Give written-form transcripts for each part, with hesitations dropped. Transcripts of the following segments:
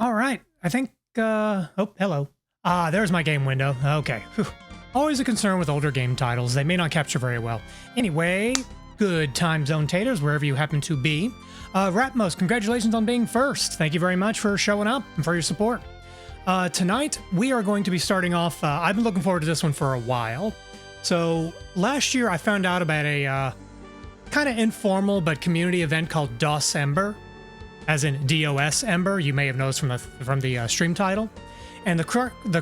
All right. I think, oh, hello. There's my game window. Okay. Whew. Always a concern with older game titles. They may not capture very well. Anyway, good time zone taters, wherever you happen to be. Ratmos, congratulations on being first. Thank you very much for showing up and for your support. Tonight, we are going to be starting off, I've been looking forward to this one for a while. So, last year I found out about a kind of informal but community event called DOS Ember, as in DOS Ember. You may have noticed from the stream title. And the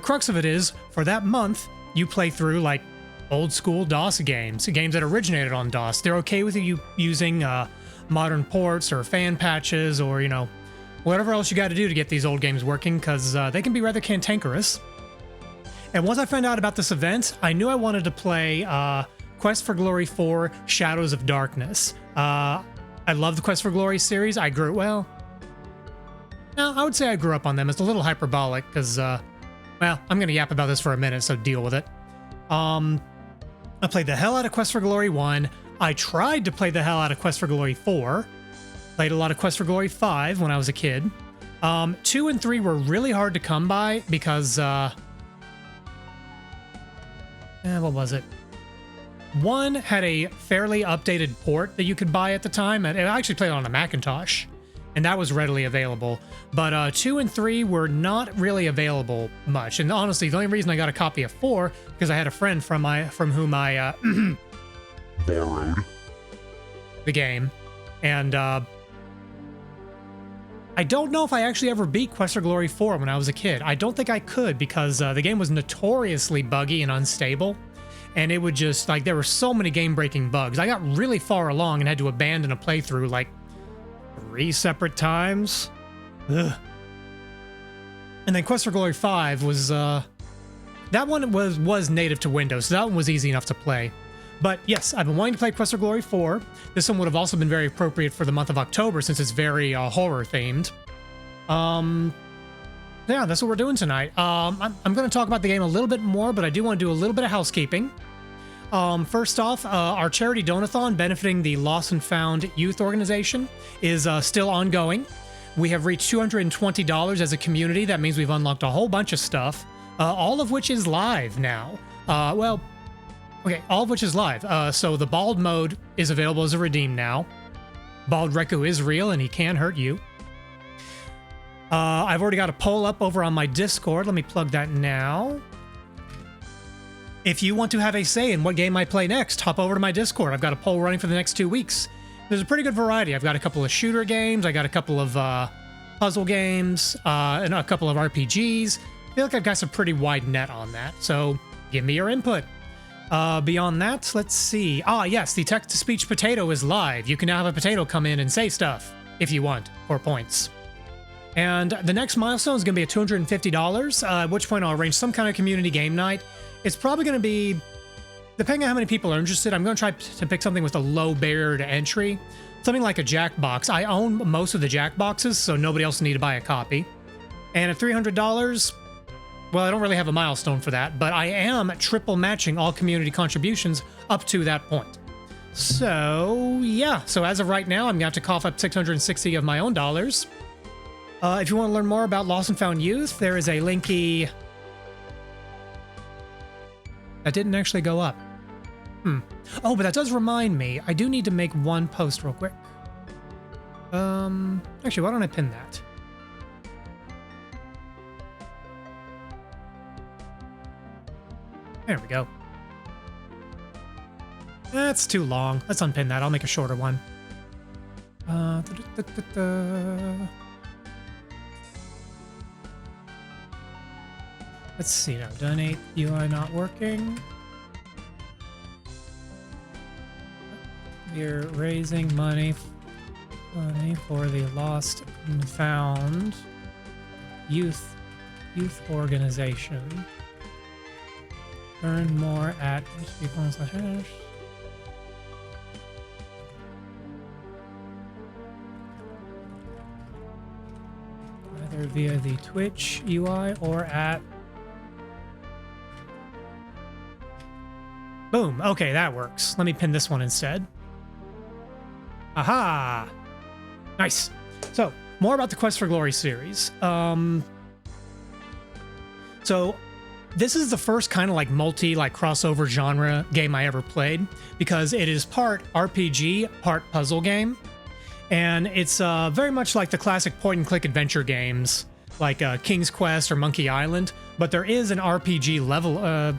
crux of it is, for that month, you play through like old school DOS games that originated on DOS. They're okay with you using modern ports or fan patches or, you know, whatever else you got to do to get these old games working, because they can be rather cantankerous. And once I found out about this event, I knew I wanted to play Quest for Glory 4 Shadows of Darkness. I love the Quest for Glory series. I grew up on them. It's a little hyperbolic because, well, I'm going to yap about this for a minute, so deal with it. I played the hell out of Quest for Glory 1. I tried to play the hell out of Quest for Glory 4. Played a lot of Quest for Glory 5 when I was a kid. 2 and 3 were really hard to come by because, what was it? 1 had a fairly updated port that you could buy at the time. And I actually played it on a Macintosh, and that was readily available. But 2 and 3 were not really available much. And honestly, the only reason I got a copy of 4 because I had a friend from whom I borrowed the game, and I don't know if I actually ever beat Quest for Glory 4 when I was a kid. I don't think I could because the game was notoriously buggy and unstable. And it would just, like, there were so many game-breaking bugs. I got really far along and had to abandon a playthrough, like, 3 separate times. Ugh. And then Quest for Glory 5 was, that one was native to Windows, so that one was easy enough to play. But yes, I've been wanting to play Quest for Glory 4. This one would have also been very appropriate for the month of October since it's very horror-themed. Yeah, that's what we're doing tonight. I'm going to talk about the game a little bit more, but I do want to do a little bit of housekeeping. First off, our charity donathon benefiting the Lost and Found Youth Organization is still ongoing. We have reached $220 as a community. That means we've unlocked a whole bunch of stuff, all of which is live now. All of which is live. So the Bald mode is available as a redeem now. Bald Reku is real and he can hurt you. I've already got a poll up over on my Discord. Let me plug that now. If you want to have a say in what game I play next, hop over to my Discord. I've got a poll running for the next 2 weeks. There's a pretty good variety. I've got a couple of shooter games. I got a couple of puzzle games, and a couple of RPGs. I feel like I've got some pretty wide net on that. So give me your input. Beyond that, let's see. Yes, the text-to-speech potato is live. You can now have a potato come in and say stuff if you want for points. And the next milestone is going to be at $250, at which point I'll arrange some kind of community game night. It's probably going to be, depending on how many people are interested, I'm going to try to pick something with a low barrier to entry. Something like a Jackbox. I own most of the Jackboxes, so nobody else will need to buy a copy. And at $300, well, I don't really have a milestone for that, but I am triple matching all community contributions up to that point. So, yeah. So as of right now, I'm going to have to cough up 660 of my own dollars. If you want to learn more about Lost and Found Youth, there is a linky... That didn't actually go up. Oh, but that does remind me. I do need to make one post real quick. Actually, why don't I pin that? There we go. That's too long. Let's unpin that. I'll make a shorter one. Let's see now. Donate UI not working. We're raising money for the Lost and Found Youth Organization. Learn more at /hash. Either via the Twitch UI or at... Boom. Okay, that works. Let me pin this one instead. Aha! Nice. So, more about the Quest for Glory series. So this is the first kind of like crossover genre game I ever played, because it is part RPG, part puzzle game. And it's very much like the classic point and click adventure games like King's Quest or Monkey Island, but there is an RPG level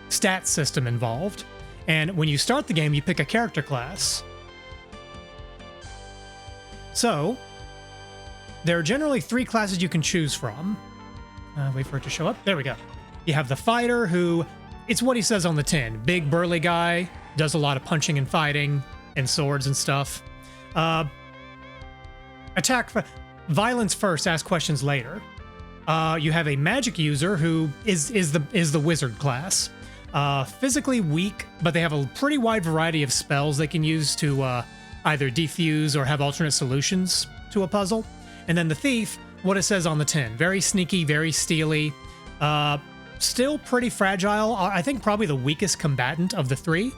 stat system involved. And when you start the game, you pick a character class. So there are generally 3 classes you can choose from. Wait for it to show up. There we go. You have the fighter, who, it's what he says on the tin. Big, burly guy, does a lot of punching and fighting and swords and stuff. Violence first, ask questions later. You have a magic user, who is the wizard class. Physically weak, but they have a pretty wide variety of spells they can use to either defuse or have alternate solutions to a puzzle. And then the thief, what it says on the tin. Very sneaky, very steely. Still pretty fragile. I think probably the weakest combatant of the 3.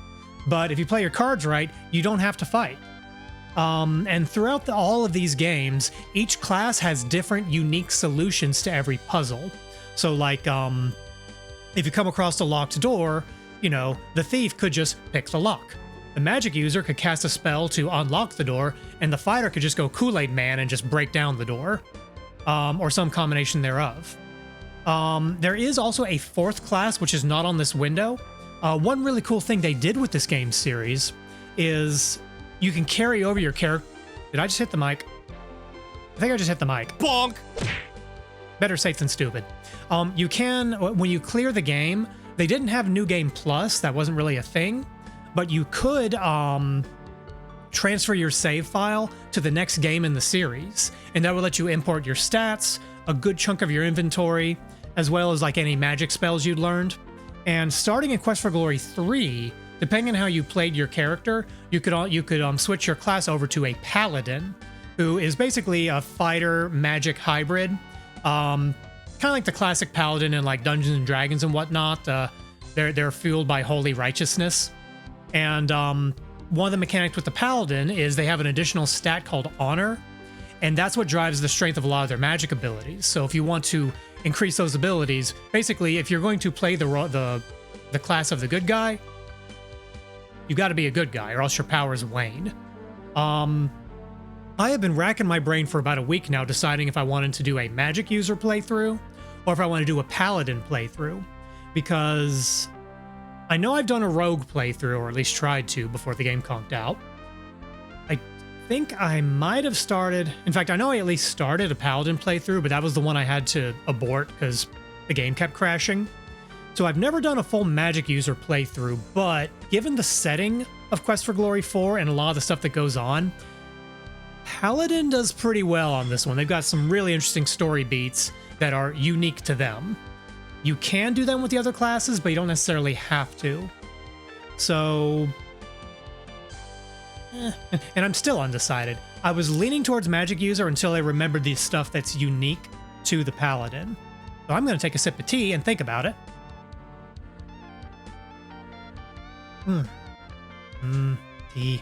But if you play your cards right, you don't have to fight. And throughout all of these games, each class has different unique solutions to every puzzle. So like, if you come across a locked door, you know, the thief could just pick the lock. The magic user could cast a spell to unlock the door, and the fighter could just go Kool-Aid Man and just break down the door. Or some combination thereof. There is also a 4th class, which is not on this window. One really cool thing they did with this game series is you can carry over your character. Did I just hit the mic? I think I just hit the mic. Bonk! Better safe than stupid. You can, when you clear the game, they didn't have New Game Plus. That wasn't really a thing. But you could transfer your save file to the next game in the series, and that will let you import your stats, a good chunk of your inventory, as well as like any magic spells you'd learned. And starting in Quest for Glory 3, depending on how you played your character, you could switch your class over to a paladin, who is basically a fighter magic hybrid, kind of like the classic paladin in like Dungeons and Dragons and whatnot. They're fueled by holy righteousness, and one of the mechanics with the paladin is they have an additional stat called honor, and that's what drives the strength of a lot of their magic abilities. So if you want to increase those abilities, basically, if you're going to play the class of the good guy, you got to be a good guy, or else your powers wane. I have been racking my brain for about a week now, deciding if I wanted to do a magic user playthrough, or if I want to do a paladin playthrough, because I know I've done a rogue playthrough, or at least tried to before the game conked out. I think I might have started, in fact, I know I at least started a paladin playthrough, but that was the one I had to abort because the game kept crashing. So I've never done a full magic user playthrough, but given the setting of Quest for Glory 4 and a lot of the stuff that goes on, Paladin does pretty well on this one. They've got some really interesting story beats that are unique to them. You can do them with the other classes, but you don't necessarily have to. So, and I'm still undecided. I was leaning towards magic user until I remembered the stuff that's unique to the paladin. So I'm going to take a sip of tea and think about it. Tea.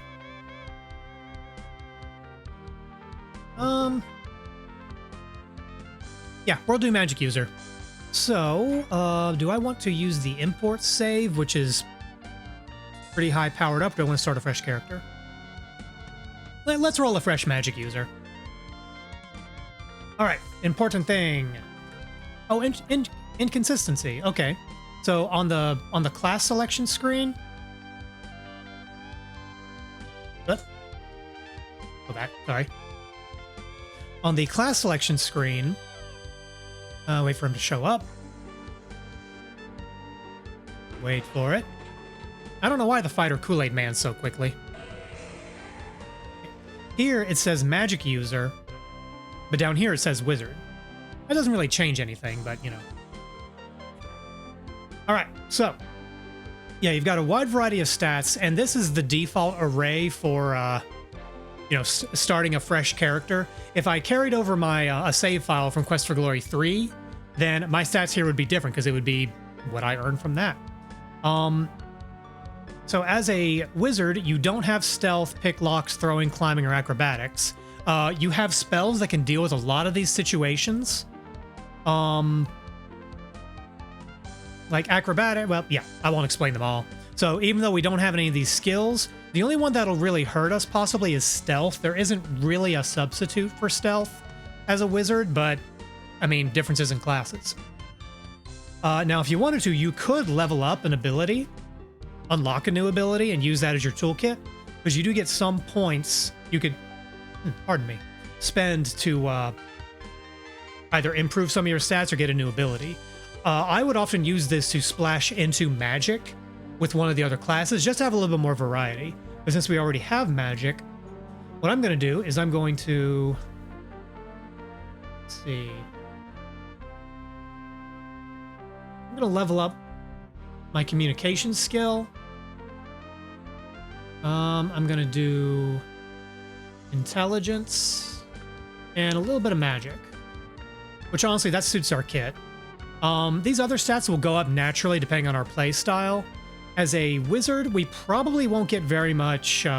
Yeah, we'll do magic user. So, do I want to use the import save, which is pretty high powered up? Do I want to start a fresh character? Let's roll a fresh magic user. All right, important thing. Oh, inconsistency. Okay, so on the class selection screen. Go back. Sorry. On the class selection screen. Wait for him to show up. Wait for it. I don't know why the fighter Kool-Aid Man so quickly. Here it says magic user, but down here it says wizard. That doesn't really change anything, but you know. All right, so yeah, you've got a wide variety of stats, and this is the default array for starting a fresh character. If I carried over my a save file from Quest for Glory 3, then my stats here would be different because it would be what I earned from that. So as a wizard, you don't have stealth, pick locks, throwing, climbing, or acrobatics. You have spells that can deal with a lot of these situations. Like acrobatic, well, yeah, I won't explain them all. So even though we don't have any of these skills, the only one that'll really hurt us possibly is stealth. There isn't really a substitute for stealth as a wizard, but I mean, differences in classes. Now, if you wanted to, you could level up an ability, unlock a new ability, and use that as your toolkit, because you do get some points you could, pardon me, spend to either improve some of your stats or get a new ability. I would often use this to splash into magic with one of the other classes, just to have a little bit more variety. But since we already have magic, what I'm going to do is I'm going to, let's see, I'm going to level up my communication skill. I'm going to do intelligence and a little bit of magic, which honestly, that suits our kit. These other stats will go up naturally depending on our play style. As a wizard, we probably won't get very much, we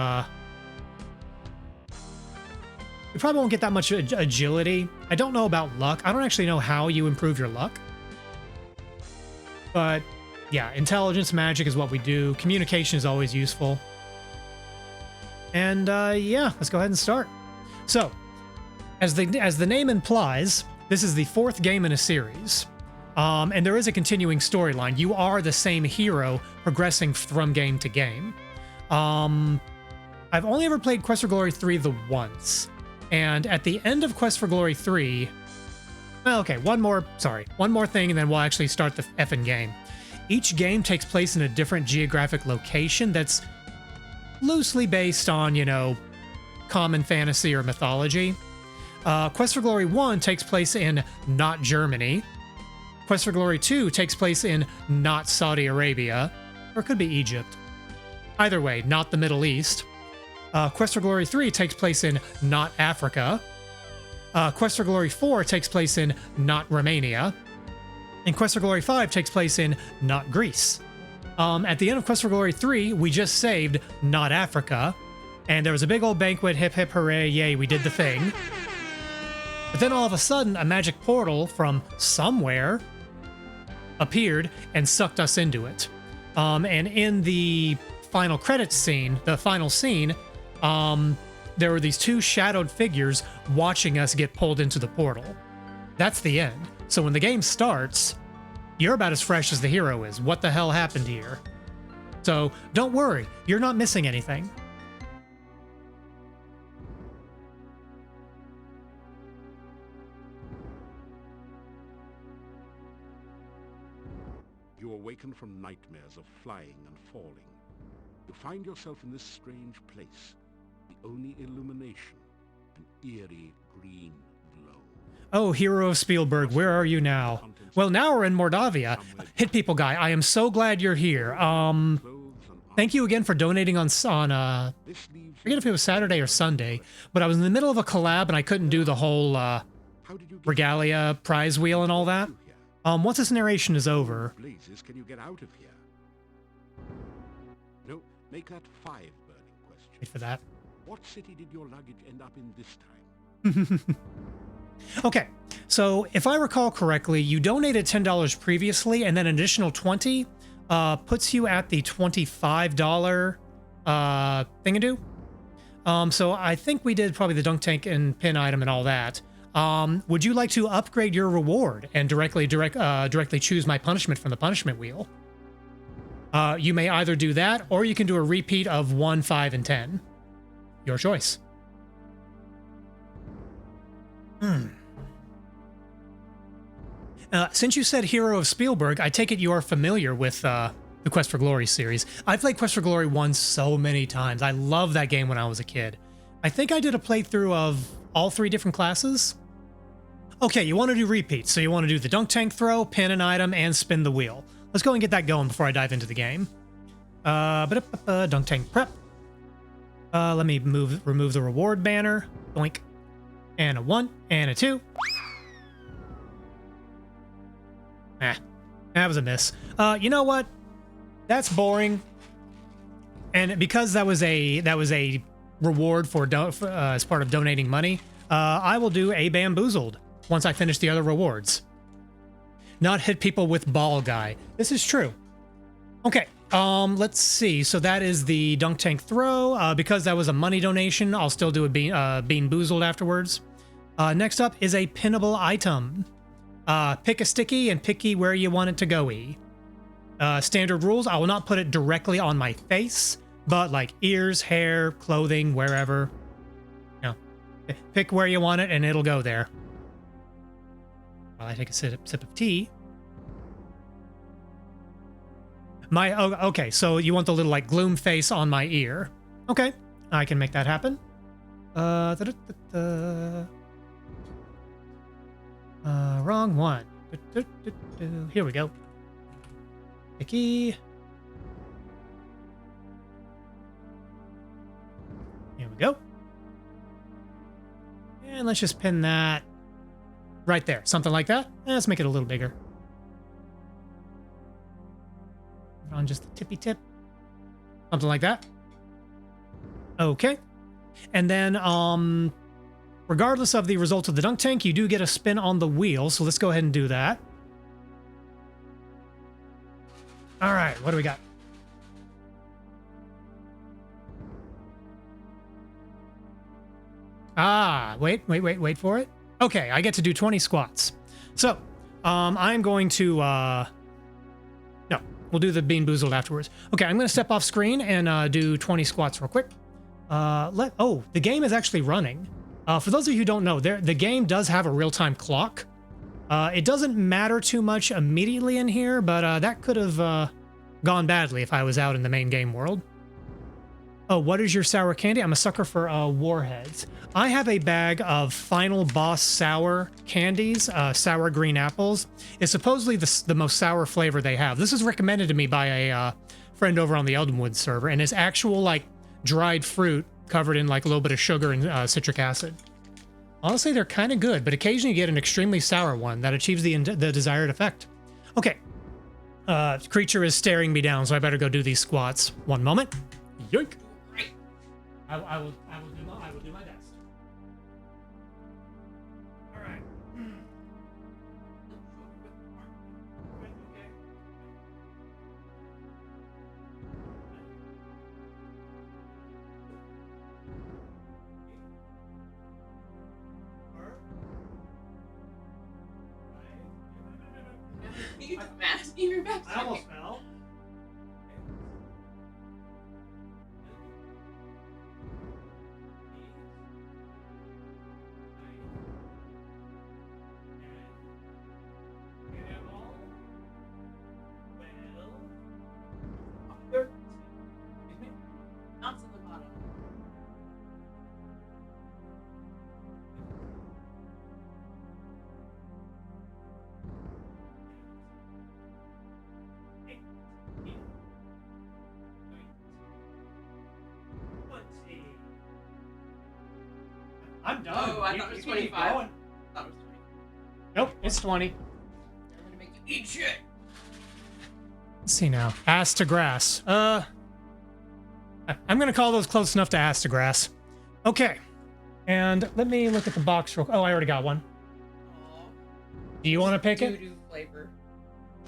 probably won't get that much agility. I don't know about luck. I don't actually know how you improve your luck. But yeah, intelligence, magic is what we do. Communication is always useful. And yeah, let's go ahead and start. So, as the name implies, this is the 4th game in a series. And there is a continuing storyline. You are the same hero progressing from game to game. I've only ever played Quest for Glory 3 the once. And at the end of Quest for Glory 3, well, okay, one more thing, and then we'll actually start the effing game. Each game takes place in a different geographic location that's loosely based on, you know, common fantasy or mythology. Quest for Glory 1 takes place in not Germany. Quest for Glory 2 takes place in not Saudi Arabia, or it could be Egypt. Either way, not the Middle East. Quest for Glory 3 takes place in not Africa. Quest for Glory 4 takes place in not Romania. And Quest for Glory 5 takes place in not Greece. At the end of Quest for Glory 3, we just saved not Africa, and there was a big old banquet, hip hip hooray, yay, we did the thing. But then all of a sudden, a magic portal from somewhere appeared and sucked us into it. And in the final credits scene, the final scene, there were these 2 shadowed figures watching us get pulled into the portal. That's the end. So when the game starts, you're about as fresh as the hero is. What the hell happened here? So don't worry, you're not missing anything. You awaken from nightmares of flying and falling. You find yourself in this strange place. The only illumination, an eerie green glow. Oh, hero of Spielberg, where are you now? Well, now we're in Mordavia. Hit People Guy, I am so glad you're here. Thank you again for donating on I forget if it was Saturday or Sunday, but I was in the middle of a collab and I couldn't do the whole regalia prize wheel and all that. Once this narration is over, Blazes, can you get out of here? No, make that 5 burning questions. wait for that. What city did your luggage end up in this time? Okay, so if I recall correctly, you donated $10 previously, and then an additional $20 puts you at the $25 thingadoo. So I think we did probably the dunk tank and pin item and all that. Would you like to upgrade your reward and directly choose my punishment from the punishment wheel? You may either do that, or you can do a repeat of 1, 5, and 10. Your choice. Since you said Hero of Spielberg, I take it you are familiar with the Quest for Glory series. I played Quest for Glory 1 so many times. I loved that game when I was a kid. I think I did a playthrough of all 3 different classes. Okay, you want to do repeats, so you want to do the dunk tank throw, pin an item, and spin the wheel. Let's go and get that going before I dive into the game. Dunk tank prep. Let me remove the reward banner. Boink. And a 1, and a 2. That was a miss. You know what? That's boring. And because that was a reward for as part of donating money, I will do a bamboozled once I finish the other rewards. Not hit people with ball guy. This is true. Okay, let's see. So that is the dunk tank throw. Because that was a money donation, I'll still do a bean boozled afterwards. Next up is a pinnable item. Pick a sticky and picky where you want it to go-y. Standard rules, I will not put it directly on my face, but like ears, hair, clothing, wherever. You know, pick where you want it and it'll go there. While I take a sip of tea. Okay, so you want the little like gloom face on my ear. Okay, I can make that happen. Wrong one. Here we go. Picky. Here we go. And let's just pin that right there. Something like that. Let's make it a little bigger. On just the tippy tip. Something like that. Okay. And then, regardless of the result of the dunk tank, you do get a spin on the wheel. So let's go ahead and do that. All right, what do we got? Wait for it. Okay, I get to do 20 squats. So, I'm going to, no, we'll do the bean boozled afterwards. Okay, I'm going to step off screen and do 20 squats real quick. The game is actually running. For those of you who don't know, the game does have a real-time clock. It doesn't matter too much immediately in here, but that could have gone badly if I was out in the main game world. Oh, what is your sour candy? I'm a sucker for warheads. I have a bag of final boss sour candies, sour green apples. It's supposedly the most sour flavor they have. This is recommended to me by a friend over on the Eldenwood server, and it's actual like dried fruit covered in like a little bit of sugar and citric acid. Honestly, they're kind of good, but occasionally you get an extremely sour one that achieves the desired effect. Okay. Creature is staring me down, so I better go do these squats. One moment. Yoink. I will do my best. All right. You mask in your back. I almost fell. Not to the bottom. I'm done. Oh, I thought it was 25. I thought it was 20. Nope, it's 20. I'm gonna make you eat shit. Let's see now. Ass to grass. I'm gonna call those close enough to ass to grass. Okay. And let me look at the box real. Oh, I already got one. Aw. Do you want to pick it? Doo-doo flavor.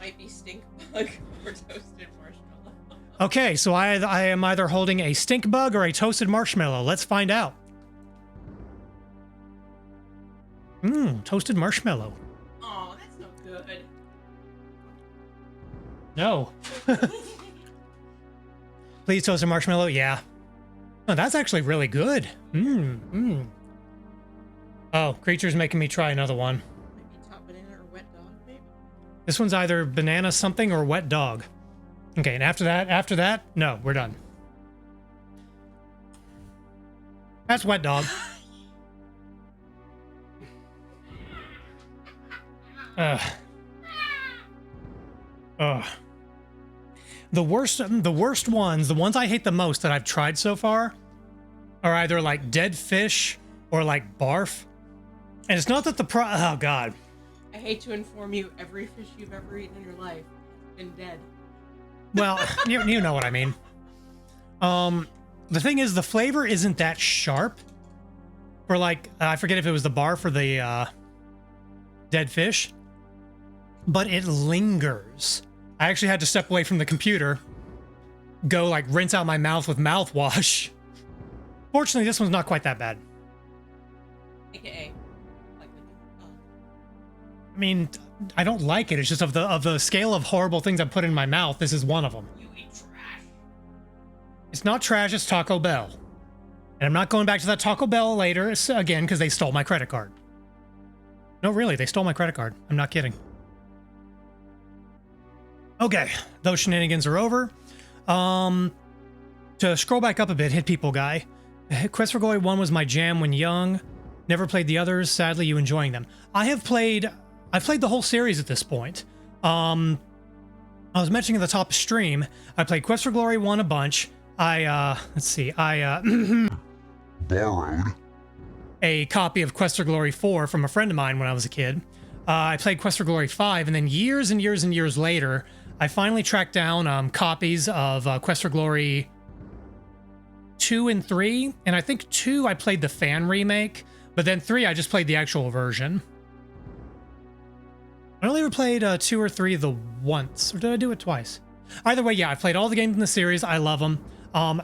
Might be stink bug or toasted marshmallow. Okay, so I am either holding a stink bug or a toasted marshmallow. Let's find out. Toasted marshmallow. Oh, that's no good. No. Please, toasted marshmallow. Yeah. Oh, that's actually really good. Oh, creature's making me try another one. Might be top banana or wet dog, maybe. This one's either banana something or wet dog. Okay, and after that, no, we're done. That's wet dog. The worst ones, the ones I hate the most that I've tried so far, are either like dead fish or like barf. And it's not that oh god. I hate to inform you, every fish you've ever eaten in your life has been dead. Well, you know what I mean. The thing is, the flavor isn't that sharp. For like, I forget if it was the bar for the dead fish, but it lingers. I actually had to step away from the computer, go like rinse out my mouth with mouthwash. Fortunately, this one's not quite that bad. AKA. Like, I mean, I don't like it. It's just of the scale of horrible things I put in my mouth, this is one of them. you eat trash. It's not trash, it's Taco Bell. And I'm not going back to that Taco Bell later again because they stole my credit card. No, really, they stole my credit card. I'm not kidding. Okay, those shenanigans are over. To scroll back up a bit, Hit People Guy. Quest for Glory 1 was my jam when young. Never played the others. Sadly, you enjoying them. I've played the whole series at this point. I was mentioning at the top of stream, I played Quest for Glory 1 a bunch. Let's see, Borrowed a copy of Quest for Glory 4 from a friend of mine when I was a kid. I played Quest for Glory 5, and then years and years and years later, I finally tracked down copies of Quest for Glory 2 and 3, and I think 2 I played the fan remake, but then 3 I just played the actual version. I only ever played 2 or 3 the once, or did I do it twice? Either way, yeah, I played all the games in the series. I love them.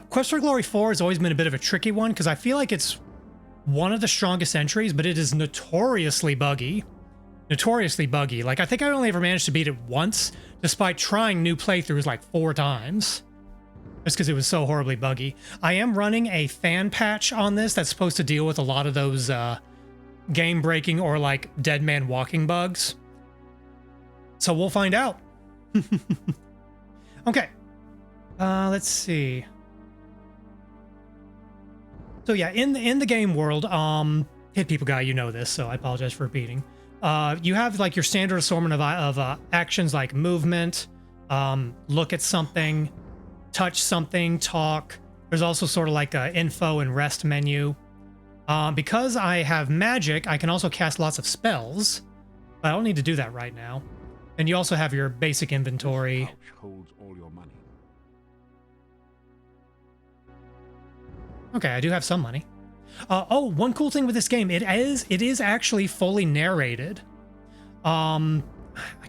Quest for Glory 4 has always been a bit of a tricky one because I feel like it's one of the strongest entries, but it is notoriously buggy. Notoriously buggy. Like, I think I only ever managed to beat it once, despite trying new playthroughs like 4 times. Just because it was so horribly buggy. I am running a fan patch on this that's supposed to deal with a lot of those game-breaking or like dead man walking bugs. So we'll find out. Okay. Let's see. So yeah, in the game world, Hit People Guy, you know this, so I apologize for repeating. You have like your standard assortment of actions like movement, look at something, touch something, talk. There's also sort of like a info and rest menu. Because I have magic, I can also cast lots of spells, but I don't need to do that right now. And you also have your basic inventory. This pouch holds all your money. Okay, I do have some money. Oh, one cool thing with this game, it is actually fully narrated. I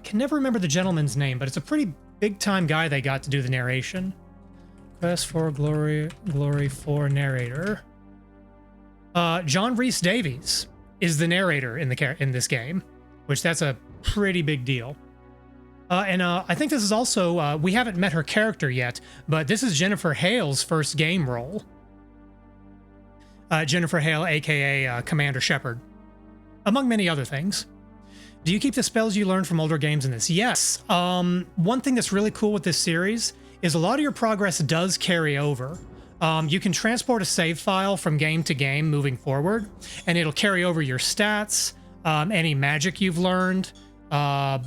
can never remember the gentleman's name, but it's a pretty big time guy they got to do the narration. Quest for Glory 4 narrator. John Rhys Davies is the narrator in this game, which that's a pretty big deal. And I think this is also, we haven't met her character yet, but this is Jennifer Hale's first game role. Jennifer Hale, aka Commander Shepard, among many other things. Do you keep the spells you learned from older games in this? Yes. One thing that's really cool with this series is a lot of your progress does carry over. You can transport a save file from game to game moving forward, and it'll carry over your stats, any magic you've learned,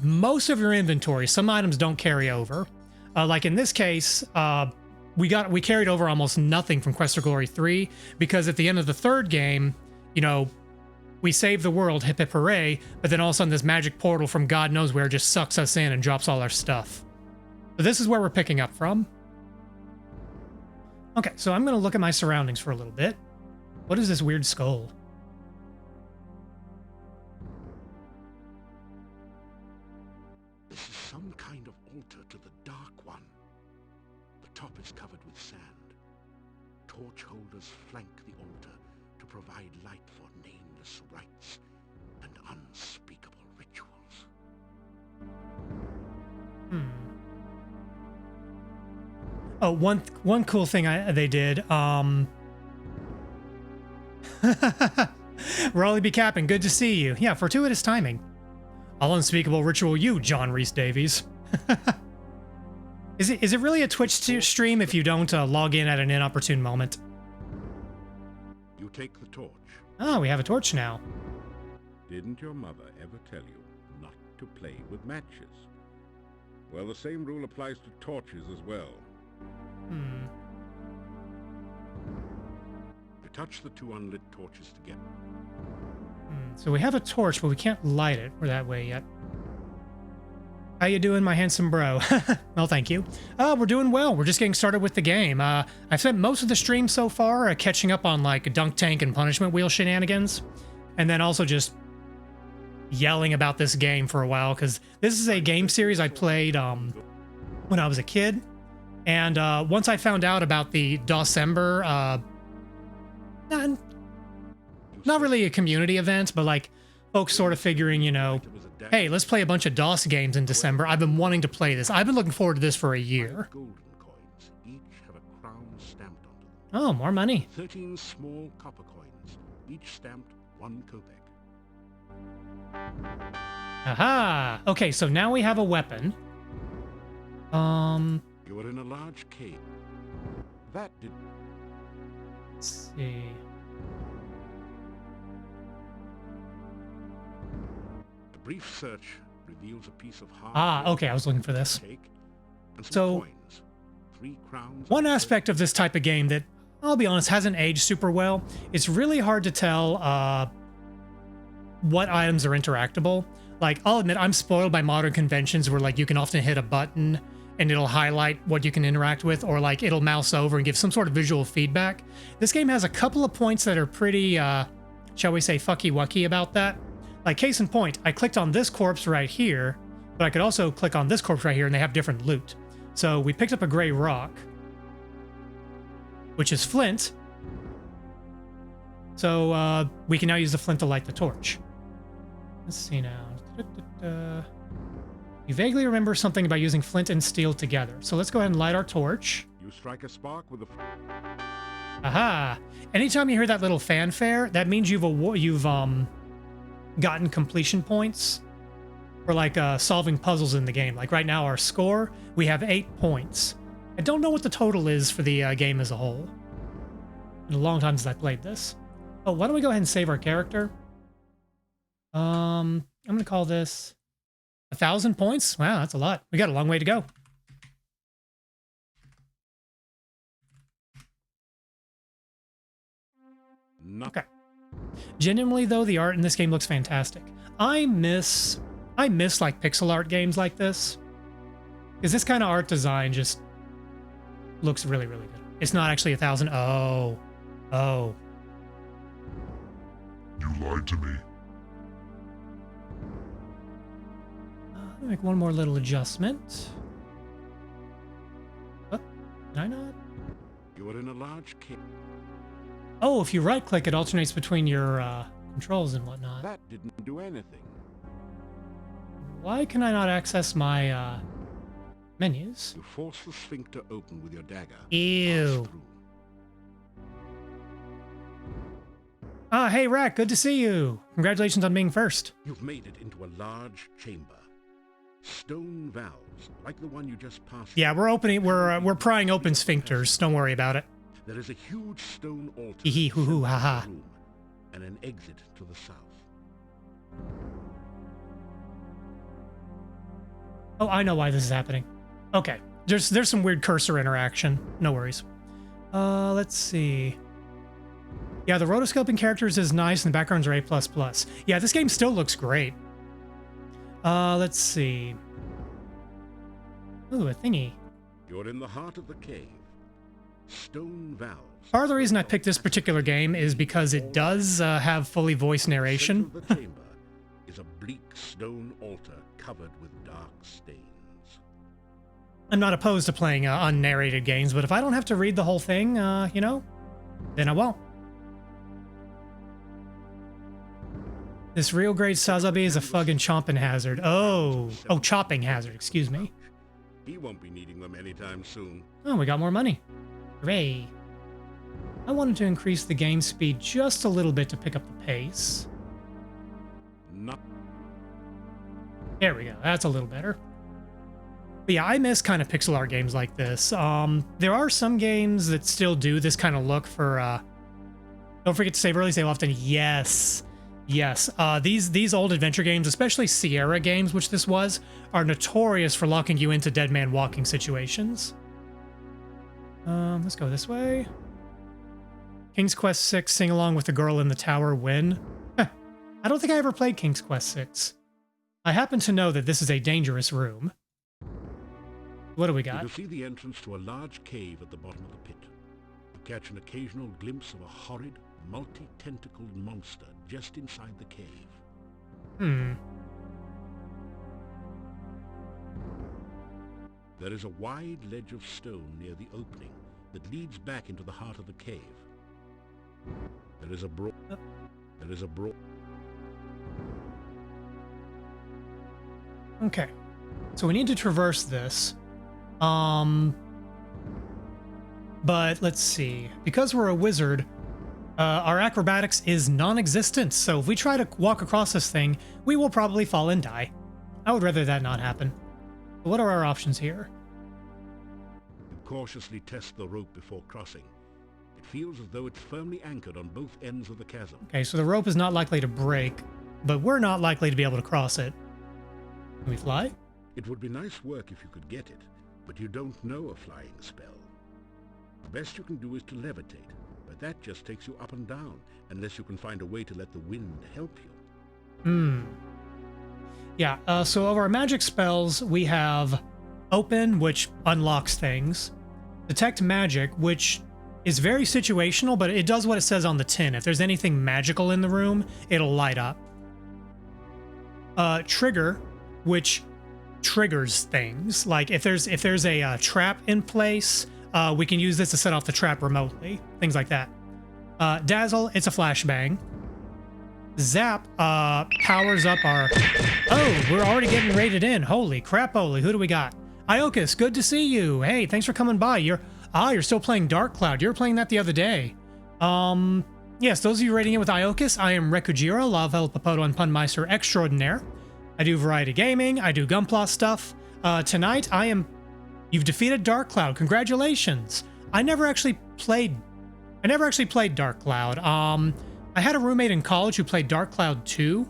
most of your inventory. Some items don't carry over. Like in this case, we carried over almost nothing from Quest for Glory 3 because at the end of the third game, you know, we save the world, hip hip hooray, but then all of a sudden this magic portal from God knows where just sucks us in and drops all our stuff. So this is where we're picking up from. Okay, so I'm going to look at my surroundings for a little bit. What is this weird skull? This is some kind of altar to the Dark One. The top is covered with sand. Torch holders flank the altar to provide light for nameless rites and unspeakable rituals. Oh, one cool thing they did. Raleigh B. Capping, good to see you. Yeah, fortuitous timing. All unspeakable ritual you, John Rhys Davies. Is it really a Twitch stream if you don't log in at an inopportune moment? You take the torch. Oh, we have a torch now. Didn't your mother ever tell you not to play with matches? Well, the same rule applies to torches as well. You touch the two unlit torches together. So we have a torch, but we can't light it. We're that way yet. How you doing, my handsome bro? Well, thank you. We're doing well. We're just getting started with the game. I've spent most of the stream so far catching up on like dunk tank and punishment wheel shenanigans, and then also just yelling about this game for a while because this is a game series I played when I was a kid, and once I found out about the Dawsember, not really a community event, but like folks sort of figuring, you know, hey, let's play a bunch of DOS games in December. I've been wanting to play this. I've been looking forward to this for a year. Golden coins, each have a crown stamped onto them. Oh, more money. 13 small copper coins, each stamped 1 kopeck. Aha! Okay, so now we have a weapon. You are in a large cave. That did. Let's see. A brief search reveals a piece of hard. Ah, okay, I was looking for this. Cake and some So, coins, 3 crowns. one aspect of this type of game that, I'll be honest, hasn't aged super well. It's really hard to tell what items are interactable. Like, I'll admit, I'm spoiled by modern conventions where, like, you can often hit a button and it'll highlight what you can interact with, or, like, it'll mouse over and give some sort of visual feedback. This game has a couple of points that are pretty, shall we say, fucky-wucky about that. Like, case in point, I clicked on this corpse right here, but I could also click on this corpse right here, and they have different loot. So we picked up a gray rock, which is flint. So we can now use the flint to light the torch. Let's see now. You vaguely remember something about using flint and steel together. So let's go ahead and light our torch. You strike a spark with a. Aha! Anytime you hear that little fanfare, that means you've gotten completion points for like solving puzzles in the game. Like right now, our score, we have 8 points. I don't know what the total is for the game as a whole. In a long time since I played this. Oh, why don't we go ahead and save our character? I'm gonna call this 1,000 points. Wow, that's a lot. We got a long way to go. Okay. Genuinely though, the art in this game looks fantastic. I miss like pixel art games like this, because this kind of art design just looks really, really good. It's not actually 1,000. Oh. You lied to me. Let me make one more little adjustment. Oh, can I not? You are in a large cave. Oh, if you right click, it alternates between your controls and whatnot. That didn't do anything. Why can I not access my menus? You force the sphincter open with your dagger. Ew. Pass through. Ah, hey Rack, good to see you. Congratulations on being first. You've made it into a large chamber. Stone valves, like the one you just passed. Yeah, we're prying open sphincters. Don't worry about it. There is a huge stone altar. Hee hee hoo hoo, centered in haha. the room, and an exit to the south. Oh, I know why this is happening. Okay, there's some weird cursor interaction. No worries. Let's see. Yeah, the rotoscoping characters is nice, and the backgrounds are A++. Yeah, this game still looks great. Let's see. Ooh, a thingy. You're in the heart of the cave. Stone valves. Part of the reason I picked this particular game is because it does have fully voiced narration. Center of the chamber is a bleak stone altar covered with dark stains. I'm not opposed to playing unnarrated games, but if I don't have to read the whole thing, you know, then I won't. This real grade Sazabi is a fucking chomping hazard. Oh, chopping hazard, excuse me. He won't be needing them anytime soon. Oh, we got more money. Hooray. I wanted to increase the game speed just a little bit to pick up the pace. Not. There we go. That's a little better. But yeah, I miss kind of pixel art games like this. There are some games that still do this kind of look for, don't forget to save early, save often. Yes. Yes. These old adventure games, especially Sierra games, which this was, are notorious for locking you into dead man walking situations. Let's go this way. King's Quest 6, sing along with the girl in the tower, win. I don't think I ever played King's Quest 6. I happen to know that this is a dangerous room. What do we got? You see the entrance to a large cave at the bottom of the pit. You catch an occasional glimpse of a horrid, multi-tentacled monster just inside the cave. There is a wide ledge of stone near the opening that leads back into the heart of the cave. There is a broad... Okay. So we need to traverse this. But let's see. Because we're a wizard, our acrobatics is non-existent. So if we try to walk across this thing, we will probably fall and die. I would rather that not happen. But what are our options here? You cautiously test the rope before crossing. It feels as though it's firmly anchored on both ends of the chasm. Okay, so the rope is not likely to break, but we're not likely to be able to cross it. Can we fly? It would be nice work if you could get it, but you don't know a flying spell. The best you can do is to levitate, but that just takes you up and down, unless you can find a way to let the wind help you. Yeah, so of our magic spells, we have Open, which unlocks things. Detect Magic, which is very situational, but it does what it says on the tin. If there's anything magical in the room, it'll light up. Trigger, which triggers things. Like if there's a trap in place, we can use this to set off the trap remotely. Things like that. Dazzle, it's a flashbang. Zap powers up our... Oh, we're already getting rated in. Holy crap-oly, who do we got? Iokas, good to see you. Hey, thanks for coming by. You're still playing Dark Cloud. You were playing that the other day. Yes, those of you rating in with Iokas, I am Rekujiro, Love El Papoto and Punmeister Extraordinaire. I do variety gaming. I do Gunpla stuff. Tonight, You've defeated Dark Cloud. Congratulations. I never actually played Dark Cloud. I had a roommate in college who played Dark Cloud 2.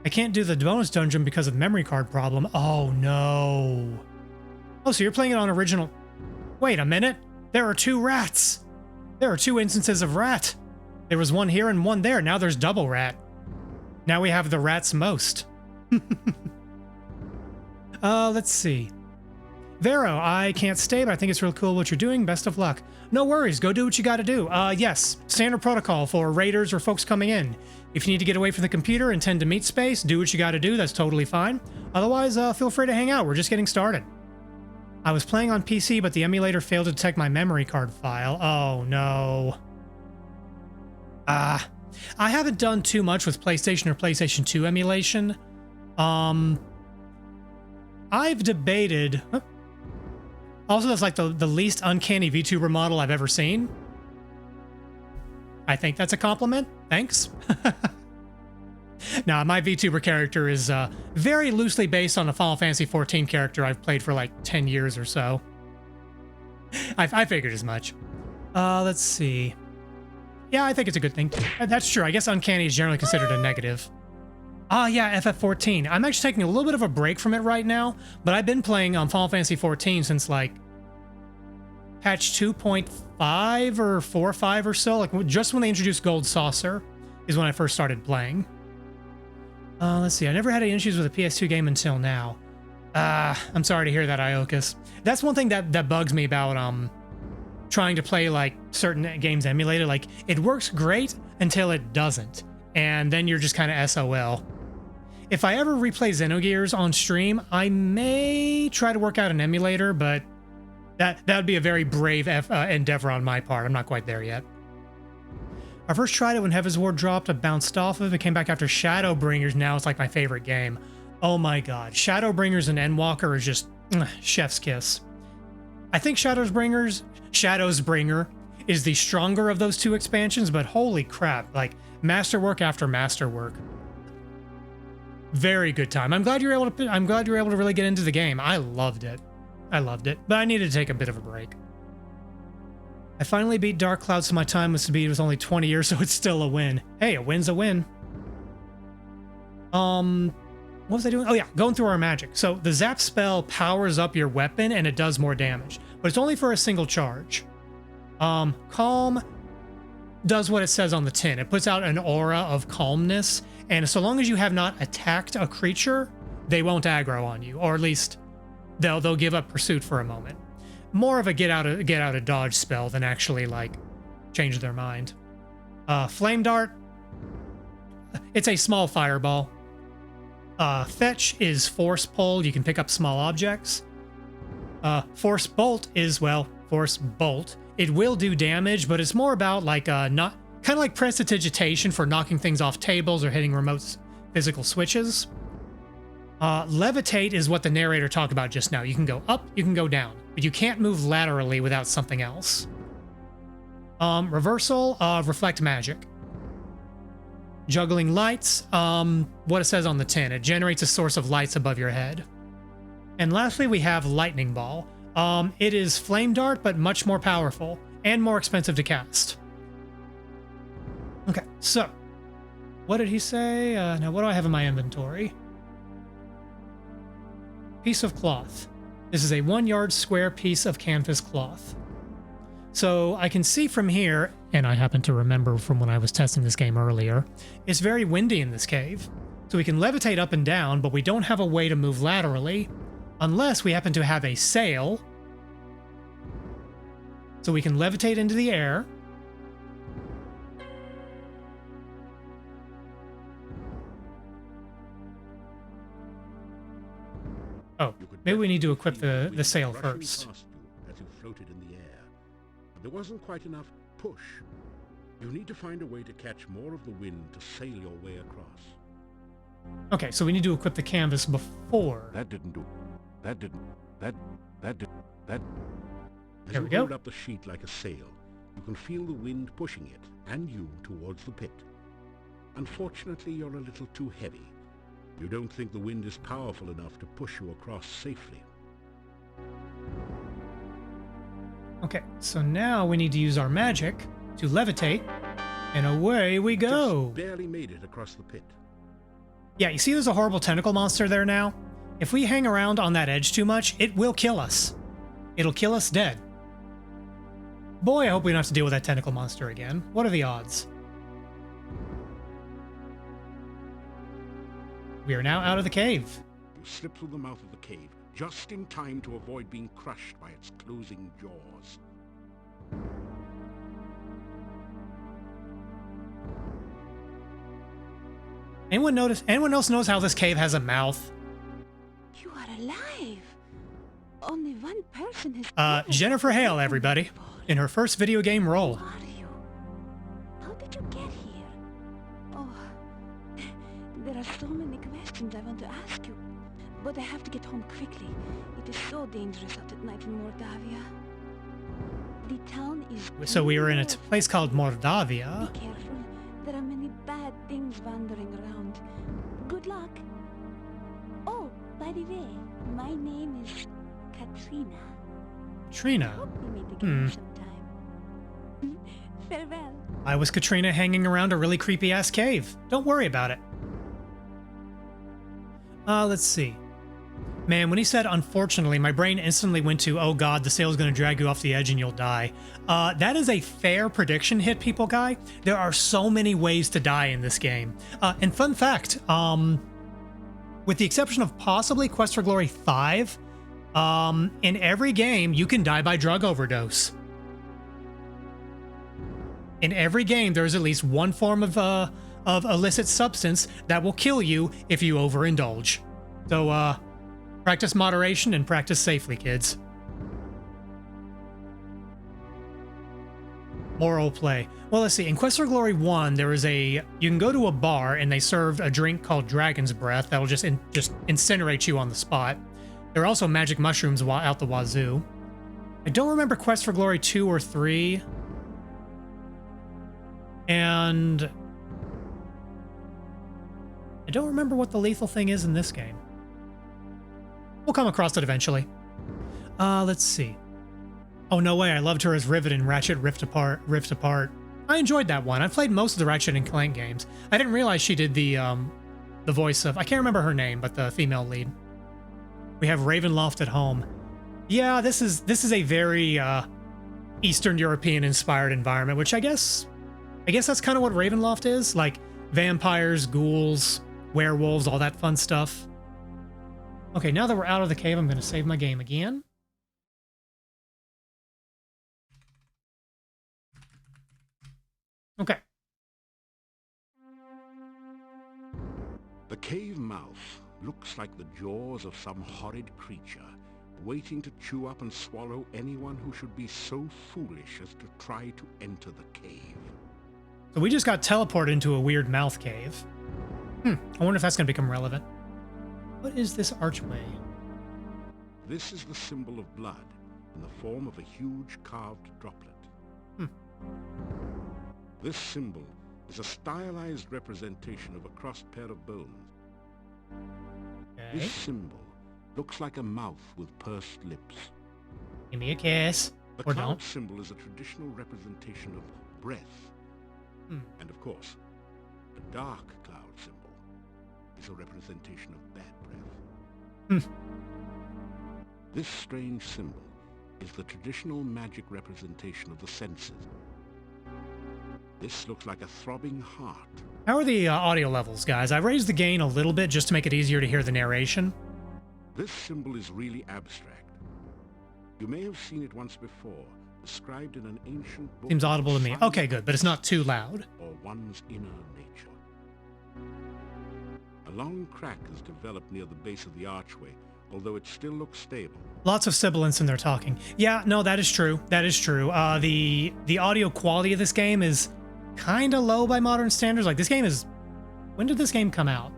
I can't do the bonus dungeon because of the memory card problem. Oh, no. Oh, so you're playing it on original... Wait a minute. There are 2 rats. There are 2 instances of rat. There was one here and one there. Now there's double rat. Now we have the rats most. Let's see. Vero, I can't stay, but I think it's real cool what you're doing. Best of luck. No worries. Go do what you got to do. Yes, standard protocol for raiders or folks coming in. If you need to get away from the computer and tend to meet space, do what you got to do. That's totally fine. Otherwise, feel free to hang out. We're just getting started. I was playing on PC, but the emulator failed to detect my memory card file. Oh, no. I haven't done too much with PlayStation or PlayStation 2 emulation. I've debated... Also, that's like the least uncanny VTuber model I've ever seen. I think that's a compliment. Thanks. Now, my VTuber character is very loosely based on a Final Fantasy XIV character I've played for like 10 years or so. I figured as much. Let's see. Yeah, I think it's a good thing. That's true. I guess uncanny is generally considered a negative. Yeah, FF14. I'm actually taking a little bit of a break from it right now, but I've been playing Final Fantasy XIV since like patch 2.5 or 4.5 or so. Like just when they introduced Gold Saucer is when I first started playing. Let's see. I never had any issues with a PS2 game until now. I'm sorry to hear that, Iokas. That's one thing that bugs me about trying to play like certain games emulated. Like it works great until it doesn't, and then you're just kind of SOL. If I ever replay Xenogears on stream, I may try to work out an emulator, but that would be a very brave endeavor on my part. I'm not quite there yet. I first tried it when Heaven's Ward dropped. I bounced off of it. Came back after Shadowbringers. Now it's like my favorite game. Oh my god. Shadowbringers and Endwalker is just chef's kiss. I think Shadowsbringer is the stronger of those 2 expansions, but holy crap, like masterwork after masterwork. Very good time. I'm glad you were able to really get into the game. I loved it. But I needed to take a bit of a break. I finally beat Dark Cloud, so my time with speed was only 20 years, so it's still a win. Hey, a win's a win. What was I doing? Oh yeah, going through our magic. So the zap spell powers up your weapon and it does more damage, but it's only for a single charge. Calm does what it says on the tin. It puts out an aura of calmness, And so long as you have not attacked a creature, they won't aggro on you, or at least they'll give up pursuit for a moment. More of a get out of dodge spell than actually like change their mind. Flame Dart. It's a small fireball. Fetch is Force Pull. You can pick up small objects. Force Bolt is, well, Force Bolt. It will do damage, but it's more about like not kind of like Prestidigitation for knocking things off tables or hitting remote physical switches. Levitate is what the narrator talked about just now. You can go up, you can go down, but you can't move laterally without something else. Reversal of Reflect Magic. Juggling Lights, what it says on the tin. It generates a source of lights above your head. And lastly, we have Lightning Ball. It is Flame Dart, but much more powerful and more expensive to cast. Okay, so what did he say? Now, what do I have in my inventory? Piece of cloth. This is a 1 yard square piece of canvas cloth. So I can see from here, and I happen to remember from when I was testing this game earlier, it's very windy in this cave. So we can levitate up and down, but we don't have a way to move laterally unless we happen to have a sail. So we can levitate into the air. Oh, maybe we need to equip the sail first. As you floated in the air, but there wasn't quite enough push. You need to find a way to catch more of the wind to sail your way across. Okay, so we need to equip the canvas before. That didn't do. That didn't. That did. That. As There we you go. hold up the sheet like a sail, you can feel the wind pushing it and you towards the pit. Unfortunately, you're a little too heavy. You don't think the wind is powerful enough to push you across safely. Okay, so now we need to use our magic to levitate, and away we go. Just barely made it across the pit. Yeah, you see there's a horrible tentacle monster there now? If we hang around on that edge too much, it will kill us. It'll kill us dead. Boy, I hope we don't have to deal with that tentacle monster again. What are the odds? We are now out of the cave. You slip through the mouth of the cave, just in time to avoid being crushed by its closing jaws. Anyone else knows how this cave has a mouth? You are alive. Only one person has. Jennifer Hale, everybody, in her first video game role. Who are you? How did you get here? Oh, there are so many questions I want to ask you, but I have to get home quickly. It is so dangerous out at night in Mordavia. The town is. So we were in a beautiful. place called Mordavia. Be careful. There are many bad things wandering around. Good luck. Oh, by the way, my name is Katrina. Trina. Hope we meet again sometime. Farewell. I was Katrina hanging around a really creepy ass cave. Don't worry about it. Let's see. Man, when he said unfortunately, my brain instantly went to, oh god, the sail's gonna drag you off the edge and you'll die. That is a fair prediction, Hit People Guy. There are so many ways to die in this game. And fun fact, with the exception of possibly Quest for Glory 5, in every game, you can die by drug overdose. In every game, there's at least one form of illicit substance that will kill you if you overindulge. So, practice moderation and practice safely, kids. Moral play. Well, let's see. In Quest for Glory 1, there is you can go to a bar and they serve a drink called Dragon's Breath that'll just incinerate you on the spot. There are also magic mushrooms out the wazoo. I don't remember Quest for Glory 2 or 3. And I don't remember what the lethal thing is in this game. We'll come across it eventually. Let's see. Oh, no way. I loved her as Rivet in Ratchet Rift Apart. I enjoyed that one. I played most of the Ratchet and Clank games. I didn't realize she did the voice of, I can't remember her name, but the female lead. We have Ravenloft at home. Yeah, this is a very Eastern European inspired environment, which I guess that's kind of what Ravenloft is. Like vampires, ghouls, werewolves, all that fun stuff. Okay, now that we're out of the cave, I'm going to save my game again. Okay. The cave mouth looks like the jaws of some horrid creature, waiting to chew up and swallow anyone who should be so foolish as to try to enter the cave. So we just got teleported into a weird mouth cave. I wonder if that's going to become relevant. What is this archway? This is the symbol of blood in the form of a huge carved droplet. This symbol is a stylized representation of a crossed pair of bones. Okay. This symbol looks like a mouth with pursed lips. Give me a kiss. The Or cloud don't. symbol is a traditional representation of breath. And of course, the dark cloud symbol is a representation of bad breath. This strange symbol is the traditional magic representation of the senses. This looks like a throbbing heart. How are the audio levels, guys? I raised the gain a little bit just to make it easier to hear the narration. This symbol is really abstract. You may have seen it once before, described in an ancient book. Seems audible to me. Sign Okay, good, but it's not too loud. or one's inner nature. A long crack has developed near the base of the archway, although it still looks stable. Lots of sibilance in their talking. Yeah, no, that is true. That is true. The audio quality of this game is kind of low by modern standards. Like, this game is... When did this game come out?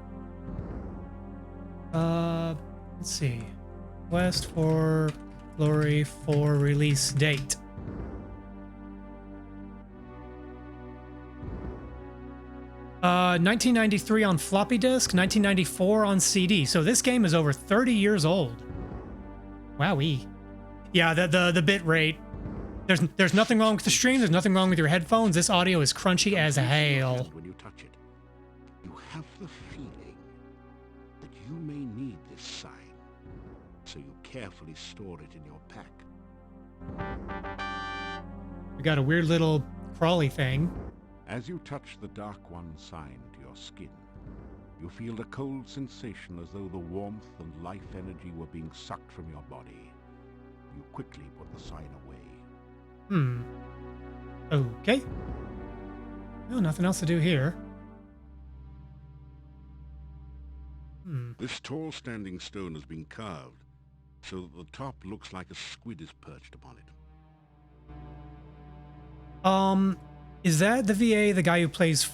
Let's see. Quest for Glory 4 release date. Uh, 1993 on floppy disk, 1994 on CD. So this game is over 30 years old. Wowee. Yeah, the bit rate. There's nothing wrong with the stream. There's nothing wrong with your headphones. This audio is crunchy as hell. When you touch it, you have the feeling that you may need this sign, so you carefully store it in your pack. We got a weird little crawly thing. As you touch the Dark One sign to your skin, you feel a cold sensation as though the warmth and life energy were being sucked from your body. You quickly put the sign away. Okay. Well, nothing else to do here. This tall standing stone has been carved, so that the top looks like a squid is perched upon it. Is that the VA, the guy who plays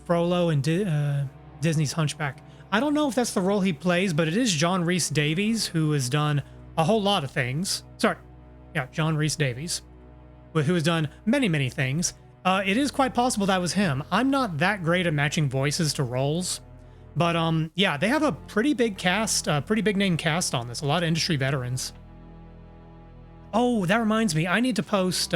Frollo in Disney's Hunchback? I don't know if that's the role he plays, but it is John Rhys Davies, who has done a whole lot of things. Sorry. Yeah, John Rhys Davies, who has done many, many things. It is quite possible that was him. I'm not that great at matching voices to roles, but yeah, they have a pretty big cast, pretty big name cast on this. A lot of industry veterans. Oh, that reminds me. I need to post...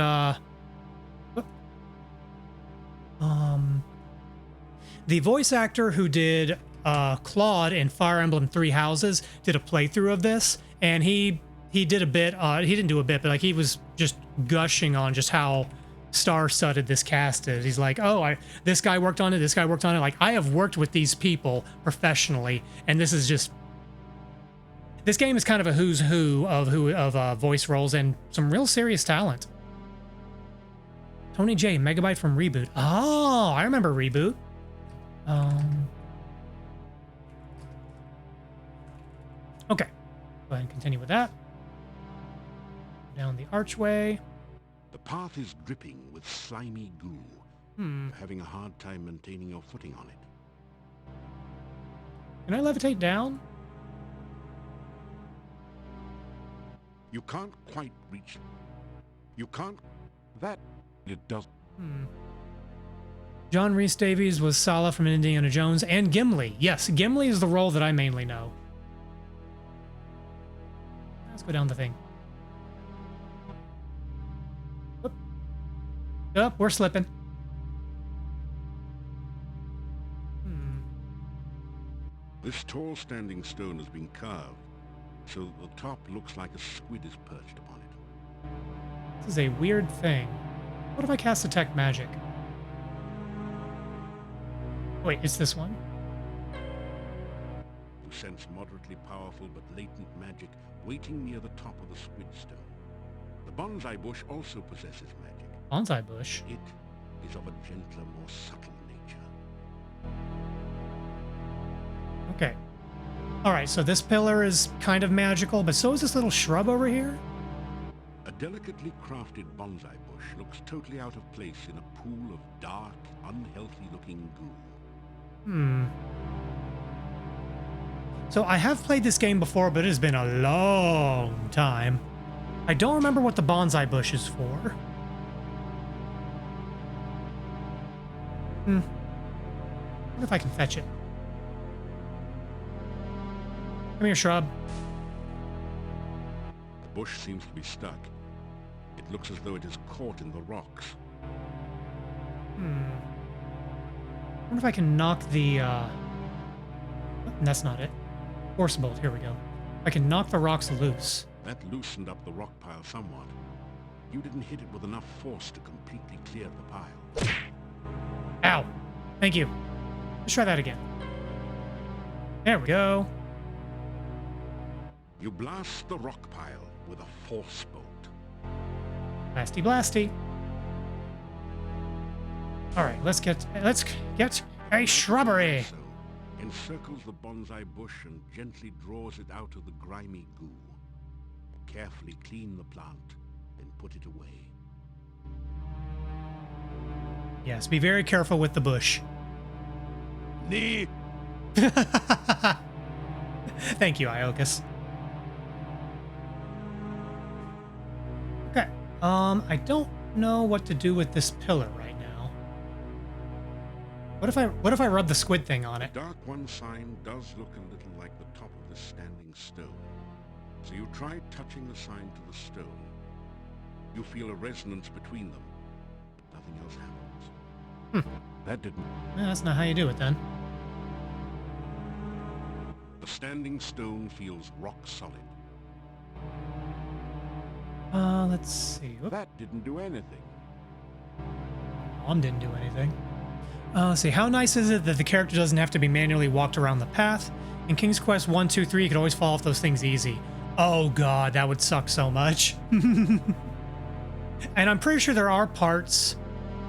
the voice actor who did Claude in Fire Emblem Three Houses did a playthrough of this, and he did a bit. He didn't do a bit, but like he was just gushing on just how star-studded this cast is. He's like, "Oh, this guy worked on it. This guy worked on it. Like I have worked with these people professionally, and this is just." This game is kind of a who's who of voice roles and some real serious talent. Tony J, Megabyte from Reboot. Oh, I remember Reboot. Okay, go ahead and continue with that. Down the archway. The path is dripping with slimy goo. You're having a hard time maintaining your footing on it. Can I levitate down? You can't quite reach it. You can't... That... It does... John Rhys Davies was Sala from Indiana Jones, and Gimli. Yes, Gimli is the role that I mainly know. Let's go down the thing. Oop. Oh, we're slipping. This tall standing stone has been carved, so that the top looks like a squid is perched upon it. This is a weird thing. What if I cast Detect Magic? Wait, it's this one. You sense moderately powerful but latent magic waiting near the top of the squid stone. The bonsai bush also possesses magic. Bonsai bush. It is of a gentler, more subtle nature. Okay. All right, so this pillar is kind of magical, but so is this little shrub over here. A delicately crafted bonsai bush looks totally out of place in a pool of dark, unhealthy-looking goo. So I have played this game before, but it has been a long time. I don't remember what the bonsai bush is for. I wonder if I can fetch it. Come here, shrub. The bush seems to be stuck. It looks as though it is caught in the rocks. I wonder if I can knock the, that's not it. Force bolt, here we go. I can knock the rocks loose. That loosened up the rock pile somewhat. You didn't hit it with enough force to completely clear the pile. Ow. Thank you. Let's try that again. There we go. You blast the rock pile with a force bolt. Blasty blasty. All right, let's get a shrubbery. So, encircles the bonsai bush and gently draws it out of the grimy goo. Carefully clean the plant, then put it away. Yes, be very careful with the bush. Nee. Thank you, Iokas. Okay. I don't know what to do with this pillar right now. What if I rub the squid thing on it? The Dark One sign does look a little like the top of the standing stone. So you try touching the sign to the stone. You feel a resonance between them, but nothing else happens. That didn't. Yeah, that's not how you do it then. The standing stone feels rock solid. Let's see. Whoop. That didn't do anything. Mom didn't do anything. Let's see. How nice is it that the character doesn't have to be manually walked around the path? In King's Quest 1, 2, 3, you could always fall off those things easy. Oh god, that would suck so much. And I'm pretty sure there are parts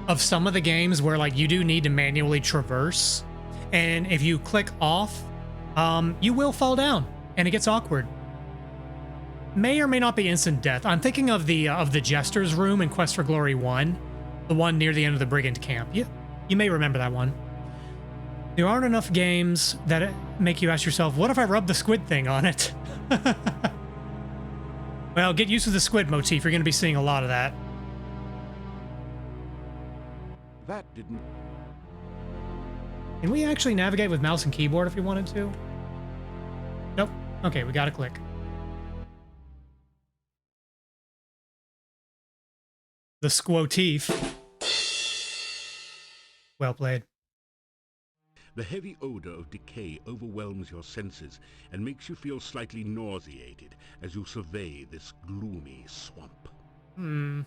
of some of the games where like you do need to manually traverse, and if you click off, you will fall down, and it gets awkward. May or may not be instant death. I'm thinking of the Jester's Room in Quest for Glory 1, the one near the end of the Brigand Camp. You may remember that one. There aren't enough games that make you ask yourself, what if I rub the squid thing on it? Well, get used to the squid motif. You're going to be seeing a lot of that. That didn't. Can we actually navigate with mouse and keyboard if we wanted to? Nope. Okay, we got to click. The squotif. Well played. The heavy odor of decay overwhelms your senses and makes you feel slightly nauseated as you survey this gloomy swamp. The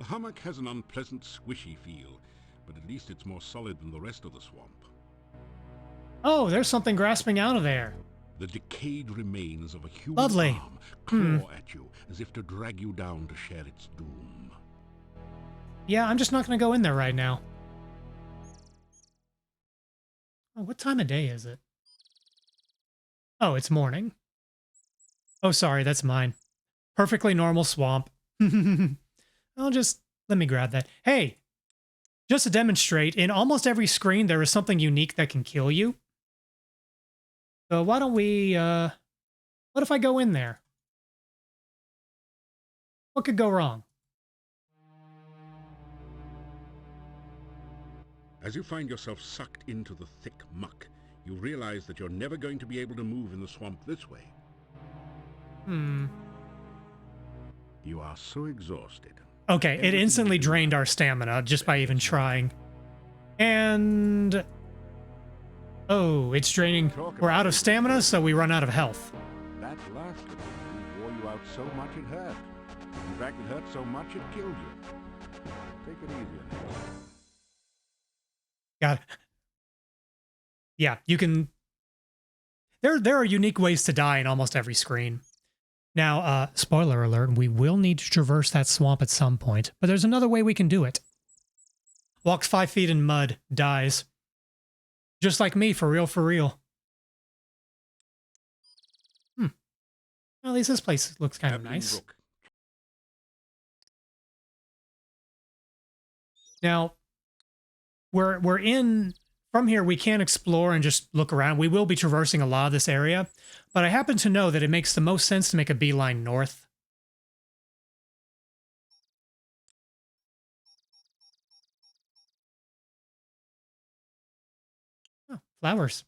hummock has an unpleasant squishy feel, but at least it's more solid than the rest of the swamp. Oh, there's something grasping out of there. The decayed remains of a human Lovely. arm claw at you as if to drag you down to share its doom. Yeah, I'm just not going to go in there right now. Oh, what time of day is it? Oh, it's morning. Oh, sorry, that's mine. Perfectly normal swamp. Let me grab that. Hey, just to demonstrate, in almost every screen, there is something unique that can kill you. So why don't we, what if I go in there? What could go wrong? As you find yourself sucked into the thick muck, you realize that you're never going to be able to move in the swamp this way. You are so exhausted. Okay, it instantly drained our stamina just by even trying. And... oh, it's draining. We're out of stamina, so we run out of health. That last little thing wore you out so much it hurt. In fact, it hurt so much it killed you. Take it easy, Alex. Got it. Yeah, you can... There are unique ways to die in almost every screen. Now, spoiler alert, we will need to traverse that swamp at some point, but there's another way we can do it. Walks 5 feet in mud, dies. Just like me, for real, for real. Well, at least this place looks kind of nice. Now, we're in... From here, we can explore and just look around. We will be traversing a lot of this area, but I happen to know that it makes the most sense to make a beeline north. Oh, flowers.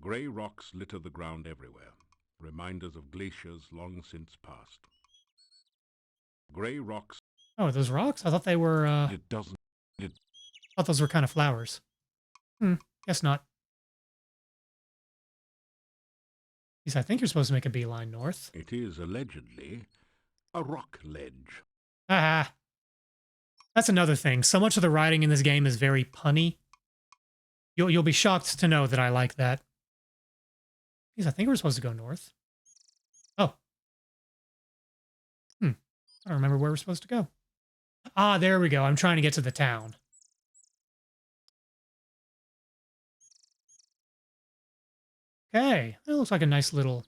Grey rocks litter the ground everywhere, reminders of glaciers long since passed. Grey rocks... Oh, are those rocks? I thought they were, It doesn't... I thought those were kind of flowers. Guess not. At least I think you're supposed to make a beeline north. It is allegedly a rock ledge. Ah, that's another thing. So much of the writing in this game is very punny. You'll be shocked to know that I like that. Because I think we're supposed to go north. Oh. I don't remember where we're supposed to go. Ah, there we go. I'm trying to get to the town. Okay, that looks like a nice little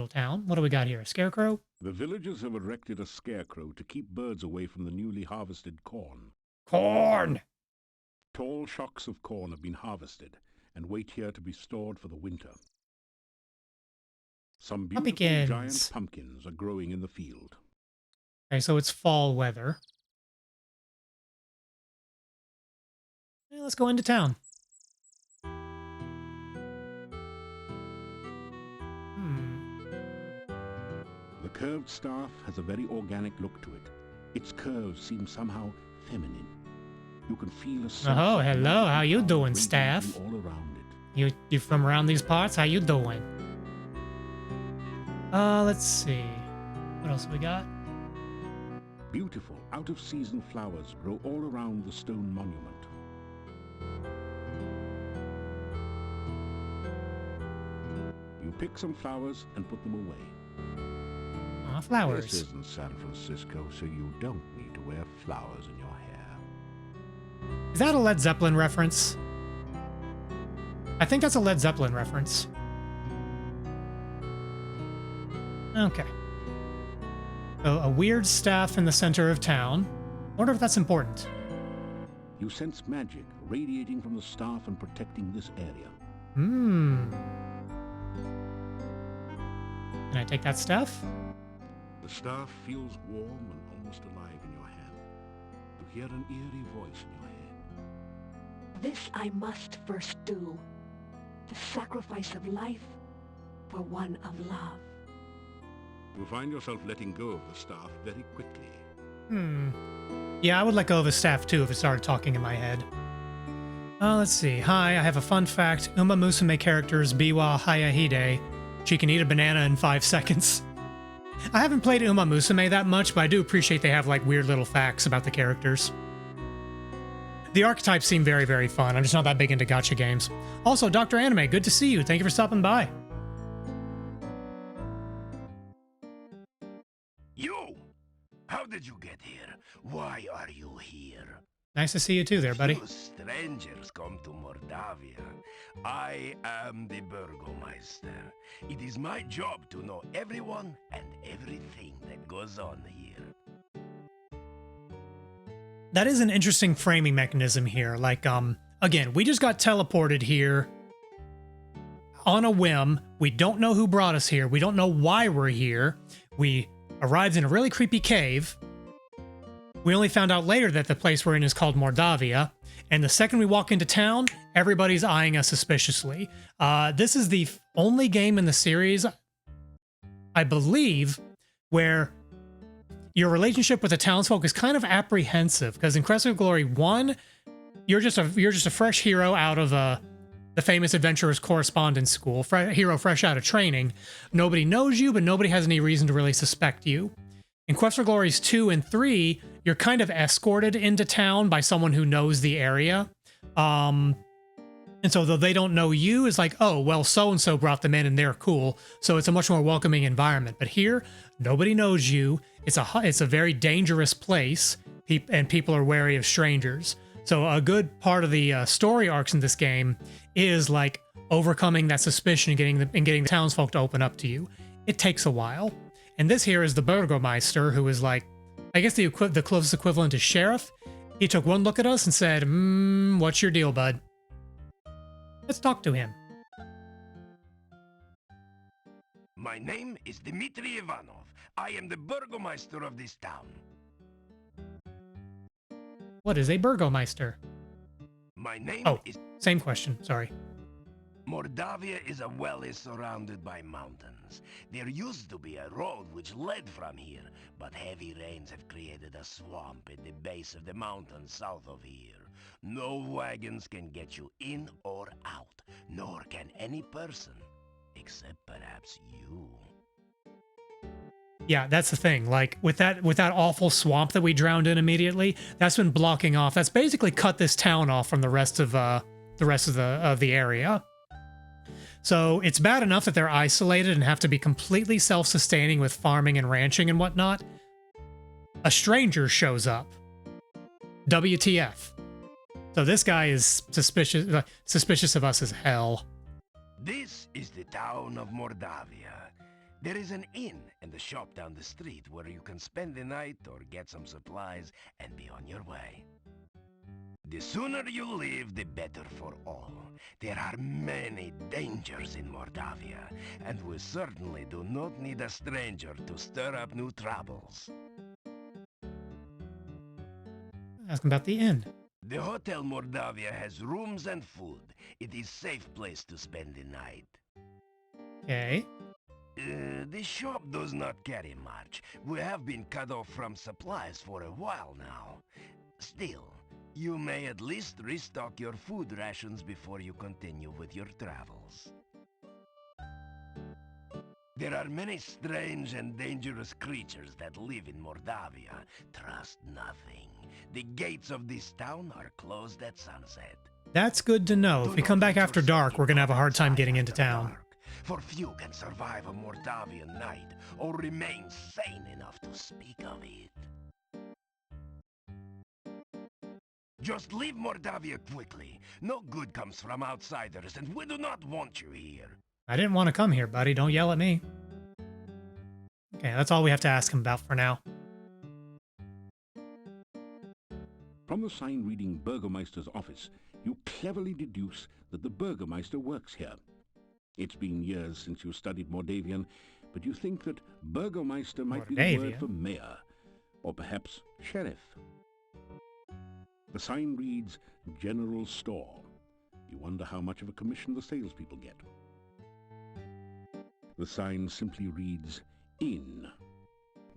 town. What do we got here? A scarecrow? The villagers have erected a scarecrow to keep birds away from the newly harvested corn. Corn! Tall shocks of corn have been harvested and wait here to be stored for the winter. Some beautiful Pumpkins. giant pumpkins are growing in the field. Okay, so it's fall weather. Yeah, let's go into town. The curved staff has a very organic look to it. Its curves seem somehow feminine. You can feel a sense Oh, of hello. How you doing, radiance staff? all around it. You from around these parts? How you doing? Let's see. What else we got? Beautiful, out-of-season flowers grow all around the stone monument. You pick some flowers and put them away. Aw, flowers. This isn't San Francisco, so you don't need to wear flowers in your hair. Is that a Led Zeppelin reference? I think that's a Led Zeppelin reference. Okay. So a weird staff in the center of town. Wonder if that's important. You sense magic radiating from the staff and protecting this area. Can I take that staff? The staff feels warm and almost alive in your hand. You hear an eerie voice in your head. This I must first do. The sacrifice of life for one of love. You find yourself letting go of the staff very quickly. Yeah, I would let go of a staff too if it started talking in my head. Let's see. Hi, I have a fun fact. Uma Musume characters Biwa Hayahide. She can eat a banana in 5 seconds. I haven't played Uma Musume that much, but I do appreciate they have like weird little facts about the characters. The archetypes seem very, very fun. I'm just not that big into gacha games. Also, Dr. Anime, good to see you. Thank you for stopping by. You! How did you get here? Why are you here? Nice to see you too there, buddy. Few strangers come to Mordavia. I am the Burgomeister. It is my job to know everyone and everything that goes on here. That is an interesting framing mechanism here. Like, again, we just got teleported here on a whim. We don't know who brought us here. We don't know why we're here. We arrived in a really creepy cave. We only found out later that the place we're in is called Mordavia. And the second we walk into town, everybody's eyeing us suspiciously. This is the only game in the series, I believe, where your relationship with the townsfolk is kind of apprehensive. Because in Crest of Glory 1, you're just a fresh hero out of the famous Adventurers Correspondence School, hero fresh out of training. Nobody knows you, but nobody has any reason to really suspect you. In Quest for Glories 2 and 3, you're kind of escorted into town by someone who knows the area. And so though they don't know you, it's like, oh, well, so-and-so brought them in and they're cool. So it's a much more welcoming environment. But here, nobody knows you. It's a very dangerous place, and people are wary of strangers. So a good part of the story arcs in this game is like overcoming that suspicion and getting the townsfolk to open up to you. It takes a while. And this here is the Burgomeister, who is like, I guess the closest equivalent is sheriff. He took one look at us and said, what's your deal, bud? Let's talk to him. My name is Dmitri Ivanov. I am the Burgomeister of this town. What is a Burgomeister? My name is... Same question, sorry. Mordavia is a valley surrounded by mountains. There used to be a road which led from here, but heavy rains have created a swamp at the base of the mountain south of here. No wagons can get you in or out, nor can any person, except perhaps you. Yeah, that's the thing. Like with that awful swamp that we drowned in immediately, that's been blocking off. That's basically cut this town off from the rest of the area. So it's bad enough that they're isolated and have to be completely self-sustaining with farming and ranching and whatnot. A stranger shows up. WTF. So this guy is suspicious of us as hell. This is the town of Mordavia. There is an inn and a shop down the street where you can spend the night or get some supplies and be on your way. The sooner you leave, the better for all. There are many dangers in Mordavia, and we certainly do not need a stranger to stir up new troubles. Ask him about the inn. The Hotel Mordavia has rooms and food. It is a safe place to spend the night. Okay. The shop does not carry much. We have been cut off from supplies for a while now. Still, you may at least restock your food rations before you continue with your travels. There are many strange and dangerous creatures that live in Mordavia. Trust nothing. The gates of this town are closed at sunset. That's good to know. If we come back after dark, we're gonna have a hard time getting into town. For few can survive a Mordavian night or remain sane enough to speak of it. Just leave Mordavia quickly. No good comes from outsiders, and we do not want you here. I didn't want to come here, buddy. Don't yell at me. Okay, that's all we have to ask him about for now. From the sign reading Burgomeister's office, you cleverly deduce that the Burgomeister works here. It's been years since you studied Mordavian, but you think that Burgomeister might be the word for mayor, or perhaps sheriff. The sign reads General Store. You wonder how much of a commission the salespeople get. The sign simply reads Inn.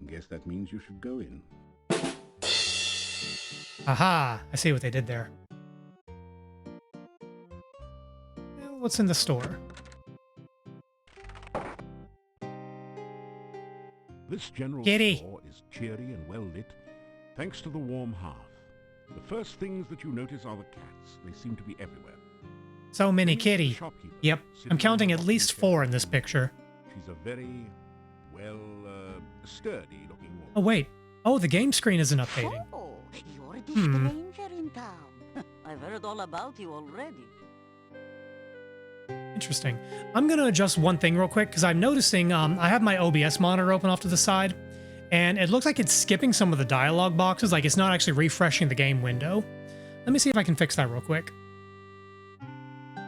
Guess that means you should go in. Aha! I see what they did there. What's in the store? This general Kitty. store is cheery and well lit, thanks to the warm hearth. The first things that you notice are the cats. They seem to be everywhere. So many Then the kitty. shopkeeper Yep, sitting I'm counting in at a least rocking chair. 4 in this picture. She's a very, well, sturdy-looking woman. Oh wait. Oh, the game screen isn't updating. Oh, you're the Hmm. stranger in town. I've heard all about you already. Interesting. I'm gonna adjust one thing real quick because I'm noticing I have my OBS monitor open off to the side, and it looks like it's skipping some of the dialogue boxes, like it's not actually refreshing the game window. Let me see if I can fix that real quick.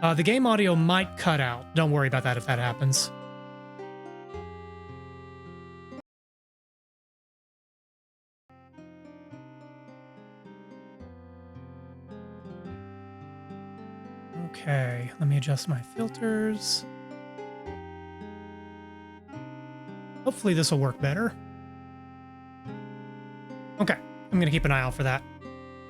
The game audio might cut out. Don't worry about that if that happens. Okay, let me adjust my filters. Hopefully this will work better. Okay, I'm gonna keep an eye out for that.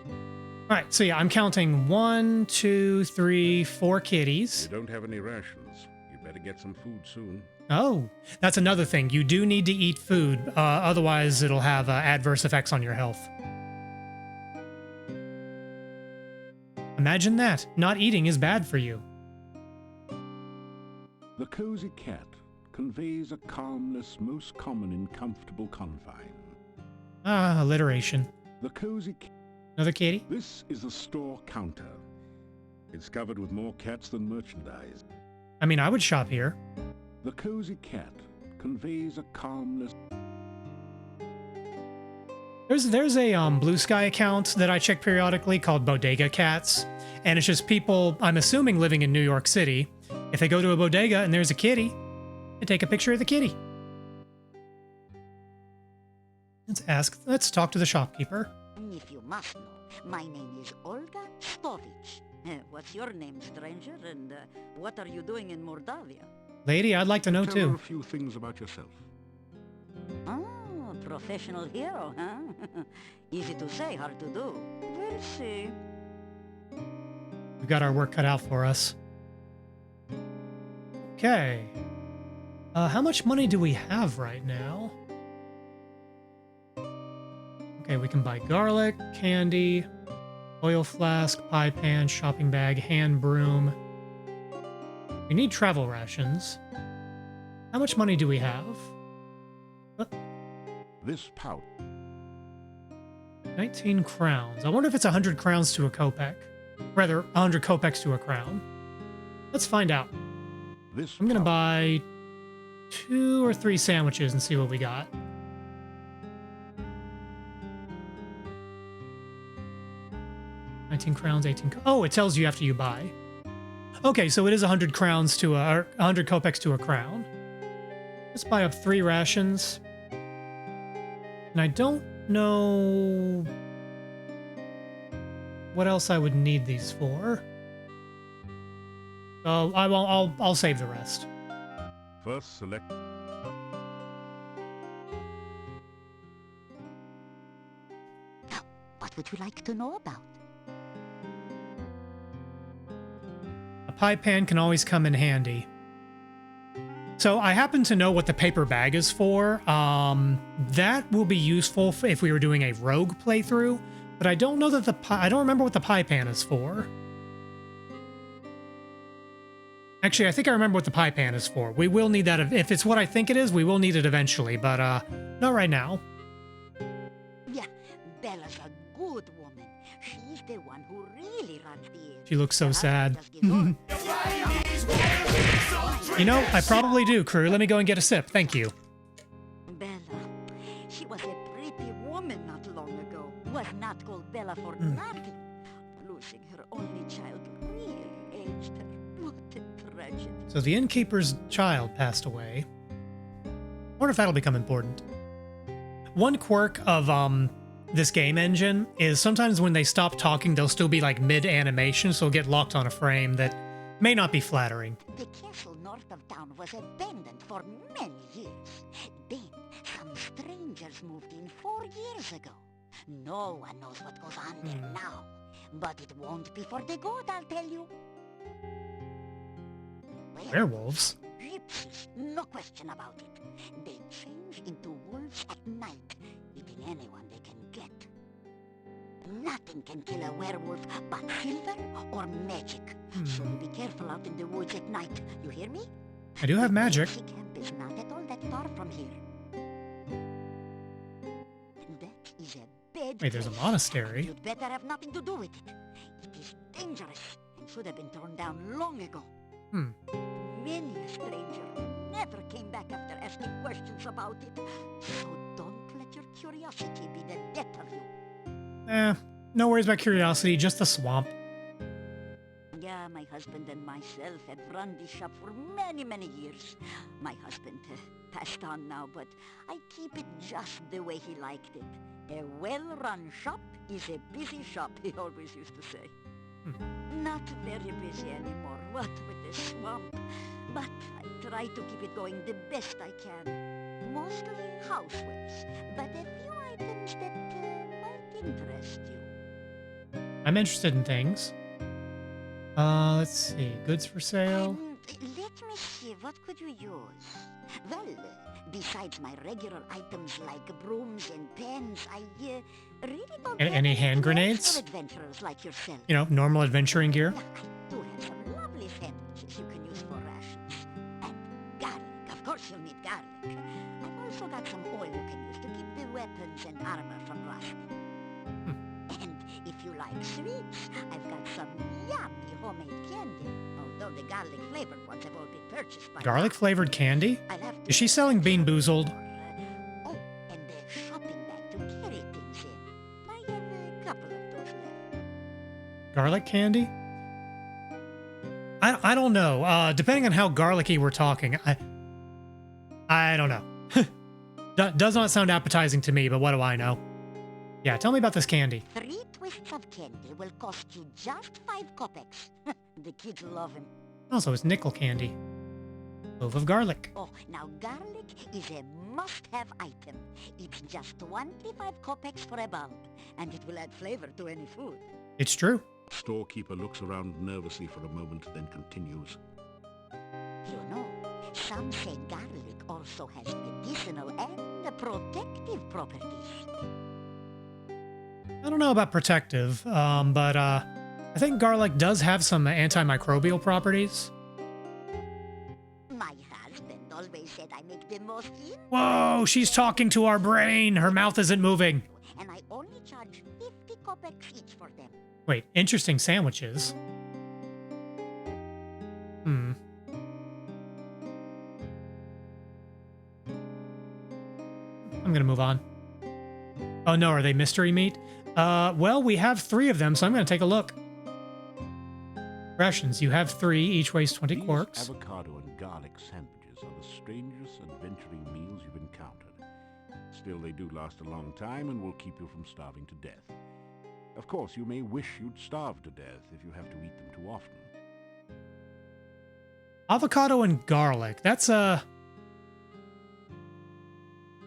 All right, so yeah, I'm counting 1, 2, 3, 4 kitties. You don't have any rations. You better get some food soon. Oh, that's another thing. You do need to eat food, otherwise it'll have adverse effects on your health. I'm Imagine that. Not eating is bad for you. The cozy cat conveys a calmness most common in comfortable confine. Ah, alliteration. The cozy cat. Another kitty? This is the store counter. It's covered with more cats than merchandise. I mean, I would shop here. The cozy cat conveys a calmness. There's a Blue Sky account that I check periodically called Bodega Cats, and it's just people, I'm assuming, living in New York City. If they go to a bodega and there's a kitty, they take a picture of the kitty. Let's talk to the shopkeeper. If you must know, my name is Olga Stovich. What's your name, stranger? And what are you doing in Mordavia? Lady, I'd like to know Tell her too. a few things about yourself. Oh, professional hero, huh? Easy to say, hard to do. We'll see. We've got our work cut out for us. Okay. How much money do we have right now? Okay, we can buy garlic, candy, oil flask, pie pan, shopping bag, hand broom. We need travel rations. How much money do we have? This pouch. 19 crowns. I wonder if it's 100 crowns to a kopeck. Rather, 100 kopecks to a crown. Let's find out. This I'm gonna pouch. buy 2 or 3 sandwiches and see what we got. £19, 18. Oh, it tells you after you buy. Okay, so it is 100 crowns to or 100 kopecks to a crown. Let's buy up 3 rations. And I don't know what else I would need these for. So I'll save the rest. First select. What would you like to know about? A pie pan can always come in handy. So I happen to know what the paper bag is for. That will be useful if we were doing a rogue playthrough, but I don't know that I don't remember what the pie pan is for. Actually, I think I remember what the pie pan is for. We will need that if it's what I think it is. We will need it eventually, but not right now. Yeah, Bella's a good woman. She's the one who really runs the inn. She looks so Her sad. husband just gets on. You know, I probably do, crew. Let me go and get a sip. Thank you. Bella, she was a pretty woman not long ago. Was not called Bella for nothing. Losing her only child really aged her. What a tragedy. So the innkeeper's child passed away. I wonder if that'll become important. One quirk of this game engine is sometimes when they stop talking, they'll still be like mid-animation, so they'll get locked on a frame that may not be flattering. The castle north of town was abandoned for many years. Then some strangers moved in 4 years ago. No one knows what goes on there now. But it won't be for the good, I'll tell you. Well, Werewolves? gypsies, no question about it. They change into wolves at night, eating anyone they can get. Nothing can kill a werewolf but silver or magic. So be careful out in the woods at night. You hear me? I do have magic. The camp is not at all that far from here. That is a bad Wait, there's a place. monastery. You'd better have nothing to do with it. It is dangerous and should have been torn down long ago. Many a stranger never came back after asking questions about it. So don't let your curiosity be the death of you. No worries about curiosity, just the swamp. Yeah, my husband and myself had run this shop for many, many years. My husband passed on now, but I keep it just the way he liked it. A well-run shop is a busy shop, he always used to say. Not very busy anymore, what with the swamp. But I try to keep it going the best I can. Mostly housewares, but a few items that might interest you. I'm interested in things. Let's see. Goods for sale. Let me see, what could you use? Well, Besides my regular items like brooms and pens, I really don't And have any anything hand else grenades? for adventurers like yourself. You know, normal adventuring gear. I do have some lovely sandwiches you can use for rations. And garlic. Of course you'll need garlic. I've also got some oil you can use to keep the weapons and armor from rusting. And if you like sweets, I've got some yummy homemade candy. Although the garlic-flavored ones have all been purchased by Garlic flavored candy? I'll have to Is she selling Bean Boozled? Oh, and the shopping bag to carry things in. I have a couple of those left. Garlic candy? I don't know. Depending on how garlicky we're talking, I don't know. Does not sound appetizing to me, but what do I know? Yeah, tell me about this candy. 3 twists of candy will cost you just 5 kopecks. The kids love them. Also, it's nickel candy. Clove of garlic. Oh, now garlic is a must-have item. It's just 25 kopecks for a bulb, and it will add flavor to any food. It's true. Storekeeper looks around nervously for a moment, then continues. You know, some say garlic also has medicinal and protective properties. I don't know about protective, but I think garlic does have some antimicrobial properties. My husband always said I make the most Whoa, she's talking to our brain. Her mouth isn't moving. and I only charge 50 kopecks each for them. Wait, interesting sandwiches. I'm gonna move on. Oh no, are they mystery meat? Well, we have 3 of them, so I'm gonna take a look. Rations, you have 3, each weighs 20 These quarks. avocado and garlic sandwiches are the strangest adventuring meals you've encountered. Still, they do last a long time and will keep you from starving to death. Of course, you may wish you'd starve to death if you have to eat them too often. Avocado and garlic. That's Are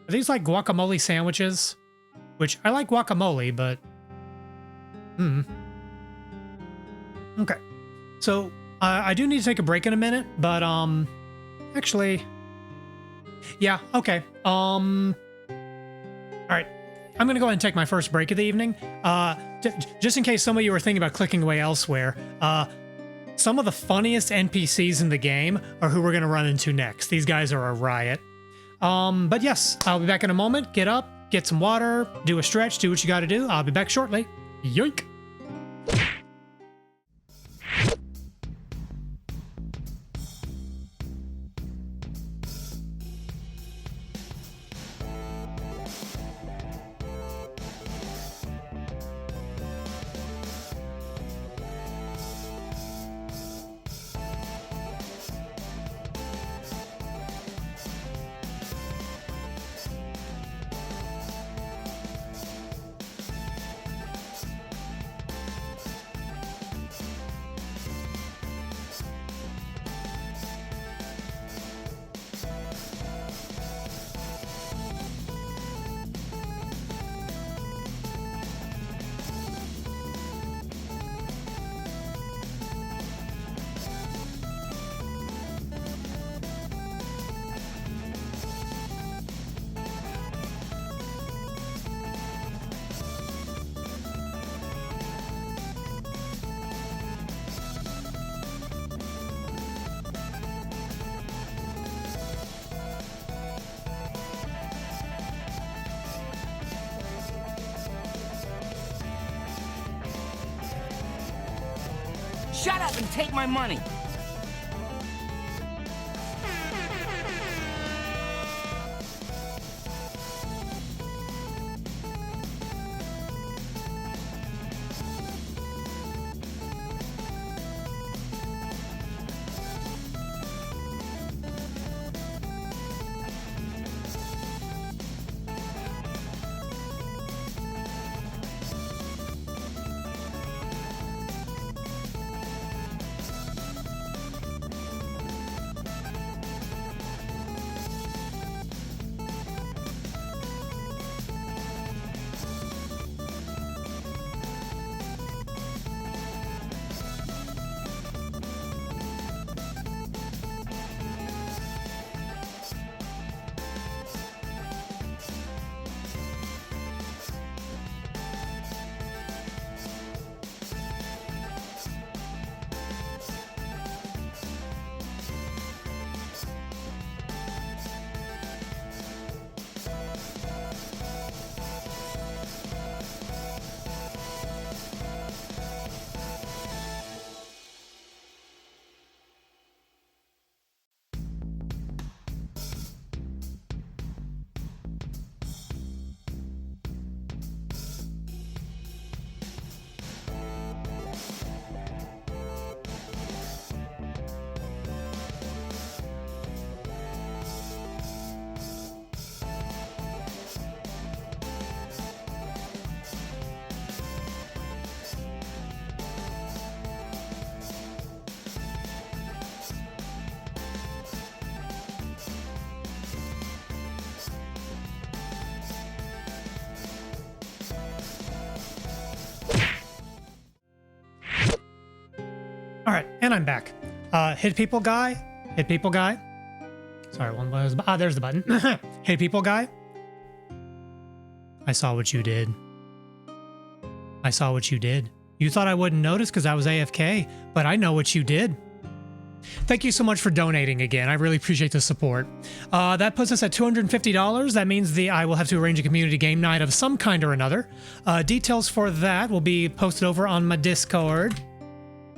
these like guacamole sandwiches? Which I like guacamole, but okay. So I do need to take a break in a minute, but actually, yeah, okay. All right. I'm gonna go ahead and take my first break of the evening. Just in case some of you are thinking about clicking away elsewhere, some of the funniest NPCs in the game are who we're gonna run into next. These guys are a riot. But yes, I'll be back in a moment. Get up, get some water, do a stretch, do what you gotta do. I'll be back shortly. Yoink! Shut up and take my money. And I'm back. Hit people guy. Hit people guy. Sorry, one was... there's the button. Hit people guy. I saw what you did. I saw what you did. You thought I wouldn't notice because I was AFK, but I know what you did. Thank you so much for donating again. I really appreciate the support. That puts us at $250. That means I will have to arrange a community game night of some kind or another. Details for that will be posted over on my Discord.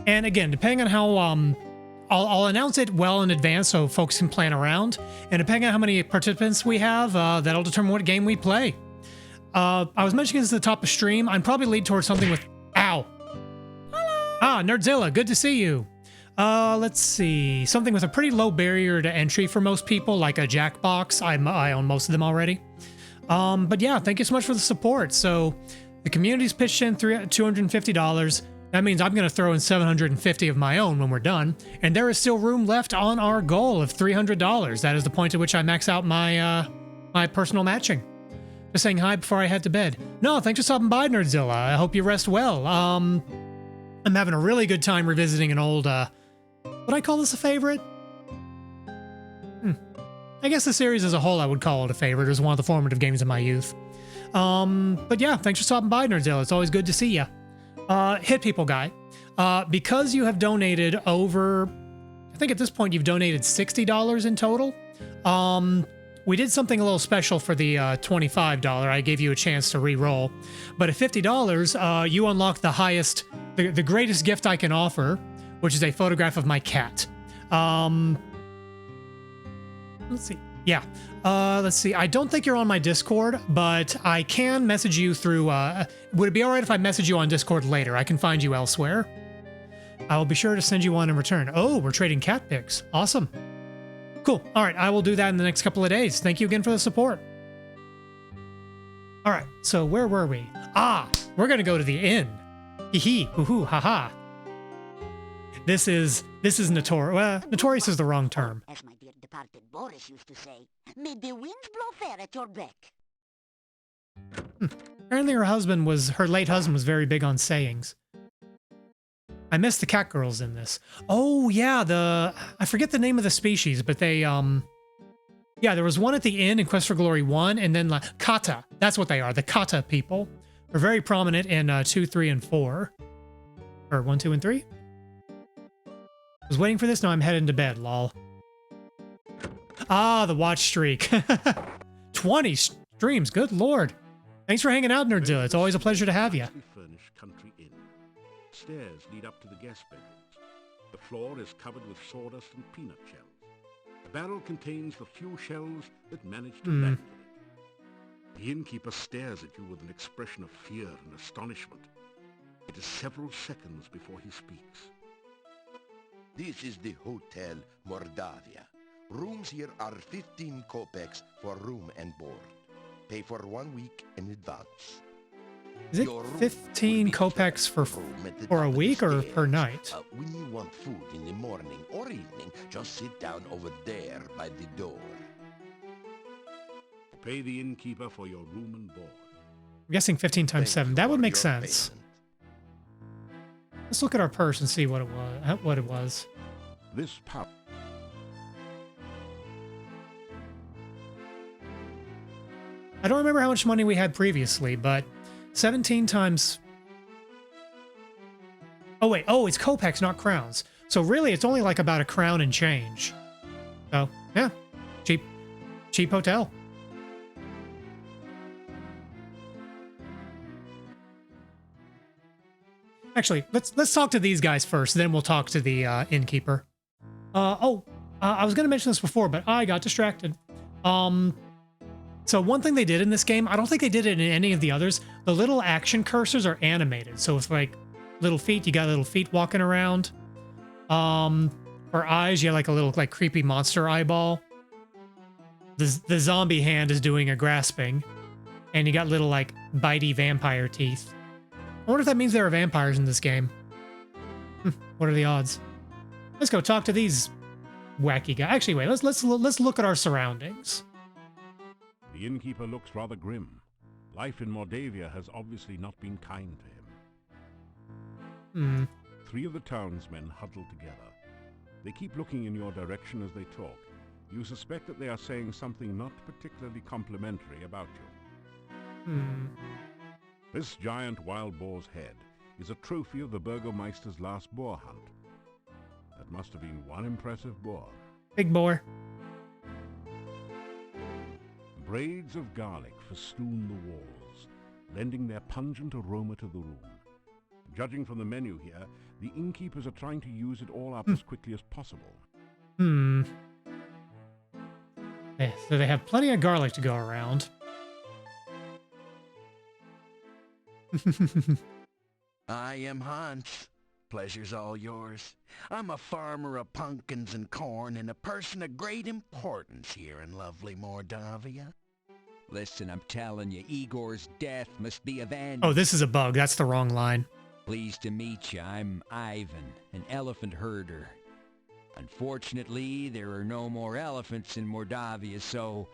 And again, depending on how... I'll announce it well in advance so folks can plan around. And depending on how many participants we have, that'll determine what game we play. I was mentioning this at the top of stream. I'm probably lead towards something with... Ow! Ah, Nerdzilla, good to see you. Let's see. Something with a pretty low barrier to entry for most people, like a Jackbox. I own most of them already. But yeah, thank you so much for the support. So the community's pitched in $250. That means I'm going to throw in $750 of my own when we're done. And there is still room left on our goal of $300. That is the point at which I max out my my personal matching. Just saying hi before I head to bed. No, thanks for stopping by, Nerdzilla. I hope you rest well. I'm having a really good time revisiting an old, would I call this a favorite? I guess the series as a whole I would call it a favorite. It was one of the formative games of my youth. But yeah, thanks for stopping by, Nerdzilla. It's always good to see you. Hit people guy. Because you have donated over, I think at this point you've donated $60 in total. We did something a little special for the $25. I gave you a chance to re-roll. But at $50, you unlock the highest, the greatest gift I can offer, which is a photograph of my cat. Let's see. Yeah. Let's see. I don't think you're on my Discord, but I can message you through... would it be all right if I message you on Discord later? I can find you elsewhere. I will be sure to send you one in return. Oh, we're trading cat pics. Awesome. Cool. All right. I will do that in the next couple of days. Thank you again for the support. All right. So where were we? Ah, we're going to go to the inn. Hee hee. Hoo hoo. Ha ha. This is notorious. Well, notorious is the wrong term. As my dear departed Boris used to say, may the winds blow fair at your beck. Apparently her late husband was very big on sayings. I missed the cat girls in this. Oh yeah, I forget the name of the species, but they yeah, there was one at the inn in Quest for Glory 1, and then Kata. That's what they are. The Kata people are very prominent in 2, 3, and 4. Or 1, 2, and 3? I was waiting for this, now I'm heading to bed, lol. Ah, the watch streak. 20 streams, good lord. Thanks for hanging out, Nerdzilla. It's always a pleasure to have you. Furnished country inn. Stairs lead up to the guest bedrooms. The floor is covered with sawdust and peanut shells. The barrel contains the few shells that manage to land in it. The innkeeper stares at you with an expression of fear and astonishment. It is several seconds before he speaks. This is the Hotel Mordavia. Rooms here are 15 kopecks for room and board. Pay for 1 week in advance. Is it 15 kopecks for a week or per night? When you want food in the morning or evening, just sit down over there by the door. Pay the innkeeper for your room and board. I'm guessing 15 times 7. That would make sense. Payment. Let's look at our purse and see what it was. This pub. I don't remember how much money we had previously, but 17 times... Oh, wait. Oh, it's kopecks, not crowns. So really, it's only like about a crown and change. So, yeah. Cheap hotel. Actually, let's talk to these guys first, then we'll talk to the innkeeper. I was going to mention this before, but I got distracted. So one thing they did in this game, I don't think they did it in any of the others, the little action cursors are animated. So it's like little feet, you got little feet walking around. For eyes, you have like a little like creepy monster eyeball. The zombie hand is doing a grasping. And you got little like bitey vampire teeth. I wonder if that means there are vampires in this game. What are the odds? Let's go talk to these wacky guys. Actually, wait, let's look at our surroundings. The innkeeper looks rather grim. Life in Mordavia has obviously not been kind to him. 3 of the townsmen huddle together. They keep looking in your direction as they talk. You suspect that they are saying something not particularly complimentary about you. This giant wild boar's head is a trophy of the Burgomeister's last boar hunt. That must have been one impressive boar. Big boar. Braids of garlic festoon the walls, lending their pungent aroma to the room. Judging from the menu here, the innkeepers are trying to use it all up as quickly as possible. Yeah, so they have plenty of garlic to go around. I am Hans. Pleasure's all yours. I'm a farmer of pumpkins and corn and a person of great importance here in lovely Mordavia. Listen, I'm telling you, Igor's death must be avenged. Oh, this is a bug. That's the wrong line. Pleased to meet you. I'm Ivan, an elephant herder. Unfortunately, there are no more elephants in Mordavia, so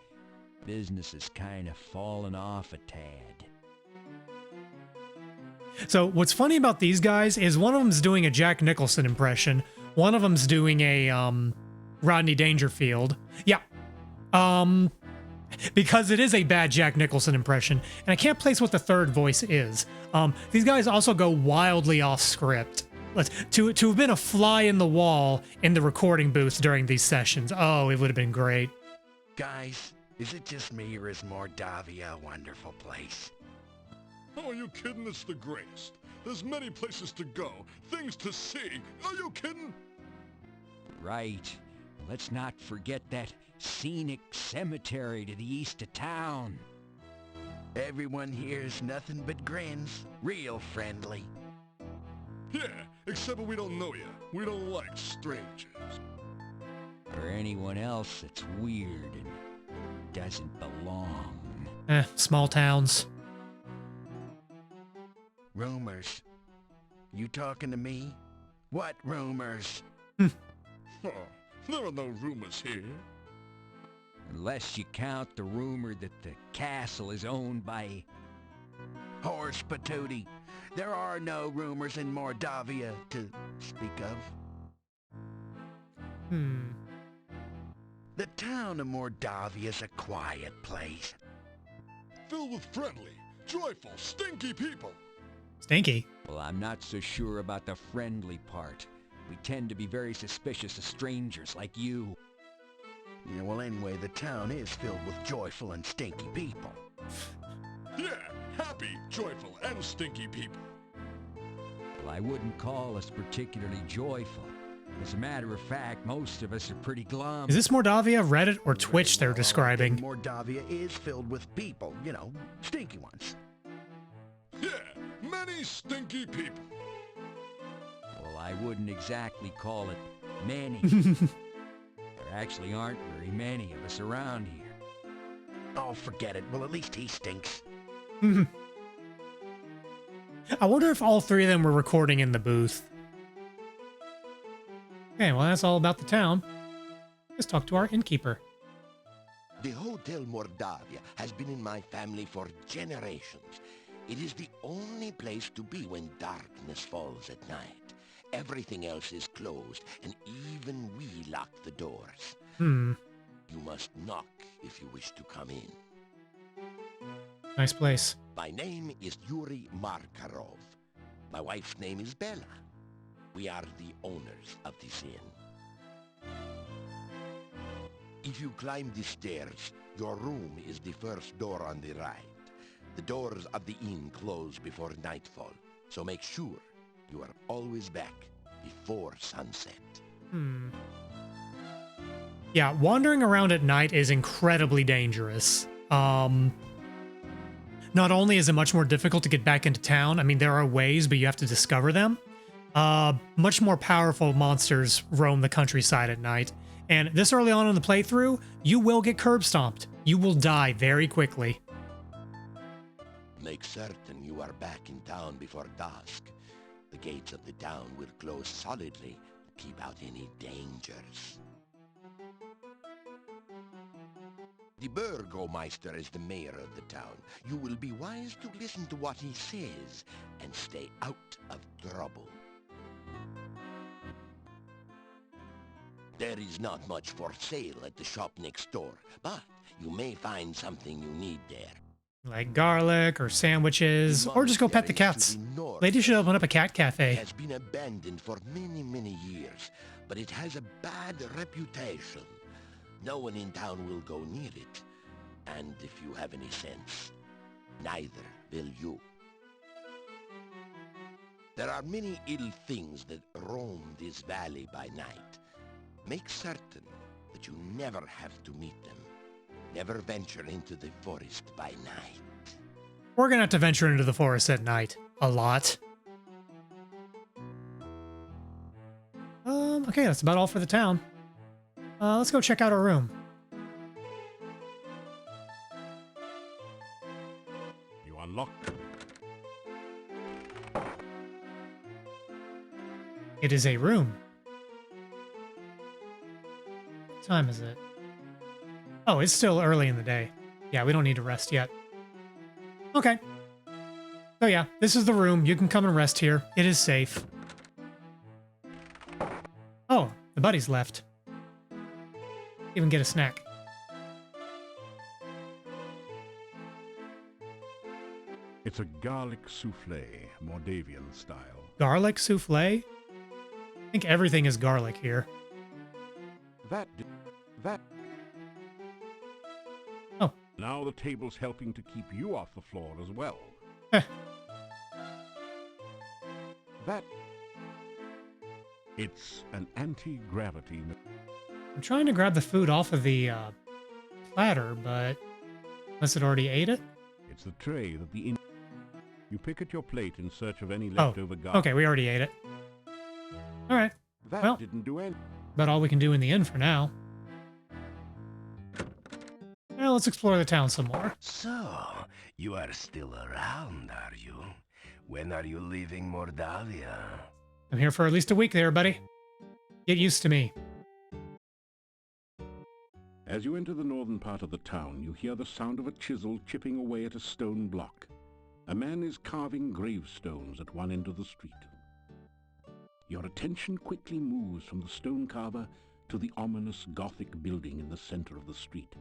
business has kind of fallen off a tad. So what's funny about these guys is one of them's doing a Jack Nicholson impression. One of them's doing a Rodney Dangerfield. Yeah. Because it is a bad Jack Nicholson impression, and I can't place what the third voice is. These guys also go wildly off script. To have been a fly in the wall in the recording booth during these sessions, oh, it would have been great. Guys, is it just me or is Mordavia a wonderful place? Oh, are you kidding? It's the greatest. There's many places to go, things to see. Are you kidding? Right. Let's not forget that scenic cemetery to the east of town. Everyone here's nothing but grins. Real friendly. Yeah, except we don't know you. We don't like strangers. Or anyone else that's weird and doesn't belong. Small towns. Rumors. You talking to me? What rumors? Oh, there are no rumors here. Unless you count the rumor that the castle is owned by... Horse patootie. There are no rumors in Mordavia to speak of. The town of Mordavia is a quiet place. Filled with friendly, joyful, stinky people. Stinky. Well, I'm not so sure about the friendly part. We tend to be very suspicious of strangers like you. Yeah, well, anyway, the town is filled with joyful and stinky people. Yeah, happy, joyful, and stinky people. Well, I wouldn't call us particularly joyful. As a matter of fact, most of us are pretty glum. Is this Mordavia, Reddit, or Twitch they're describing? Mordavia is filled with people, you know, stinky ones. Yeah, many stinky people. Well, I wouldn't exactly call it many. There actually aren't very many of us around here. Oh, forget it. Well, at least he stinks. I wonder if all three of them were recording in the booth. Okay, well, that's all about the town. Let's talk to our innkeeper. The Hotel Mordavia has been in my family for generations. It is the only place to be when darkness falls at night. Everything else is closed, and even we lock the doors. You must knock if you wish to come in. Nice place. My name is Yuri Markarov. My wife's name is Bella. We are the owners of this inn. If you climb the stairs, your room is the first door on the right. The doors of the inn close before nightfall, so make sure you are always back before sunset. Yeah, wandering around at night is incredibly dangerous. Not only is it much more difficult to get back into town, I mean, there are ways, but you have to discover them. Much more powerful monsters roam the countryside at night. And this early on in the playthrough, you will get curb stomped. You will die very quickly. Make certain you are back in town before dusk. The gates of the town will close solidly to keep out any dangers. The Burgomeister is the mayor of the town. You will be wise to listen to what he says and stay out of trouble. There is not much for sale at the shop next door, but you may find something you need there. Like garlic or sandwiches, or just go pet the cats. Lady should open up a cat It cafe. has been abandoned for many, many years, but it has a bad reputation. No one in town will go near it. And if you have any sense, neither will you. There are many ill things that roam this valley by night. Make certain that you never have to meet them. Never venture into the forest by night. We're gonna have to venture into the forest at night. A lot. Okay, that's about all for the town. Let's go check out our room. You unlocked. It is a room. What time is it? Oh, it's still early in the day. Yeah, we don't need to rest yet. Okay. So yeah, this is the room. You can come and rest here. It is safe. Oh, the buddies left. Even get a snack. It's a garlic souffle, Moldavian style. Garlic souffle? I think everything is garlic here. That. Oh. Now the table's helping to keep you off the floor as well. That. It's an anti-gravity. I'm trying to grab the food off of the platter, but unless it already ate it? It's the tray that the You pick at your plate in search of any Oh, leftover garlic. okay, we already ate it. All right. That Well, didn't do anything. about all we can do in the inn for now. Well, let's explore the town some more. So, you are still around, are you? When are you leaving Mordavia? I'm here for at least a week there, buddy. Get used to me. As you enter the northern part of the town, you hear the sound of a chisel chipping away at a stone block. A man is carving gravestones at one end of the street. Your attention quickly moves from the stone carver to the ominous Gothic building in the center of the street.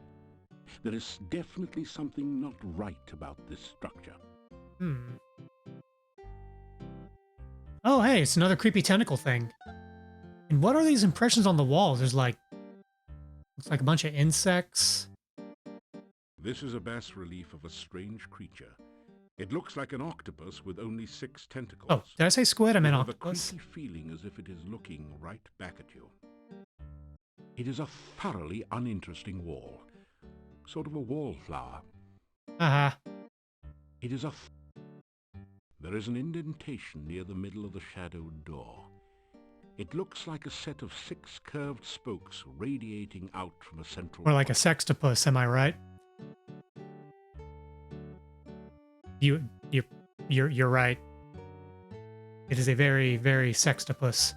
There is definitely something not right about this structure. Oh, hey, it's another creepy tentacle thing. And what are these impressions on the walls? There's like... looks like a bunch of insects. This is a bas-relief of a strange creature. It looks like an octopus with only 6 tentacles. Oh, did I say squid? I meant You have octopus. a creepy feeling as if it is looking right back at you. It is a thoroughly uninteresting wall. Sort of a wallflower. Haha. It is a... There is an indentation near the middle of the shadowed door. It looks like a set of 6 curved spokes radiating out from a central... Or like a sextopus, am I right? You're right. It is a very, very sextopus.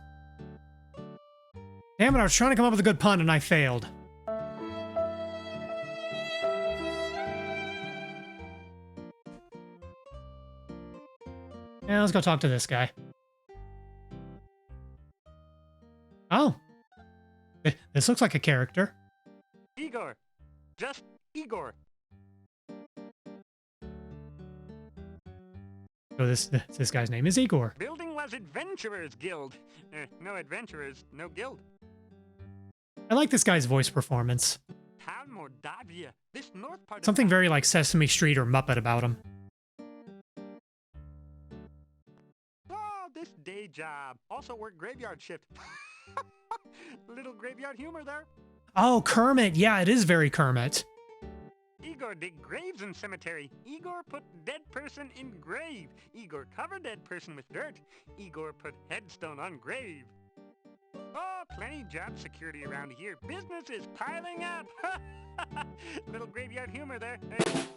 Damn it, I was trying to come up with a good pun and I failed. Yeah, let's go talk to this guy. Oh. This looks like a character. Igor. Just Igor. So this guy's name is Igor. Building was Adventurers Guild. No adventurers, no guild. I like this guy's voice performance. Town Mordavia. This north part Something of very like Sesame Street or Muppet about him. Oh, this day job. Also work graveyard shift. Little graveyard humor there. Oh, Kermit. Yeah, it is very Kermit. Igor dig graves in cemetery. Igor put dead person in grave. Igor cover dead person with dirt. Igor put headstone on grave. Oh, plenty job security around here. Business is piling up. Little graveyard humor there.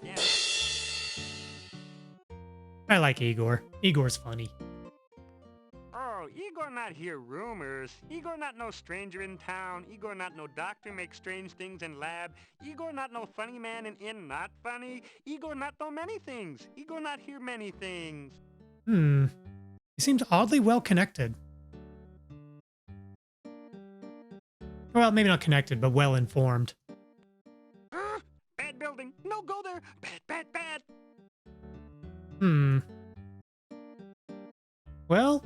Yeah. I like Igor. Igor's funny. Oh, Igor not hear rumors. Igor not no stranger in town. Igor not no doctor make strange things in lab. Igor not no funny man in inn not funny. Igor not know many things. Igor not hear many things. He seems oddly well connected. Well, maybe not connected, but well informed. Bad building. No, go there. Bad, bad, bad. Hmm. Well,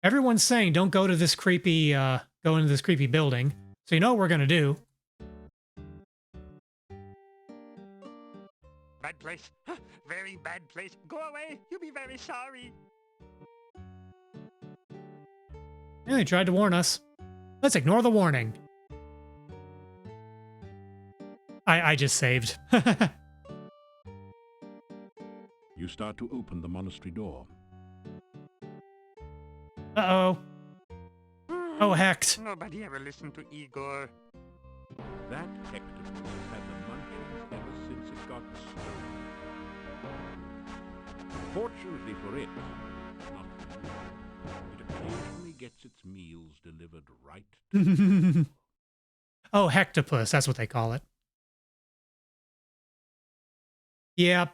everyone's saying don't go to this creepy, go into this creepy building. So you know what we're gonna do. Bad place. Very bad place. Go away. You'll be very sorry. Yeah, they tried to warn us. Let's ignore the warning. I just saved. You start to open the monastery door. Uh-oh. Oh, hecked. Nobody ever listened to Igor. That Hectopus has had the munchies ever since it got stoned. Fortunately for it, not for you, it occasionally gets its meals delivered right to the door. Oh, Hectopus, that's what they call it. Yeah,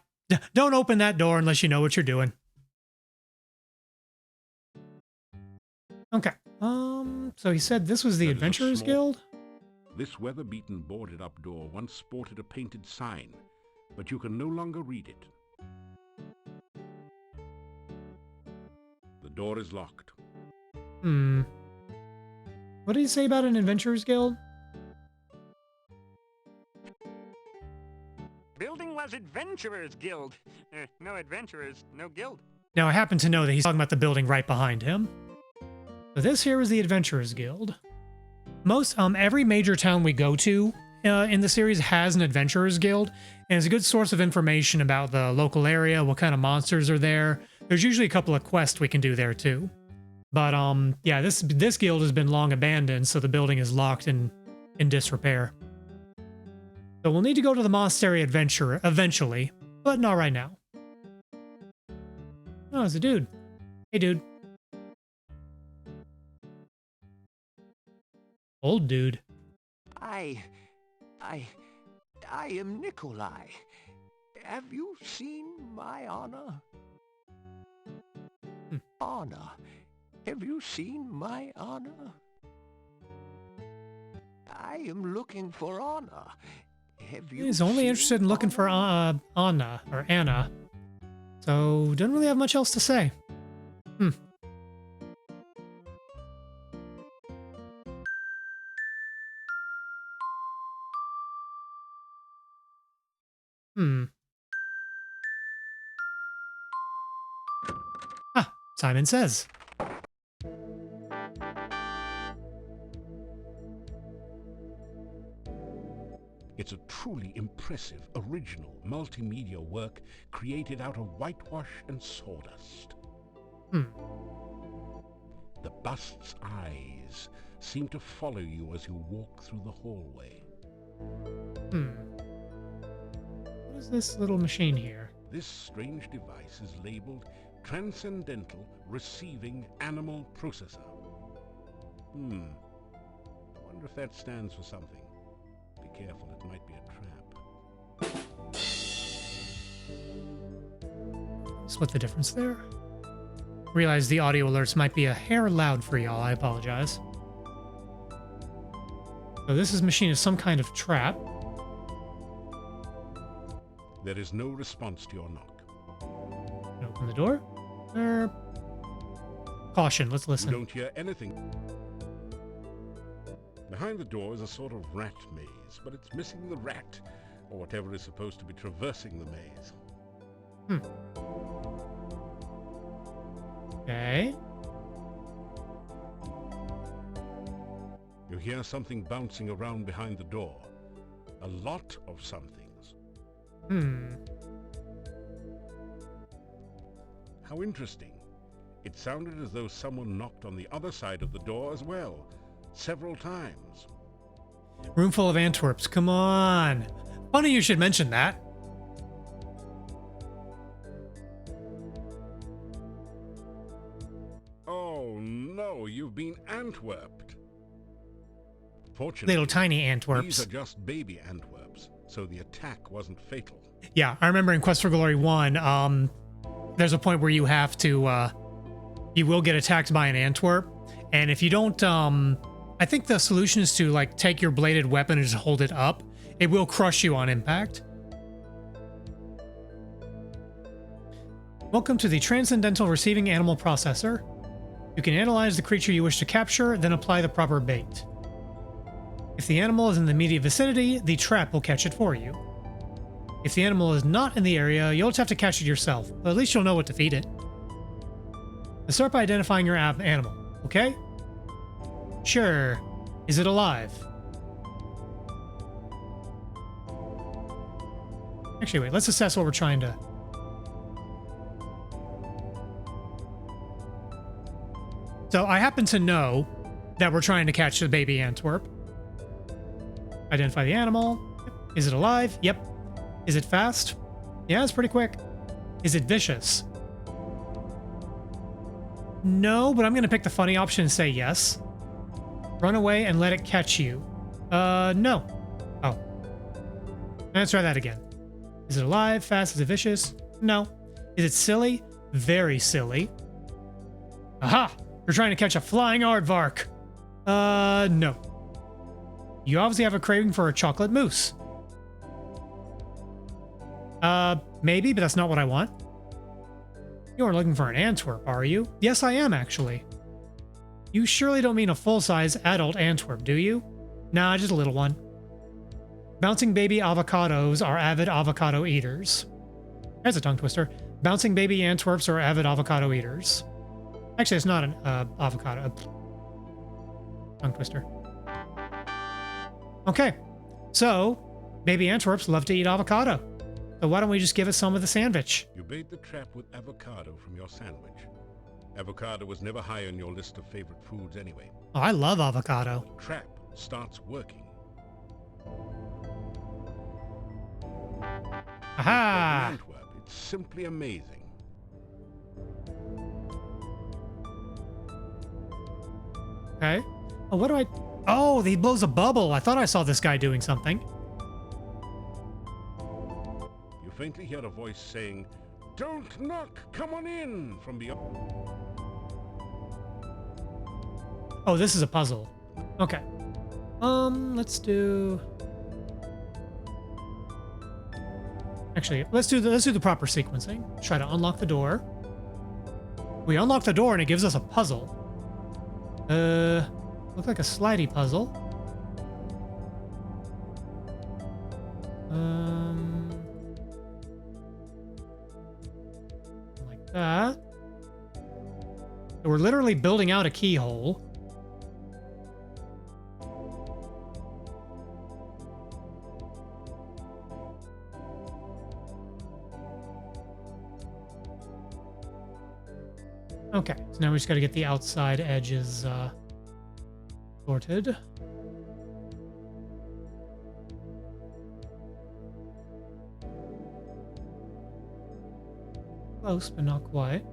don't open that door unless you know what you're doing. Okay. So he said this was the That is a Adventurers small- Guild? This weather-beaten, boarded-up door once sported a painted sign, but you can no longer read it. The door is locked. Hmm. What did he say about an Adventurers Guild? Building was Adventurers Guild. No adventurers, no guild. Now, I happen to know that he's talking about the building right behind him. So this here is the Adventurers Guild. Every major town we go to in the series has an Adventurers Guild, and it's a good source of information about the local area, what kind of monsters are there. There's usually a couple of quests we can do there too. But yeah, this guild has been long abandoned, so the building is locked and in disrepair. So we'll need to go to the monastery adventure eventually, but not right now. Oh, it's a dude. Hey, dude. Old dude. I am Nikolai. Have you seen my Anna? Anna. Have you seen my Anna? I am looking for Anna. Have you He's only seen interested in looking for Anna, or Anna. So, don't really have much else to say. Ah, Simon Says. It's a truly impressive, original, multimedia work created out of whitewash and sawdust. The bust's eyes seem to follow you as you walk through the hallway. What is this little machine here? This strange device is labeled Transcendental Receiving Animal Processor. I wonder if that stands for something. Be careful, it might be a trap. Split the difference there. Realize the audio alerts might be a hair loud for y'all. I apologize. So this machine is some kind of trap. There is no response to your knock. Open the door. Caution, let's You listen. don't hear anything. Behind the door is a sort of rat maze, but it's missing the rat, or whatever is supposed to be traversing the maze. Okay. You hear something bouncing around behind the door. A lot of somethings. How interesting. It sounded as though someone knocked on the other side of the door as well, several times. Room full of Antwerps. Come on. Funny you should mention that. Oh no, you've been Antwerped. Fortunately, Little tiny Antwerps. these are just baby Antwerps, so the attack wasn't fatal. Yeah, I remember in Quest for Glory 1, there's a point where you have to, you will get attacked by an Antwerp, and if you don't, I think the solution is to like take your bladed weapon and just hold it up. It will crush you on impact. Welcome to the Transcendental Receiving Animal Processor. You can analyze the creature you wish to capture, then apply the proper bait. If the animal is in the immediate vicinity, the trap will catch it for you. If the animal is not in the area, you'll just have to catch it yourself, but at least you'll know what to feed it. Let's start by identifying your animal, okay? Sure. Is it alive? Actually, wait, let's assess what we're trying to... So I happen to know that we're trying to catch the baby Antwerp. Identify the animal. Is it alive? Yep. Is it fast? Yeah, it's pretty quick. Is it vicious? No, but I'm going to pick the funny option and say yes. Run away and let it catch you. No. Oh. Let's try that again. Is it alive? Fast? Is it vicious? No. Is it silly? Very silly. Aha! You're trying to catch a flying aardvark. No. You obviously have a craving for a chocolate mousse. Maybe, but that's not what I want. You are looking for an Antwerp, are you? Yes, I am, actually. You surely don't mean a full-size adult Antwerp, do you? Nah, just a little one. Bouncing baby avocados are avid avocado eaters. There's a tongue twister. Bouncing baby Antwerps are avid avocado eaters. Actually, it's not an avocado. Tongue twister. Okay, so baby Antwerps love to eat avocado. So why don't we just give it some of the sandwich? You bait the trap with avocado from your sandwich. Avocado was never high on your list of favorite foods anyway. Oh, I love avocado. The trap starts working. Aha! Antwerp, it's simply amazing. Okay. Oh, what do I... Oh, he blows a bubble. I thought I saw this guy doing something. You faintly hear a voice saying, "Don't knock, come on in," from beyond. Oh, this is a puzzle. Okay. Let's do... Actually, let's do the proper sequencing. Try to unlock the door. We unlock the door and it gives us a puzzle. Looks like a slidey puzzle. Like that. So we're literally building out a keyhole. Okay, so now we just got to get the outside edges sorted. Close, but not quite.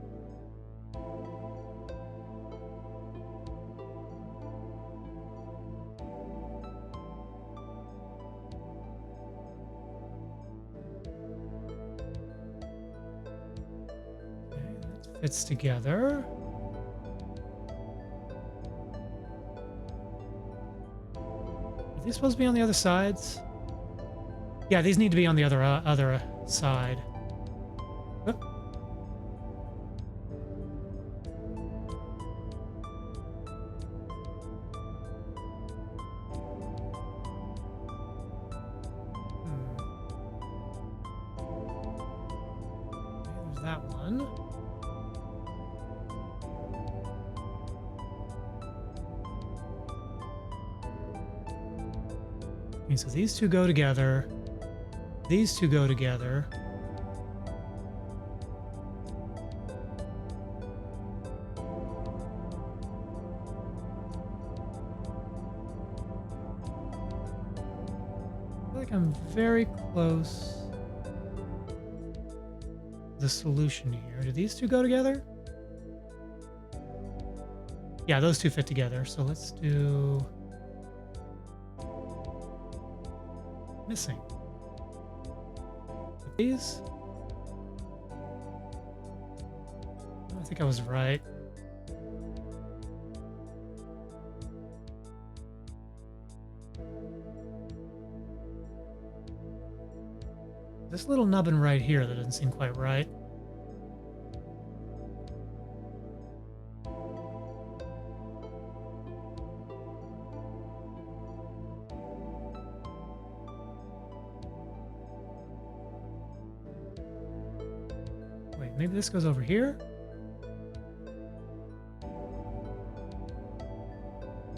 Fits together. Are these supposed to be on the other sides? Yeah, these need to be on the other side. Oop. There's that one. Okay, so these two go together. These two go together. I feel like I'm very close to the solution here. Do these two go together? Yeah, those two fit together. So let's do... Missing. These? I think I was right. This little nubbin right here that doesn't seem quite right. Wait, maybe this goes over here?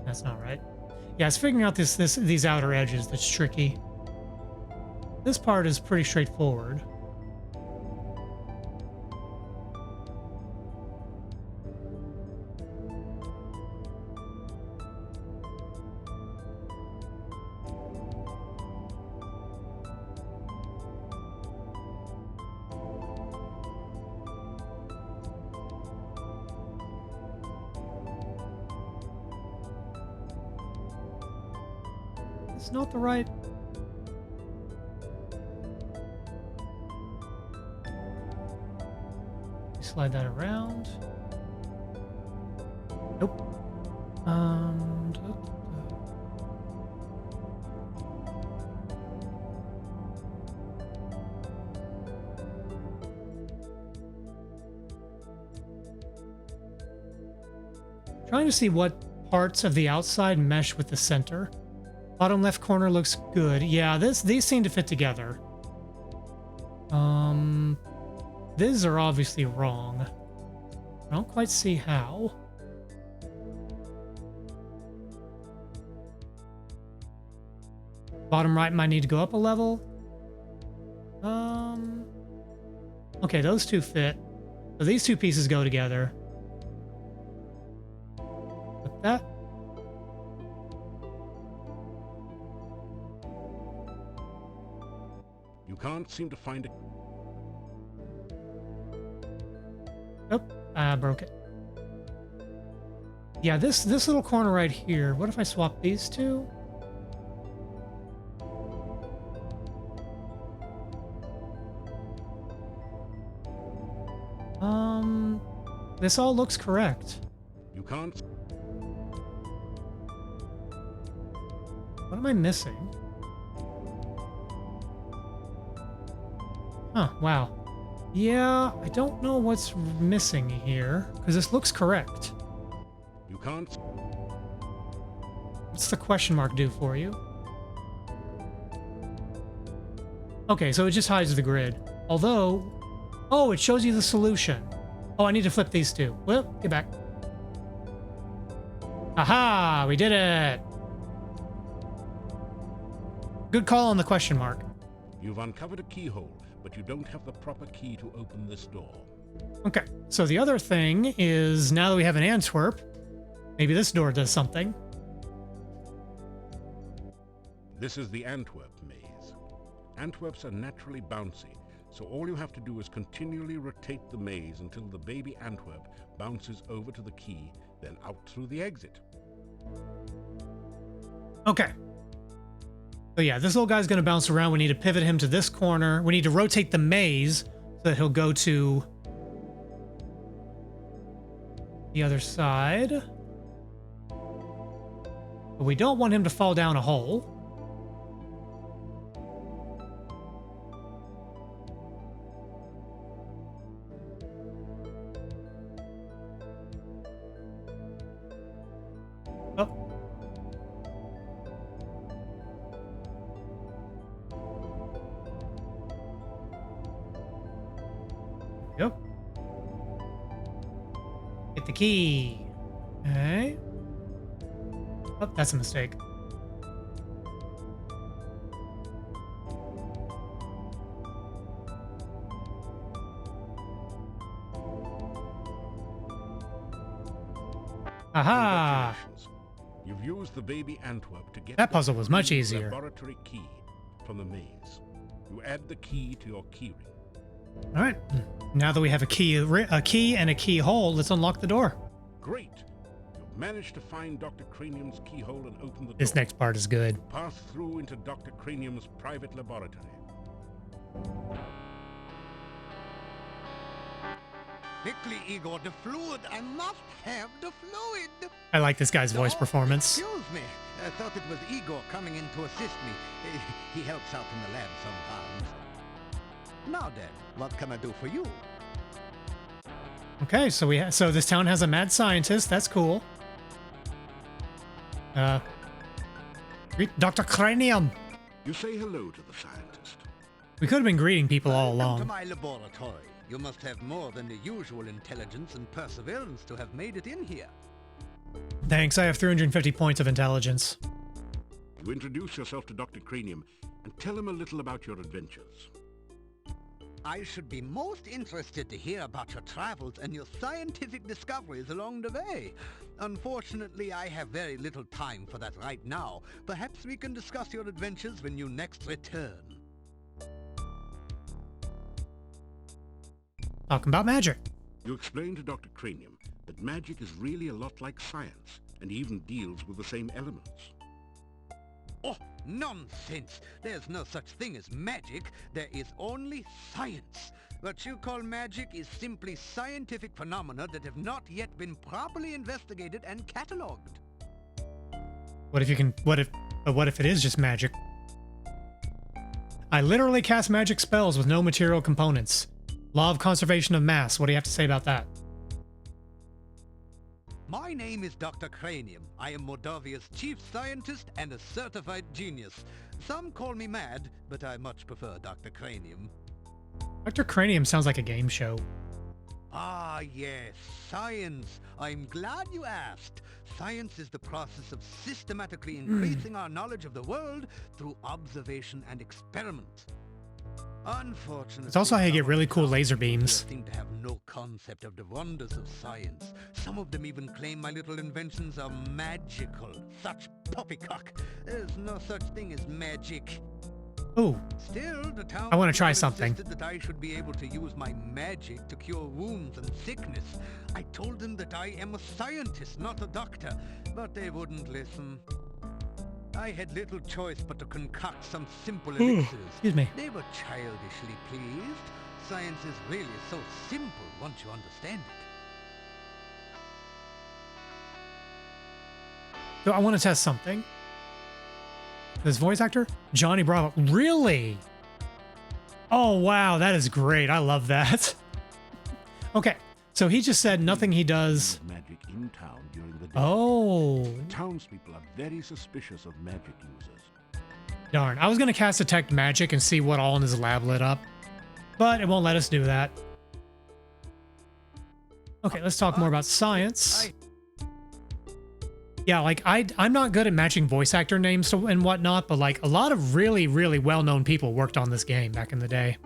That's not right. Yeah, it's figuring out these outer edges that's tricky. This part is pretty straightforward. It's not the right... Slide that around. Nope. Trying to see what parts of the outside mesh with the center. Bottom left corner looks good. Yeah, these seem to fit together. These are obviously wrong. I don't quite see how. Bottom right might need to go up a level. Okay, those two fit. So these two pieces go together. Like that. You can't seem to find it. Oh, I broke it. Yeah, this little corner right here. What if I swap these two? This all looks correct. You can't. What am I missing? Huh, wow. Yeah, I don't know what's missing here, because this looks correct. You can't. What's the question mark do for you? Okay, so it just hides the grid. Although, oh, it shows you the solution. Oh, I need to flip these two. Well, get back. Aha, we did it. Good call on the question mark. You've uncovered a keyhole, but you don't have the proper key to open this door. Okay, so the other thing is, now that we have an Antwerp, maybe this door does something. This is the Antwerp maze. Antwerps are naturally bouncy, so all you have to do is continually rotate the maze until the baby Antwerp bounces over to the key, then out through the exit. Okay. So yeah, this little guy's going to bounce around. We need to pivot him to this corner. We need to rotate the maze so that he'll go to the other side. But we don't want him to fall down a hole. Oh. Yep. Get the key. Okay. Oh, that's a mistake. Aha! Congratulations. You've used the baby Antwerp to get That the puzzle was much free easier. laboratory key from the maze. You add the key to your keyring. All right. Now that we have a key and a keyhole, let's unlock the door. Great! You've managed to find Dr. Cranium's keyhole and open the door. This next part is good. Pass through into Dr. Cranium's private laboratory. Quickly, Igor, the fluid. I must have the fluid. I like this guy's voice performance. Excuse me. I thought it was Igor coming in to assist me. He helps out in the lab sometimes. Now then, what can I do for you? Okay, so this town has a mad scientist. That's cool. Greet Dr. Cranium. You say hello to the scientist. We could have been greeting people all Welcome to along. my laboratory. You must have more than the usual intelligence and perseverance to have made it in here. Thanks, I have 350 points of intelligence. You introduce yourself to Dr. Cranium and tell him a little about your adventures. I should be most interested to hear about your travels and your scientific discoveries along the way. Unfortunately, I have very little time for that right now. Perhaps we can discuss your adventures when you next return. Talking about magic. You explain to Dr. Cranium that magic is really a lot like science, and even deals with the same elements. Oh, nonsense! There's no such thing as magic. There is only science. What you call magic is simply scientific phenomena that have not yet been properly investigated and catalogued. What if it is just magic? I literally cast magic spells with no material components. Law of conservation of mass. What do you have to say about that? My name is Dr. Cranium. I am Moldavia's chief scientist and a certified genius. Some call me mad, but I much prefer Dr. Cranium. Dr. Cranium sounds like a game show. Ah, yes, science. I'm glad you asked. Science is the process of systematically increasing our knowledge of the world through observation and experiment. Unfortunately, It's also how you get really cool laser people beams. seem to have no concept of the wonders of science. Some of them even claim my little inventions are magical. Such poppycock. There's no such thing as magic. Ooh, Still, the town I wanna try people something. insisted that I should be able to use my magic to cure wounds and sickness. I told them that I am a scientist, not a doctor, but they wouldn't listen. I had little choice but to concoct some simple elixirs. excuse me. They were childishly pleased. Science is really so simple once you understand it. So I want to test something. This voice actor, Johnny Bravo. Really? Oh, wow. That is great. I love that. Okay. So he just said nothing he does. Magic in town during the day. Oh, Townspeople are very suspicious of magic users. darn. I was going to cast Detect Magic and see what all in his lab lit up, but it won't let us do that. Okay, let's talk more about science. Yeah, like I'm not good at matching voice actor names and whatnot, but like a lot of really, really well-known people worked on this game back in the day.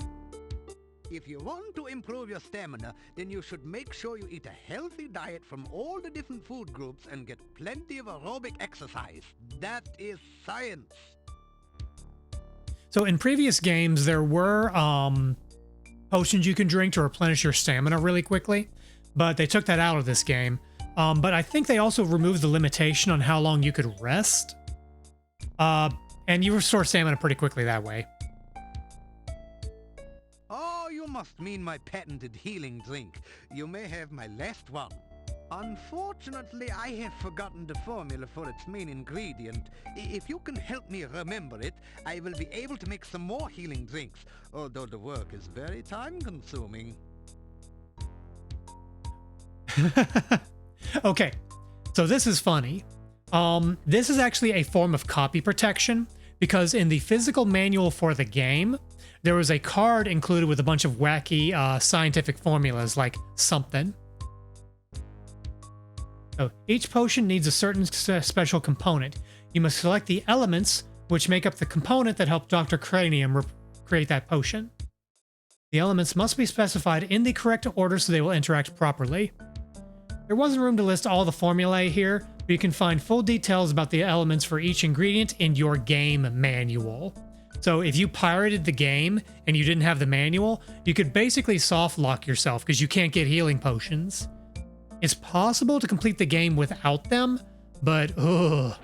If you want to improve your stamina, then you should make sure you eat a healthy diet from all the different food groups and get plenty of aerobic exercise. That is science. So in previous games, there were potions you can drink to replenish your stamina really quickly, but they took that out of this game. But I think they also removed the limitation on how long you could rest. And you restore stamina pretty quickly that way. Oh, you must mean my patented healing drink. You may have my last one. Unfortunately, I have forgotten the formula for its main ingredient. If you can help me remember it, I will be able to make some more healing drinks, although the work is very time-consuming. Okay, so this is funny. This is actually a form of copy protection because in the physical manual for the game, there was a card included with a bunch of wacky scientific formulas like something. So each potion needs a certain special component. You must select the elements which make up the component that help Dr. Cranium create that potion. The elements must be specified in the correct order so they will interact properly. There wasn't room to list all the formulae here, but you can find full details about the elements for each ingredient in your game manual. So if you pirated the game and you didn't have the manual, you could basically soft lock yourself because you can't get healing potions. It's possible to complete the game without them, but ugh.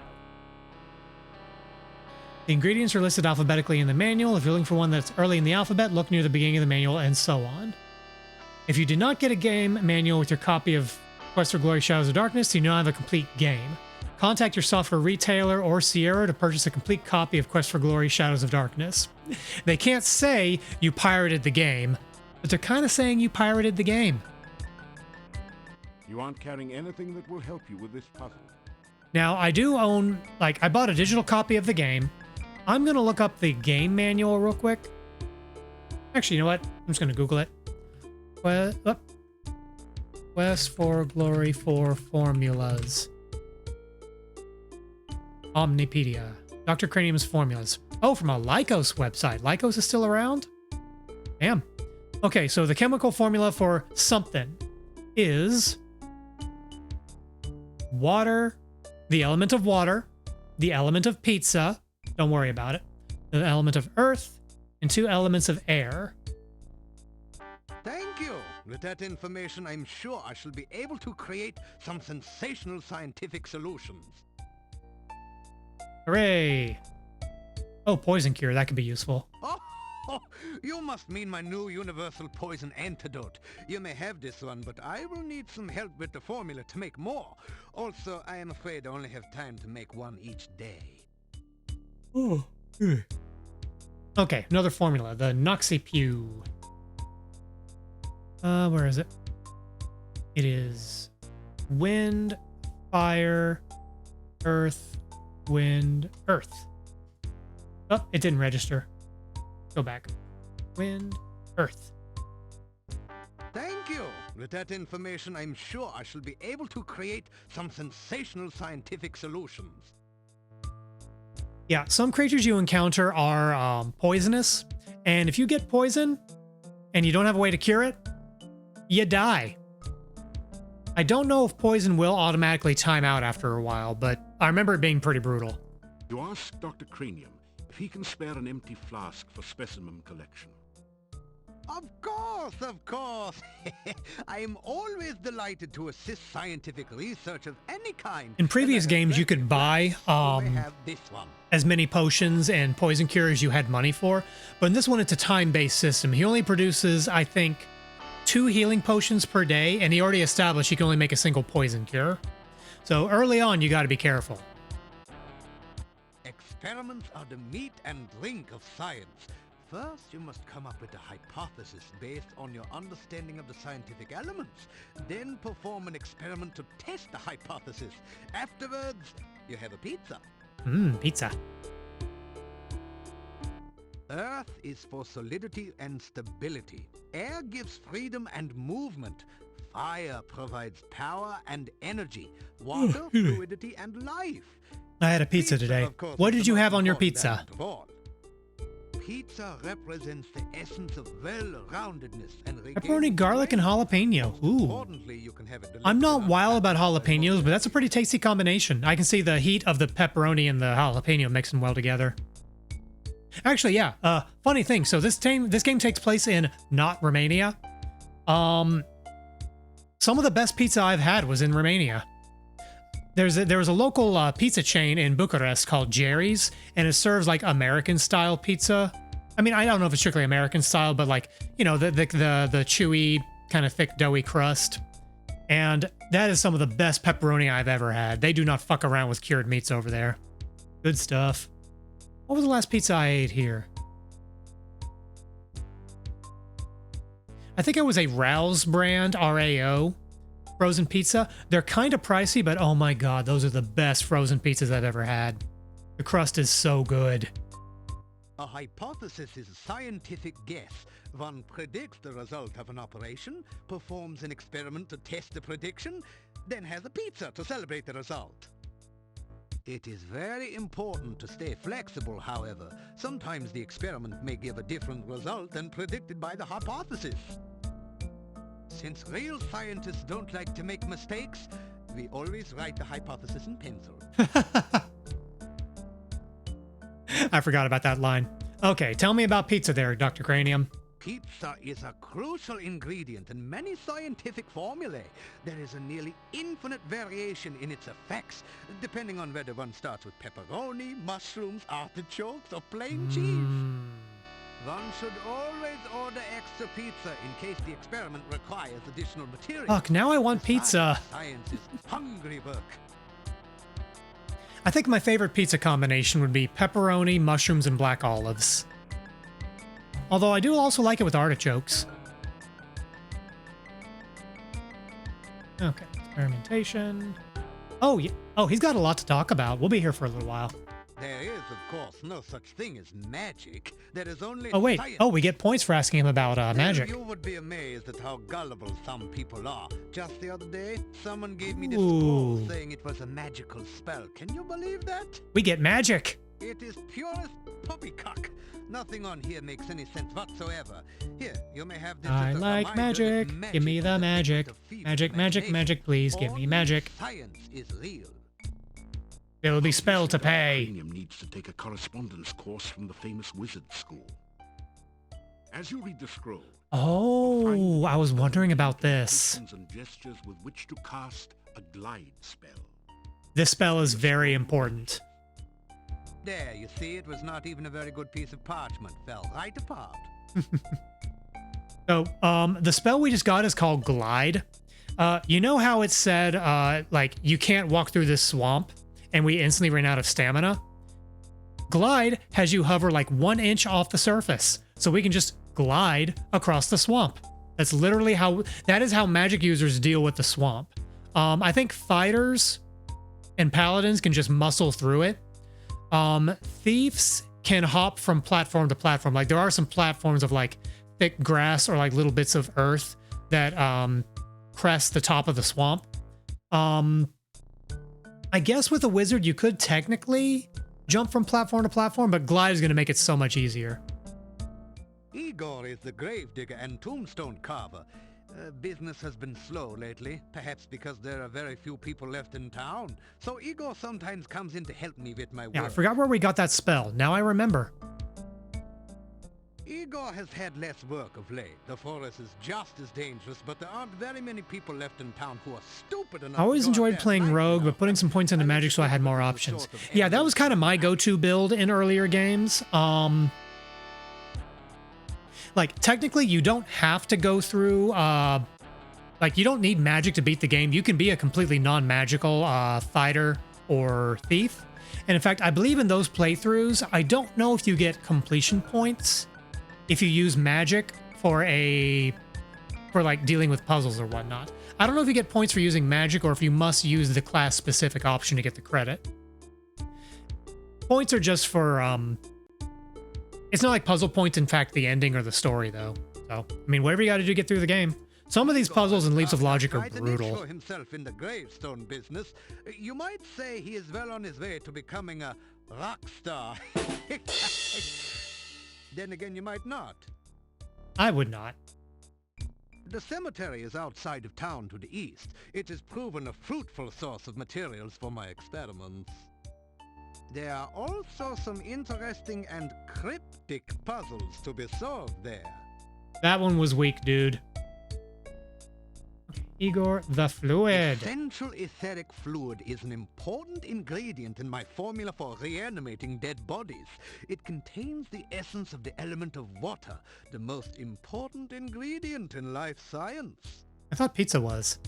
The ingredients are listed alphabetically in the manual. If you're looking for one that's early in the alphabet, look near the beginning of the manual and so on. If you did not get a game manual with your copy of Quest for Glory Shadows of Darkness, you now have a complete game. Contact your software retailer or Sierra to purchase a complete copy of Quest for Glory Shadows of Darkness. They can't say you pirated the game, but they're kind of saying you pirated the game. You aren't carrying anything that will help you with this puzzle. Now, I do own, like, I bought a digital copy of the game. I'm going to look up the game manual real quick. Actually, you know what? I'm just going to Google it. Quest for Glory 4 Formulas. Omnipedia. Dr. Cranium's formulas. Oh, from a Lycos website. Lycos is still around? Damn. Okay, so the chemical formula for something is water, the element of water, the element of pizza, don't worry about it, the element of earth, and 2 elements of air. Thank you. With that information, I'm sure I shall be able to create some sensational scientific solutions. Hooray! Oh, poison cure, that could be useful. Oh, you must mean my new universal poison antidote. You may have this one, but I will need some help with the formula to make more. Also, I am afraid I only have time to make one each day. Oh. Okay, another formula, the Noxipew. Where is it? It is wind, fire, earth, wind, earth. Oh, it didn't register. Go back. Wind, earth. Thank you. With that information, I'm sure I shall be able to create some sensational scientific solutions. Yeah, some creatures you encounter are poisonous, and if you get poison and you don't have a way to cure it, you die. I don't know if poison will automatically time out after a while, but I remember it being pretty brutal. You ask Dr. Cranium if he can spare an empty flask for specimen collection. Of course. I am always delighted to assist scientific research of any kind. In previous games, you could buy as many potions and poison cure as you had money for, but in this one, it's a time-based system. He only produces, I think, 2 healing potions per day, and he already established he can only make a single poison cure. So early on, you got to be careful. Experiments are the meat and drink of science. First, you must come up with a hypothesis based on your understanding of the scientific elements. Then perform an experiment to test the hypothesis. Afterwards, you have a pizza. Pizza. Earth is for solidity and stability. Air gives freedom and movement. Fire provides power and energy. Water, fluidity, and life. I had a pizza today. What did you have on your pizza? Pizza represents the essence of well-roundedness and pepperoni, garlic, and jalapeno. Ooh. I'm not wild about jalapenos, but that's a pretty tasty combination. I can see the heat of the pepperoni and the jalapeno mixing well together. Actually, yeah. Funny thing. So this game takes place in not Romania. Some of the best pizza I've had was in Romania. There was a local pizza chain in Bucharest called Jerry's, and it serves like American-style pizza. I mean, I don't know if it's strictly American-style, but like, you know, the chewy, kind of thick, doughy crust. And that is some of the best pepperoni I've ever had. They do not fuck around with cured meats over there. Good stuff. What was the last pizza I ate here? I think it was a Rouse brand, R-A-O. Frozen pizza. They're kind of pricey, but oh my god, those are the best frozen pizzas I've ever had. The crust is so good. A hypothesis is a scientific guess. One predicts the result of an operation, performs an experiment to test the prediction, then has a pizza to celebrate the result. It is very important to stay flexible, however. Sometimes the experiment may give a different result than predicted by the hypothesis. Since real scientists don't like to make mistakes, we always write the hypothesis in pencil. I forgot about that line. Okay, tell me about pizza there, Dr. Cranium. Pizza is a crucial ingredient in many scientific formulae. There is a nearly infinite variation in its effects, depending on whether one starts with pepperoni, mushrooms, artichokes, or plain cheese. One should always order extra pizza in case the experiment requires additional material. Fuck, now I want pizza. Science is hungry work. I think my favorite pizza combination would be pepperoni, mushrooms, and black olives. Although I do also like it with artichokes. Okay, experimentation. Oh, yeah. Oh, he's got a lot to talk about. We'll be here for a little while. There is, of course, no such thing as magic. There is only Oh, wait. science. Oh, we get points for asking him about magic. You would be amazed at how gullible some people are. Just the other day, someone gave me this Ooh. scroll saying it was a magical spell. Can you believe that? We get magic. It is purest poppycock. Nothing on here makes any sense whatsoever. Here, you may have this I as a like reminder that magic. Give me is the a magic. thing to feed Magic, magic, imagination. magic, please. Give me Only magic. Science is real. There will be spell to pay. Premium needs to take a correspondence course from the famous wizard school. As you read the scroll, Oh, I was wondering about this. and gestures with which to cast a glide spell. This spell is very important. There, you see, it was not even a very good piece of parchment. Fell right apart. So, the spell we just got is called Glide. You know how it said, like, you can't walk through this swamp, and we instantly ran out of stamina? Glide has you hover like 1 inch off the surface, so we can just glide across the swamp. That's literally that is how magic users deal with the swamp. I think fighters and paladins can just muscle through it. Thieves can hop from platform to platform. Like, there are some platforms of like thick grass or like little bits of earth that crest the top of the swamp. I guess with a wizard you could technically jump from platform to platform, but glide is going to make it so much easier. Igor is the gravedigger and tombstone carver. Business has been slow lately, perhaps because there are very few people left in town. So Igor sometimes comes in to help me with my work. Yeah, I forgot where we got that spell. Now I remember. Igor has had less work of late. The forest is just as dangerous, but there aren't very many people left in town who are stupid enough I always to go out enjoyed there playing fighting rogue, now. but putting some points into magic so I had more options. Yeah, that was kind of my go-to build in earlier games. Like, technically, you don't have to go through, like, you don't need magic to beat the game. You can be a completely non-magical fighter or thief. And in fact, I believe in those playthroughs, I don't know if you get completion points if you use magic for like dealing with puzzles or whatnot. I don't know if you get points for using magic or if you must use the class-specific option to get the credit. Points are just for, it's not like puzzle points, in fact, the ending or the story, though. So, I mean, whatever you got to do to get through the game. Some of these puzzles and Leaps of Logic are brutal. For himself in the gravestone business, you might say he is well on his way to becoming a rock star. Then again, you might not. I would not. The cemetery is outside of town to the east. It has proven a fruitful source of materials for my experiments. There are also some interesting and cryptic puzzles to be solved there. That one was weak, dude. Okay, Igor the Fluid. Essential etheric fluid is an important ingredient in my formula for reanimating dead bodies. It contains the essence of the element of water, the most important ingredient in life science. I thought pizza was.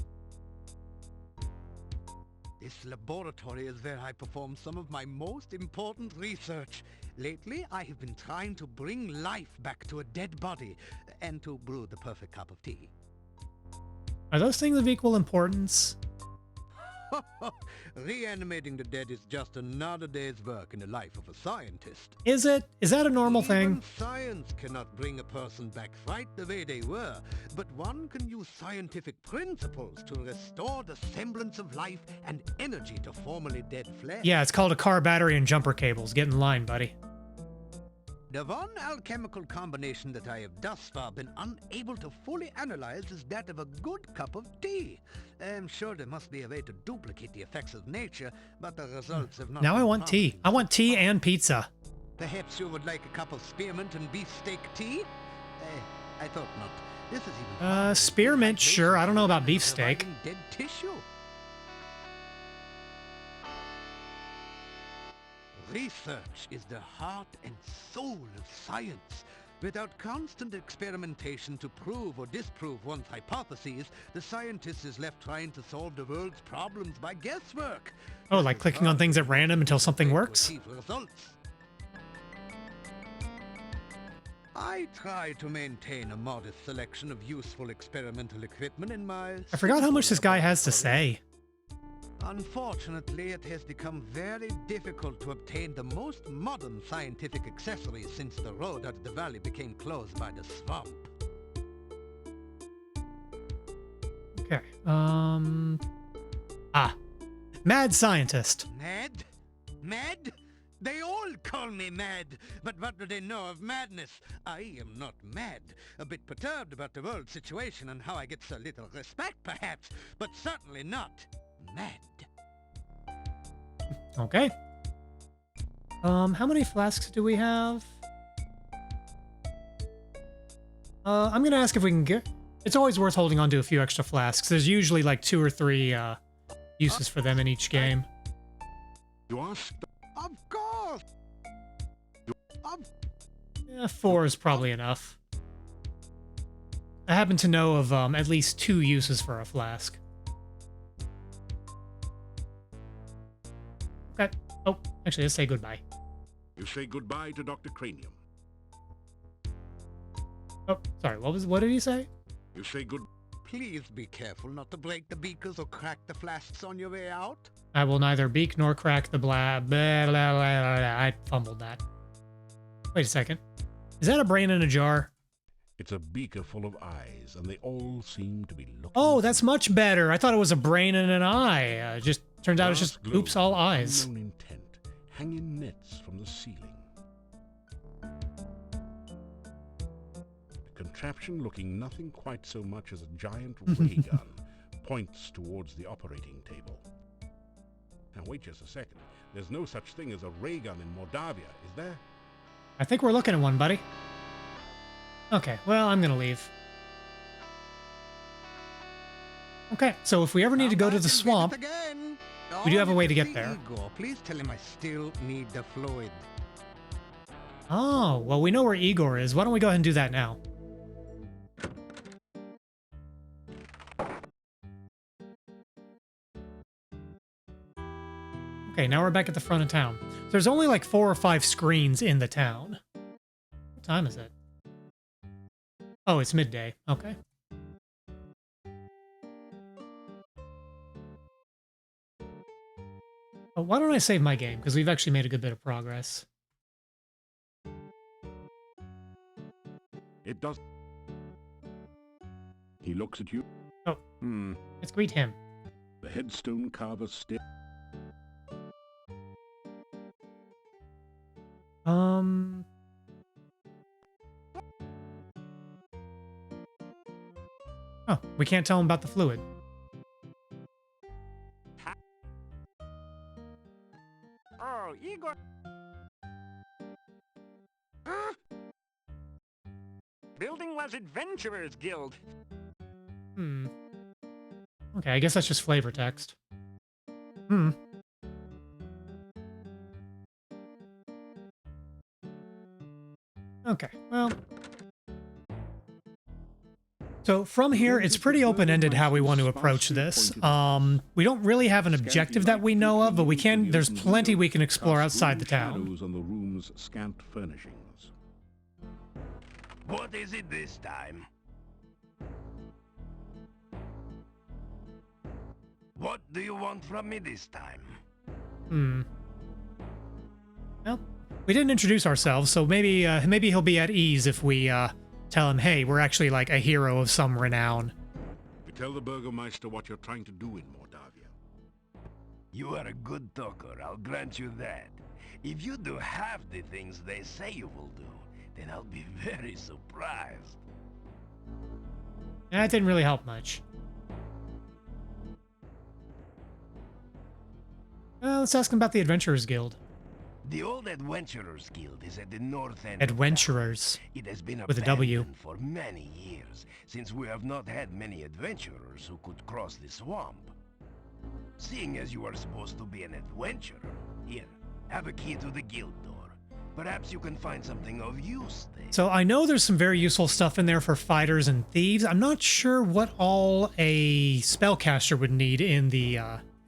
This laboratory is where I perform some of my most important research. Lately, I have been trying to bring life back to a dead body and to brew the perfect cup of tea. Are those things of equal importance? Reanimating the dead is just another day's work in the life of a scientist. Is it? Is that a normal thing? Even science cannot bring a person back right the way they were, but one can use scientific principles to restore the semblance of life and energy to formerly dead flesh. Yeah, it's called a car battery and jumper cables. Get in line, buddy. The one alchemical combination that I have thus far been unable to fully analyze is that of a good cup of tea. I'm sure there must be a way to duplicate the effects of nature, but the results have not Now I been want tea. promising. I want tea and pizza. Perhaps you would like a cup of spearmint and beefsteak tea? I thought not. This is even harder. Spearmint, sure. I don't know about beefsteak. Surviving dead tissue. Research is the heart and soul of science. Without constant experimentation to prove or disprove one's hypotheses, the scientist is left trying to solve the world's problems by guesswork. Oh, like clicking on things at random until something works? Results. I try to maintain a modest selection of useful experimental equipment in my... I forgot how much this guy has to say. Unfortunately, it has become very difficult to obtain the most modern scientific accessories since the road out of the valley became closed by the swamp. Okay, Mad scientist. Mad? Mad? They all call me mad, but what do they know of madness? I am not mad. A bit perturbed about the world situation and how I get so little respect, perhaps, but certainly not mad. Okay. How many flasks do we have? I'm gonna ask if we can get... It's always worth holding on to a few extra flasks. There's usually like 2 or 3 uses for them in each game. You asked? Of course! Yeah, 4 is probably enough. I happen to know of at least 2 uses for a flask. Okay. Oh, actually, let's say goodbye. You say goodbye to Dr. Cranium. Oh, sorry, what did he say? You say good... Please be careful not to break the beakers or crack the flasks on your way out. I will neither beak nor crack the blah, blah, blah, blah, blah, blah. I fumbled that. Wait a second. Is that a brain in a jar? It's a beaker full of eyes, and they all seem to be looking... Oh, that's much better. I thought it was a brain and an eye. Just turns out it's just, oops, all eyes. Unknown intent, hanging nets from the ceiling. The contraption, looking nothing quite so much as a giant ray gun, points towards the operating table. Now wait just a second. There's no such thing as a ray gun in Mordavia, is there? I think we're looking at one, buddy. Okay, well, I'm gonna leave. Okay, so if we ever need to go to the swamp, we do have a way to get there. Igor, please tell him I still need the fluid. Oh, well, we know where Igor is. Why don't we go ahead and do that now? Okay, now we're back at the front of town. There's only like 4 or 5 screens in the town. What time is it? Oh, it's midday. Okay. Oh, why don't I save my game? Because we've actually made a good bit of progress. It does. He looks at you. Oh. Let's greet him. The headstone carver stares. Oh, we can't tell him about the fluid. Oh, Igor. Building was Adventurers Guild. Okay, I guess that's just flavor text. Okay, well... So from here, it's pretty open-ended how we want to approach this. We don't really have an objective that we know of, but we can. There's plenty we can explore outside the town. On the room's scant furnishings. What is it this time? What do you want from me this time? Well, we didn't introduce ourselves, so maybe he'll be at ease if we tell him, hey, we're actually like a hero of some renown. We tell the Burgomeister what you're trying to do in Mordavia. You are a good talker, I'll grant you that. If you do half the things they say you will do, then I'll be very surprised. That didn't really help much. Let's ask him about the Adventurers Guild. The old Adventurers Guild is at the north end. Adventurers. It has been with a W. abandoned for many years, since we have not had many adventurers who could cross the swamp. Seeing as you are supposed to be an adventurer, here, have a key to the guild door. Perhaps you can find something of use there. So I know there's some very useful stuff in there for fighters and thieves. I'm not sure what all a spellcaster would need in the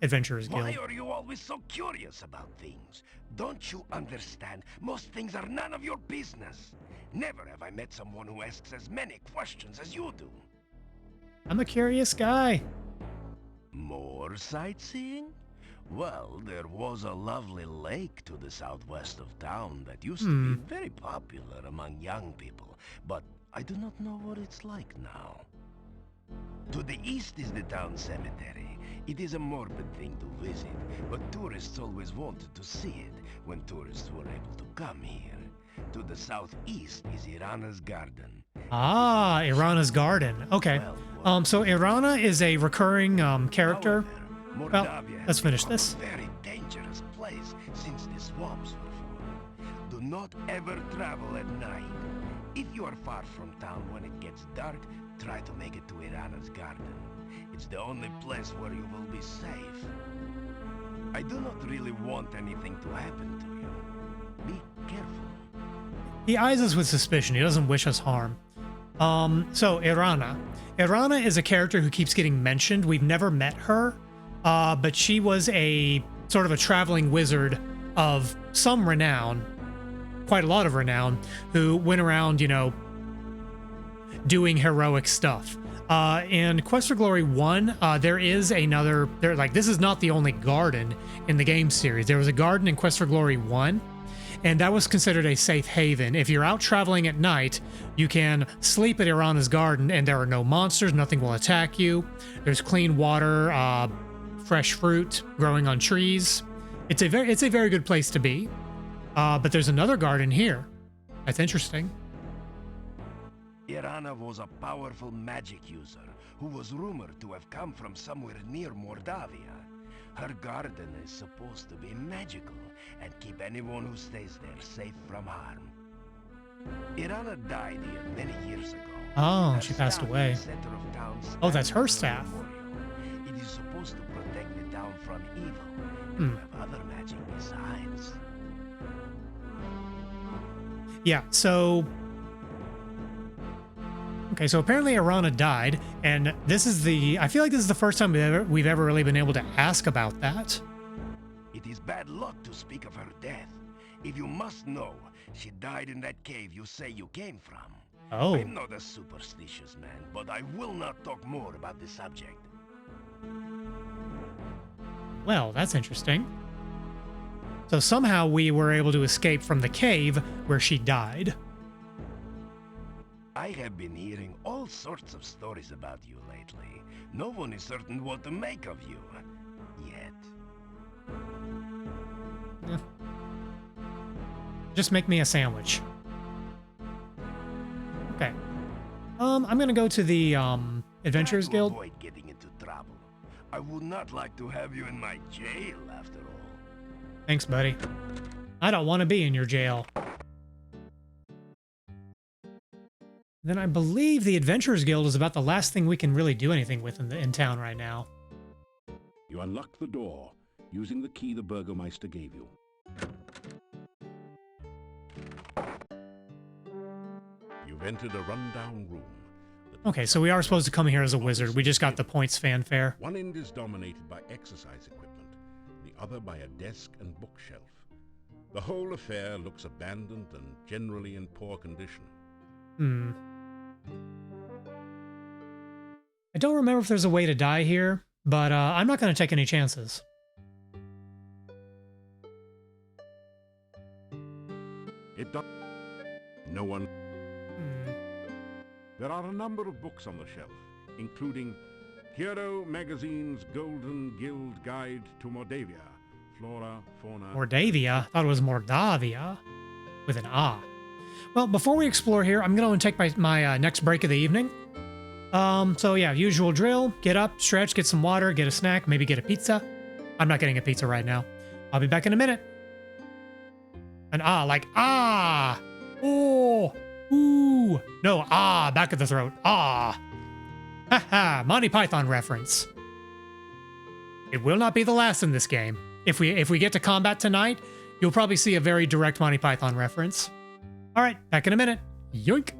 Adventurers Guild. Why are you always so curious about things? Don't you understand? Most things are none of your business. Never have I met someone who asks as many questions as you do. I'm a curious guy. More sightseeing? Well, there was a lovely lake to the southwest of town that used to be very popular among young people, but I do not know what it's like now. To the east is the town cemetery. It is a morbid thing to visit, but tourists always wanted to see it when tourists were able to come here. To the southeast is Irana's garden. Ah, Irana's garden. Okay. So Irana is a recurring character. Well, let's finish this. A very dangerous place since the swamps were formed. Do not ever travel at night. If you are far from town when it gets dark, try to make it to Irana's garden. It's the only place where you will be safe. I do not really want anything to happen to you. Be careful. He eyes us with suspicion. He doesn't wish us harm. So Irana. Irana is a character who keeps getting mentioned. We've never met her, but she was a sort of a traveling wizard of some renown, quite a lot of renown, who went around, you know, doing heroic stuff. In Quest for Glory 1, there is another, this is not the only garden in the game series. There was a garden in Quest for Glory 1, and that was considered a safe haven. If you're out traveling at night, you can sleep at Irana's garden, and there are no monsters, nothing will attack you. There's clean water, fresh fruit growing on trees. It's a very good place to be. But there's another garden here. That's interesting. Irana was a powerful magic user who was rumored to have come from somewhere near Mordavia. Her garden is supposed to be magical and keep anyone who stays there safe from harm. Irana died here many years ago. Oh, she passed away. Oh, that's her staff. It is supposed to protect the town from evil. You have other magic besides. Yeah, so... Okay, so apparently Irana died, and this is the... I feel like this is the first time we've ever really been able to ask about that. It is bad luck to speak of her death. If you must know, she died in that cave you say you came from. Oh. I'm not a superstitious man, but I will not talk more about the subject. Well, that's interesting. So somehow we were able to escape from the cave where she died. I have been hearing all sorts of stories about you lately. No one is certain what to make of you. Yet. Yeah. Just make me a sandwich. Okay. I'm gonna go to the Adventurers Guild. Avoid getting into trouble. I would not like to have you in my jail after all. Thanks, buddy. I don't want to be in your jail. Then I believe the Adventurers Guild is about the last thing we can really do anything with in town right now. You unlock the door using the key the Burgomeister gave you. You've entered a rundown room. Okay, so we are supposed to come here as a wizard. We just got the points fanfare. One end is dominated by exercise equipment, the other by a desk and bookshelf. The whole affair looks abandoned and generally in poor condition. I don't remember if there's a way to die here, but I'm not going to take any chances. It does. No one. There are a number of books on the shelf, including Hero Magazine's Golden Guild Guide to Mordavia, Flora, Fauna... Mordavia? I thought it was Mordavia. With an A. Well, before we explore here, I'm going to take my next break of the evening. So yeah, usual drill. Get up, stretch, get some water, get a snack, maybe get a pizza. I'm not getting a pizza right now. I'll be back in a minute. An ah, like ah, oh, ooh. No, ah, back of the throat. Ah. Haha, Monty Python reference. It will not be the last in this game. If we get to combat tonight, You'll probably see a very direct Monty Python reference. All right, back in a minute. Yoink.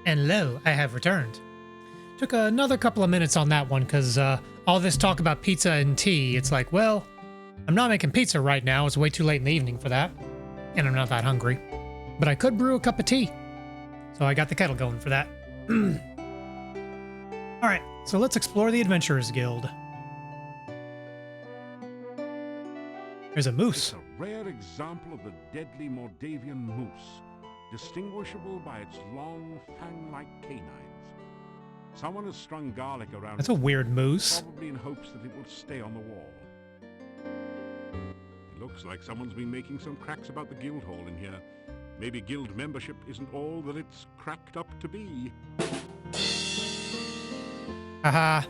And lo, I have returned. Took another couple of minutes on that one because all this talk about pizza and tea, it's like, well, I'm not making pizza right now. It's way too late in the evening for that. And I'm not that hungry. But I could brew a cup of tea. So I got the kettle going for that. Alright, so let's explore the Adventurers Guild. There's a moose. It's a rare example of the deadly Mordavian moose, distinguishable by its long, fang-like canines. Someone has strung garlic around That's a weird moose. probably in hopes that it will stay on the wall. It looks like someone's been making some cracks about the guild hall in here. Maybe guild membership isn't all that it's cracked up to be. Haha.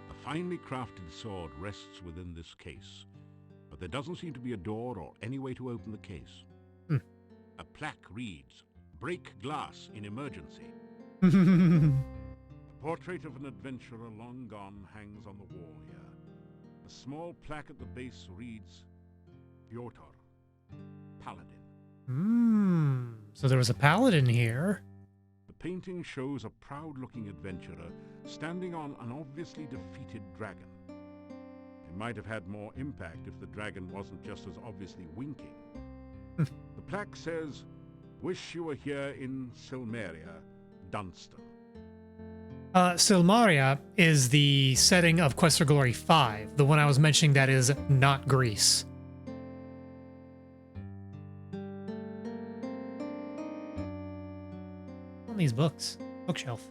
A finely crafted sword rests within this case, but there doesn't seem to be a door or any way to open the case. A plaque reads, "Break glass in emergency." A portrait of an adventurer long gone hangs on the wall here. A small plaque at the base reads, "Piotr, Paladin." So there was a paladin here. The painting shows a proud-looking adventurer standing on an obviously defeated dragon. It might have had more impact if the dragon wasn't just as obviously winking. The plaque says, "Wish you were here in Silmeria, Dunstan." Silmaria is the setting of Quest for Glory 5, the one I was mentioning that is not Greece. On these books. Bookshelf.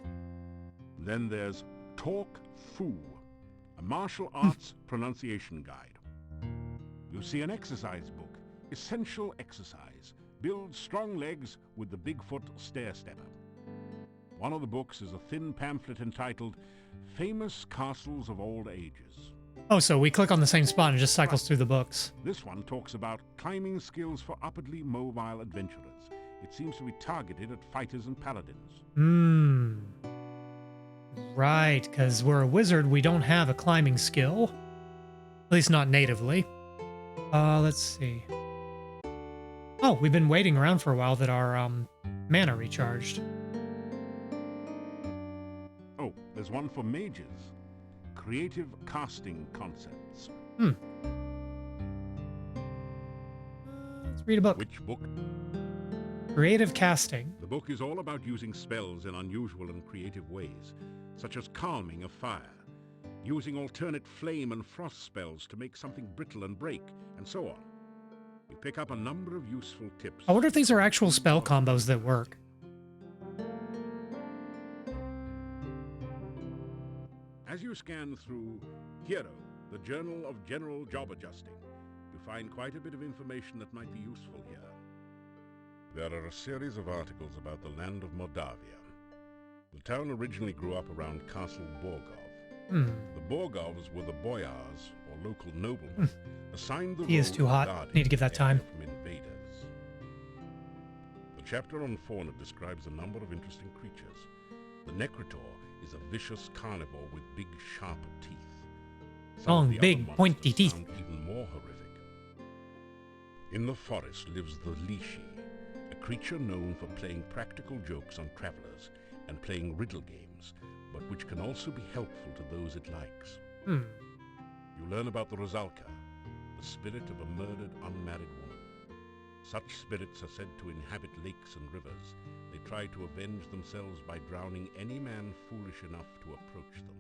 Then there's Talk Fu, a martial arts pronunciation guide. You see an exercise book, Essential Exercise. Build strong legs with the Bigfoot Stair Stepper. One of the books is a thin pamphlet entitled Famous Castles of Old Ages. Oh, so we click on the same spot and it just cycles through the books. This one talks about climbing skills for upwardly mobile adventurers. It seems to be targeted at fighters and paladins. Right, because we're a wizard, we don't have a climbing skill. At least not natively. Let's see. Oh, we've been waiting around for a while that our mana recharged. Oh, there's one for mages. Creative casting concepts. Let's read a book. Which book? Creative casting. The book is all about using spells in unusual and creative ways, such as calming a fire, using alternate flame and frost spells to make something brittle and break, and so on. You pick up a number of useful tips. I wonder if these are actual spell combos that work. As you scan through Hero, the Journal of General Job Adjusting, you find quite a bit of information that might be useful here. There are a series of articles about the land of Moldavia. The town originally grew up around Castle Borgov. The Borgovs were the boyars, or local noblemen, assigned the He is role too of hot. guarding Need to give that the time. area from invaders. The chapter on fauna describes a number of interesting creatures. The Necrotor is a vicious carnivore with big, sharp teeth. Some of Long, the other big, monsters pointy teeth. sound even more horrific. In the forest lives the Lishi, a creature known for playing practical jokes on travelers and playing riddle games, but which can also be helpful to those it likes. You learn about the Rosalka, the spirit of a murdered, unmarried woman. Such spirits are said to inhabit lakes and rivers. They try to avenge themselves by drowning any man foolish enough to approach them.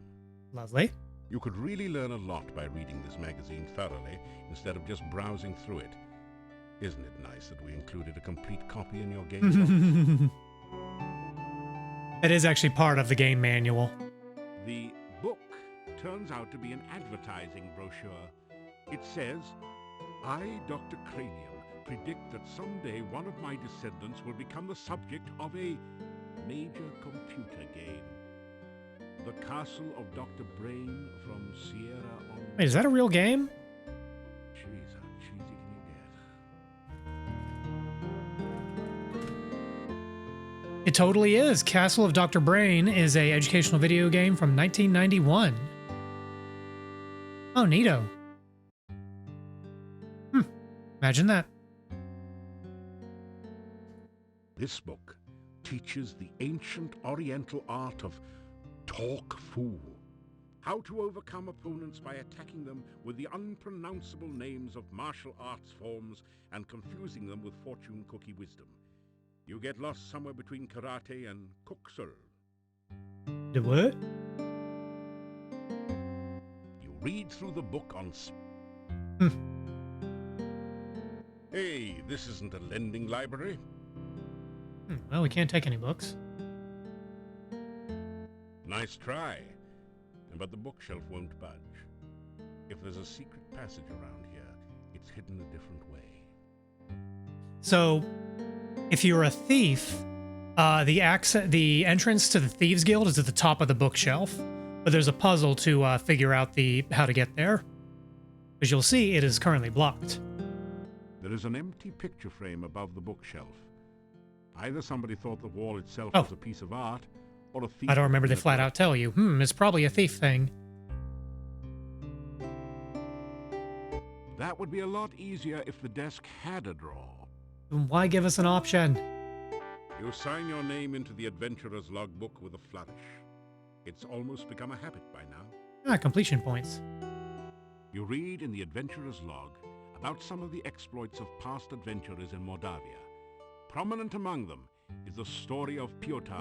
Lovely. You could really learn a lot by reading this magazine thoroughly instead of just browsing through it. Isn't it nice that we included a complete copy in your game? It is actually part of the game manual. The book turns out to be an advertising brochure. It says, "I, Dr. Cranium, predict that someday one of my descendants will become the subject of a major computer game. The Castle of Dr. Brain from Sierra on..." Wait, is that a real game? Jeez, how cheesy can you get? It totally is. Castle of Dr. Brain is a educational video game from 1991. Oh, neato. Imagine that. This book teaches the ancient Oriental art of talk fool. How to overcome opponents by attacking them with the unpronounceable names of martial arts forms and confusing them with fortune cookie wisdom. You get lost somewhere between karate and kokusur. The what? You read through the book on... Hey, this isn't a lending library. Well, we can't take any books. Nice try. But the bookshelf won't budge. If there's a secret passage around here, it's hidden a different way. So, if you're a thief, the entrance to the Thieves Guild is at the top of the bookshelf, but there's a puzzle to figure out how to get there. As you'll see, it is currently blocked. There is an empty picture frame above the bookshelf. Either somebody thought the wall itself was a piece of art, or a thief. I don't remember they flat out tell you. It's probably a thief thing. That would be a lot easier if the desk had a drawer. Then why give us an option? You sign your name into the adventurer's logbook with a flourish. It's almost become a habit by now. Completion points. You read in the adventurer's log about some of the exploits of past adventurers in Mordavia. Prominent among them is the story of Piotr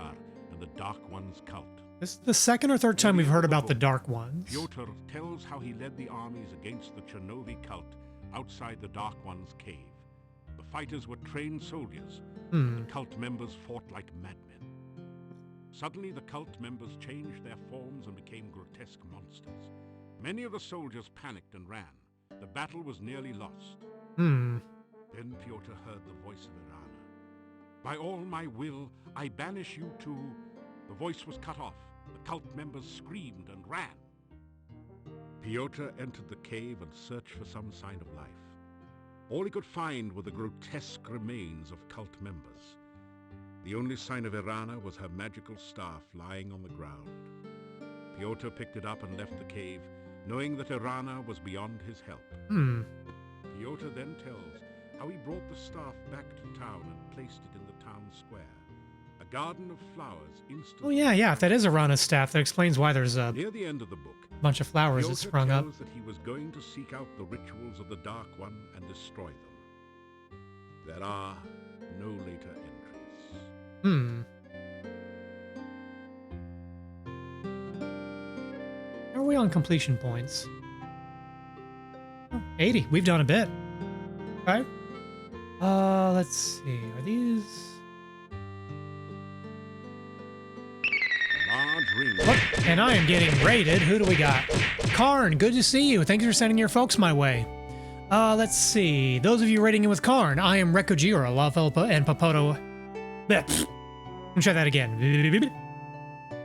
and the Dark One's cult. This is the second or third time we've heard about the Dark Ones. Piotr tells how he led the armies against the Chernovi cult outside the Dark One's cave. The fighters were trained soldiers. The cult members fought like madmen. Suddenly, the cult members changed their forms and became grotesque monsters. Many of the soldiers panicked and ran. The battle was nearly lost. Then Piotr heard the voice of Irana. By all my will, I banish you to... The voice was cut off. The cult members screamed and ran. Piotr entered the cave and searched for some sign of life. All he could find were the grotesque remains of cult members. The only sign of Irana was her magical staff lying on the ground. Piotr picked it up and left the cave, knowing that Irana was beyond his help. Piotr then tells how he brought the staff back to town and placed it in the town square. A garden of flowers instantly... Oh yeah, if that is Irana's staff, that explains why there's a Near the end of the book, bunch of flowers that Piotr sprung up. tells that he was going to seek out the rituals of the Dark One and destroy them. There are no later entries. How are we on completion points? Oh, 80. We've done a bit. Okay. Let's see. Are these... Large ring. Oh, and I am getting raided. Who do we got? Karn, good to see you. Thanks for sending your folks my way. Let's see. Those of you raiding in with Karn, I am Rekojira, Lawful and Papoto. Let me try that again.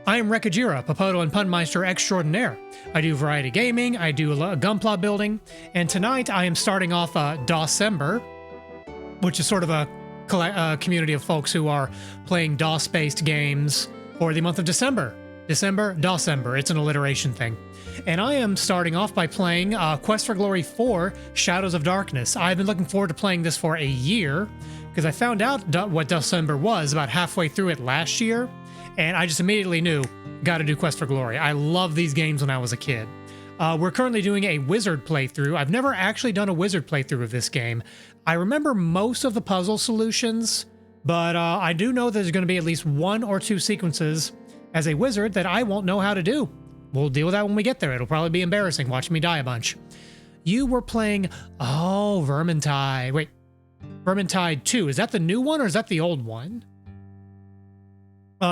I am Rekojira, Papoto and Punmeister extraordinaire. I do variety gaming, I do gunpla building, and tonight I am starting off DOScember, which is sort of a community of folks who are playing DOS-based games for the month of December. DOScember, it's an alliteration thing. And I am starting off by playing Quest for Glory 4, Shadows of Darkness. I've been looking forward to playing this for a year, because I found out what DOScember was about halfway through it last year, and I just immediately knew, gotta do Quest for Glory. I loved these games when I was a kid. We're currently doing a wizard playthrough. I've never actually done a wizard playthrough of this game. I remember most of the puzzle solutions, but I do know there's going to be at least 1 or 2 sequences as a wizard that I won't know how to do. We'll deal with that when we get there. It'll probably be embarrassing watching me die a bunch. You were playing... Oh, Vermintide. Wait. Vermintide 2. Is that the new one or is that the old one?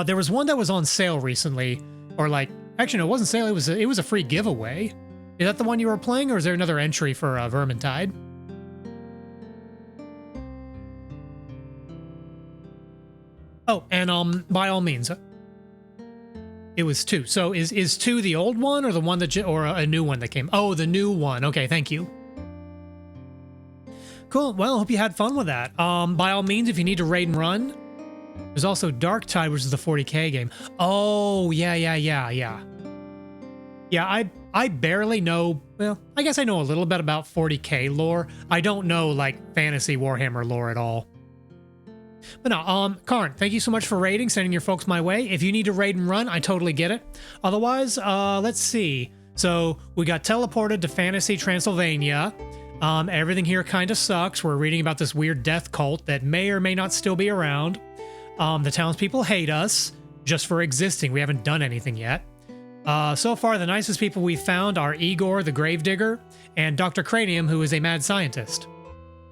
There was one that was on sale recently. Or like... Actually, no, it wasn't sale. It was a free giveaway. Is that the one you were playing or is there another entry for Vermintide? Oh, and by all means... It was 2. So is 2 the old one or the one that or a new one that came? Oh, the new one. Okay, thank you. Cool. Well, hope you had fun with that. By all means, if you need to raid and run, there's also Dark Tide, which is the 40k game. Oh, yeah. Yeah, I barely know. Well, I guess I know a little bit about 40k lore. I don't know like fantasy Warhammer lore at all. But no, Karn, thank you so much for raiding, sending your folks my way. If you need to raid and run, I totally get it. Otherwise, let's see. So we got teleported to Fantasy Transylvania. Everything here kind of sucks. We're reading about this weird death cult that may or may not still be around. The townspeople hate us just for existing. We haven't done anything yet. So far, the nicest people we've found are Igor, the gravedigger, and Dr. Cranium, who is a mad scientist.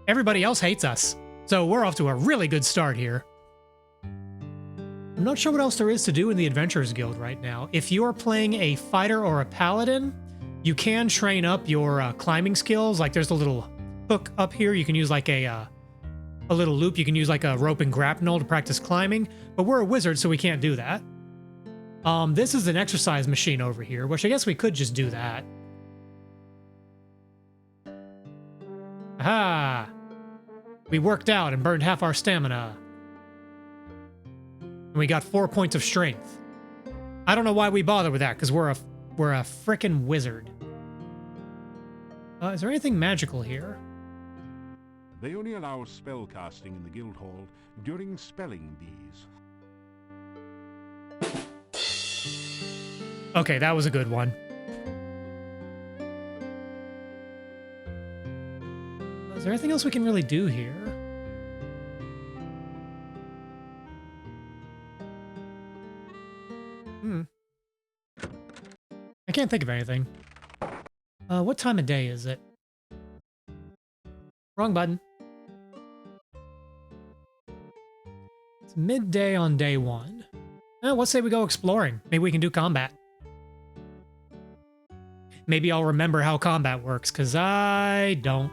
Everybody else hates us. So we're off to a really good start here. I'm not sure what else there is to do in the Adventurers Guild right now. If you are playing a fighter or a paladin, you can train up your climbing skills. Like there's a little hook up here. You can use like a little loop. You can use like a rope and grapnel to practice climbing. But we're a wizard, so we can't do that. This is an exercise machine over here, which I guess we could just do that. Aha! We worked out and burned half our stamina. And we got 4 points of strength. I don't know why we bother with that, because we're a frickin' wizard. Is there anything magical here? They only allow spell casting in the guild hall during spelling bees. Okay, that was a good one. Is there anything else we can really do here? I can't think of anything. What time of day is it? Wrong button. It's midday on day 1. Let's say we go exploring. Maybe we can do combat. Maybe I'll remember how combat works, because I don't.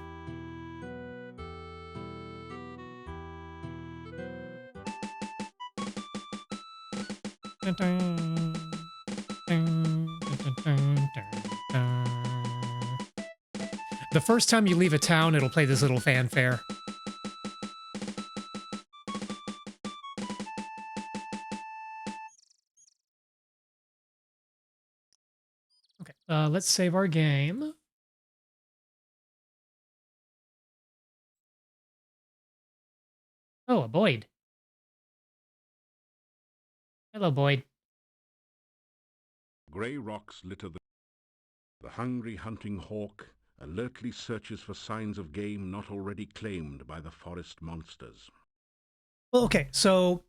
The first time you leave a town, it'll play this little fanfare. Okay, let's save our game. Oh, a Boyd. Hello, Boyd. Grey rocks litter the hungry hunting hawk alertly searches for signs of game not already claimed by the forest monsters. Well, okay, so...